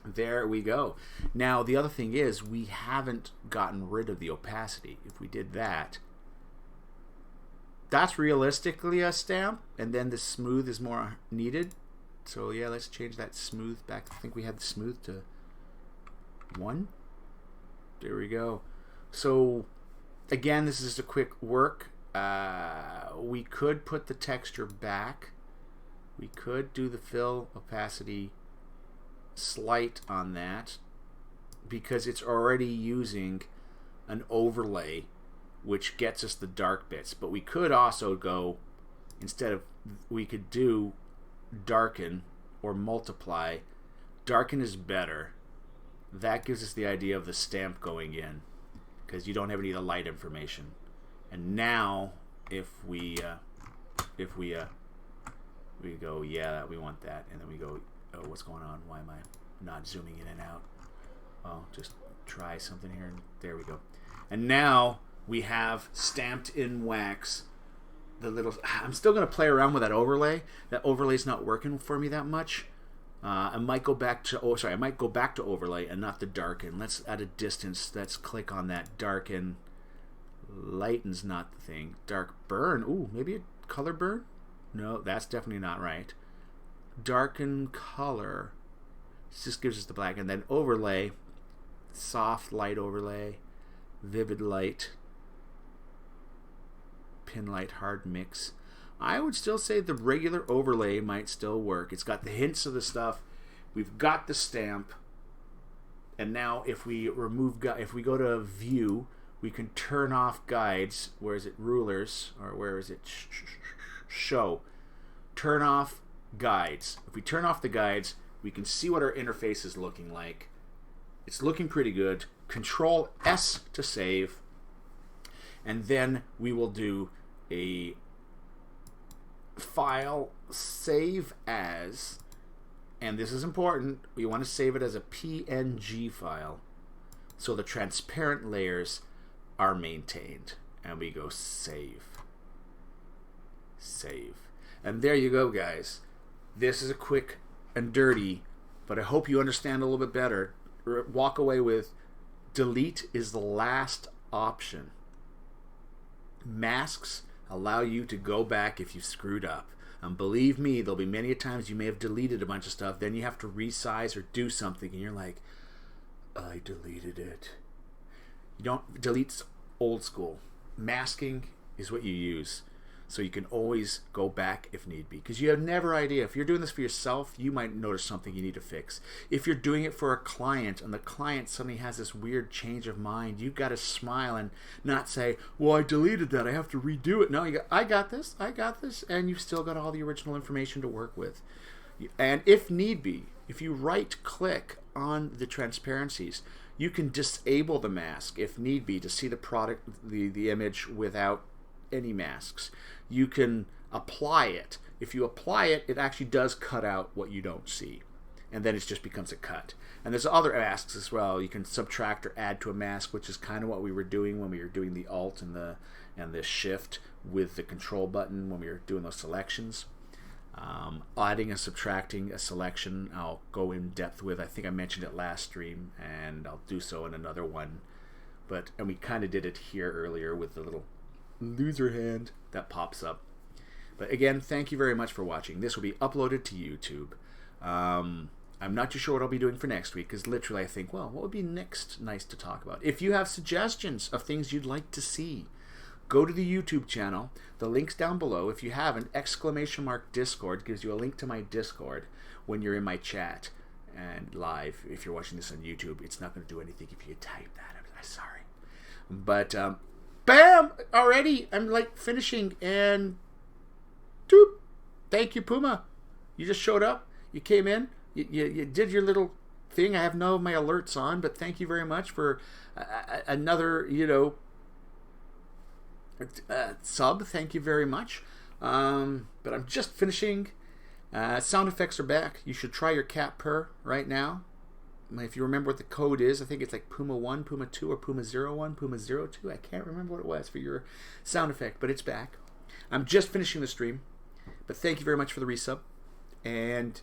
There we go. Now, the other thing is, we haven't gotten rid of the opacity. If we did that, that's realistically a stamp, and then the smooth is more needed. So, yeah, let's change that smooth back. I think we had the smooth to 1. There we go. So, again, this is just a quick work. We could put the texture back. We could do the fill opacity slight on that because it's already using an overlay which gets us the dark bits. But we could also go, instead of, we could do darken or multiply. Darken is better. That gives us the idea of the stamp going in because you don't have any of the light information. And now, if we go, yeah, we want that, and then we go, oh, what's going on? Why am I not zooming in and out? Oh, just try something here. There we go. And now we have stamped in wax the little. I'm still going to play around with that overlay. That overlay's not working for me that much. I might go back to I might go back to overlay and not the darken. Let's add a distance. Let's click on that darken. Lighten's not the thing. Dark burn. Ooh, maybe a color burn? No, that's definitely not right. Darken color. This just gives us the black. And then overlay. Soft light overlay. Vivid light. Pin light hard mix. I would still say the regular overlay might still work. It's got the hints of the stuff. We've got the stamp. And now if we remove, if we go to view, we can turn off guides. Where is it? Rulers. Or where is it? Show. Turn off guides. If we turn off the guides, we can see what our interface is looking like. It's looking pretty good. Control S to save. And then we will do a file save as, and this is important, we want to save it as a PNG file so the transparent layers are maintained. And we go save. And there you go, guys. This is a quick and dirty, but I hope you understand a little bit better. Walk away with delete is the last option. Masks allow you to go back if you screwed up. And believe me, there'll be many times you may have deleted a bunch of stuff, then you have to resize or do something, and you're like, I deleted it. You don't delete old school. Masking is what you use. So you can always go back if need be. Because you have never idea. If you're doing this for yourself, you might notice something you need to fix. If you're doing it for a client and the client suddenly has this weird change of mind, you've got to smile and not say, well, I deleted that, I have to redo it. No, you go, I got this, and you've still got all the original information to work with. And if need be, if you right click on the transparencies, you can disable the mask if need be to see the product, the image without any masks. You can apply it. If you apply it, it actually does cut out what you don't see, and then it just becomes a cut. And there's other masks as well. You can subtract or add to a mask, which is kind of what we were doing when we were doing the Alt and the Shift with the Control button when we were doing those selections. Adding and subtracting a selection, I'll go in depth with. I think I mentioned it last stream, and I'll do so in another one. And we kind of did it here earlier with the little loser hand that pops up. But again, thank you very much for watching. This will be uploaded to YouTube. I'm not too sure what I'll be doing for next week, because literally I think, well, what would be next nice to talk about? If you have suggestions of things you'd like to see, go to the YouTube channel. The link's down below. If you have an ! Discord, gives you a link to my Discord when you're in my chat and live. If you're watching this on YouTube, it's not going to do anything if you type that. I'm sorry. But bam! Already, I'm like finishing, and doop! Thank you, Puma. You just showed up. You came in. You did your little thing. I have none of my alerts on, but thank you very much for another, sub. Thank you very much. But I'm just finishing. Sound effects are back. You should try your cat purr right now. If you remember what the code is, I think it's like Puma 1, Puma 2, or Puma 01, Puma 02. I can't remember what it was for your sound effect, but it's back. I'm just finishing the stream, but thank you very much for the resub. And,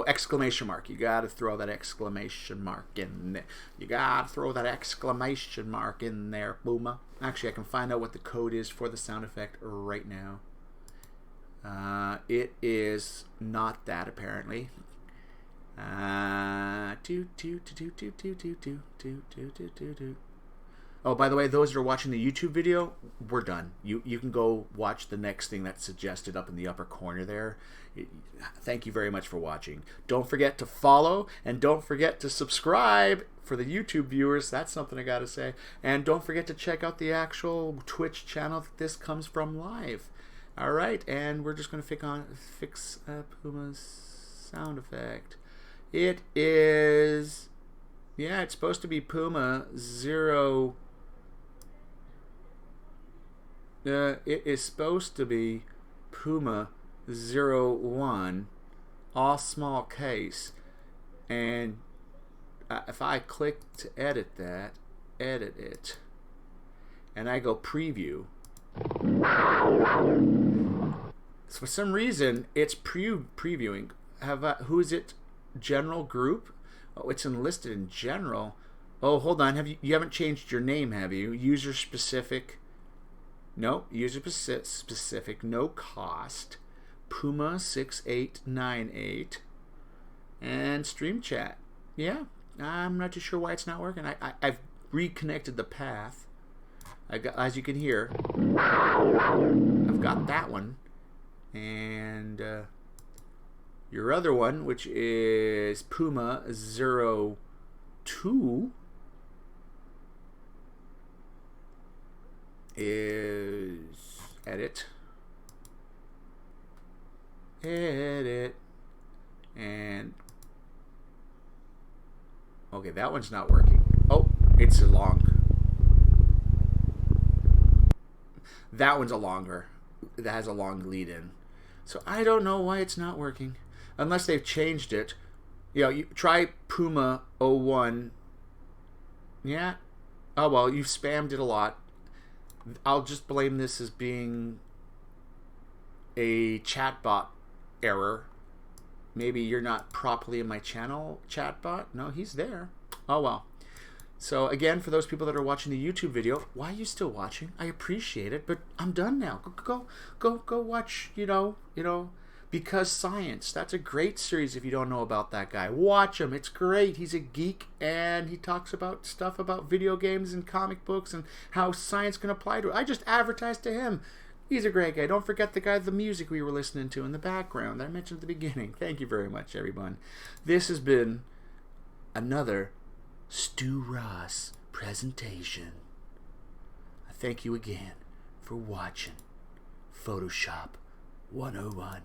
exclamation mark. You got to throw that exclamation mark in there. You got to throw that exclamation mark in there, Puma. Actually, I can find out what the code is for the sound effect right now. It is not that, apparently. Oh, by the way, those that are watching the YouTube video, we're done. You can go watch the next thing that's suggested up in the upper corner there. Thank you very much for watching. Don't forget to follow, and don't forget to subscribe for the YouTube viewers. That's something I gotta say. And don't forget to check out the actual Twitch channel that this comes from live. Alright, and we're just gonna fix Puma's sound effect. It is, it's supposed to be Puma 0. it is supposed to be Puma01, all small case. And if I click to edit it, and I go preview, so for some reason it's previewing. Who is it? General group? Oh, it's enlisted in general. Oh, hold on. You haven't changed your name, have you? User specific. No, user specific. No cost. Puma 6898 and stream chat. Yeah, I'm not too sure why it's not working. I've reconnected the path. I got, as you can hear, I've got that one, and your other one, which is Puma 02, is edit, and okay, that one's not working. Oh, it's a long. That one's a longer. That has a long lead in. So I don't know why it's not working. Unless they've changed it. You know, you try Puma 01. Yeah. Oh well, you've spammed it a lot. I'll just blame this as being a chatbot error. Maybe you're not properly in my channel, chatbot. No, he's there. Oh well. So again, for those people that are watching the YouTube video, why are you still watching? I appreciate it, but I'm done now. Go watch, you know, Because Science. That's a great series if you don't know about that guy. Watch him. It's great. He's a geek and he talks about stuff about video games and comic books and how science can apply to it. I just advertised to him. He's a great guy. Don't forget the music we were listening to in the background that I mentioned at the beginning. Thank you very much, everyone. This has been another Stu Ross presentation. I thank you again for watching Photoshop 101.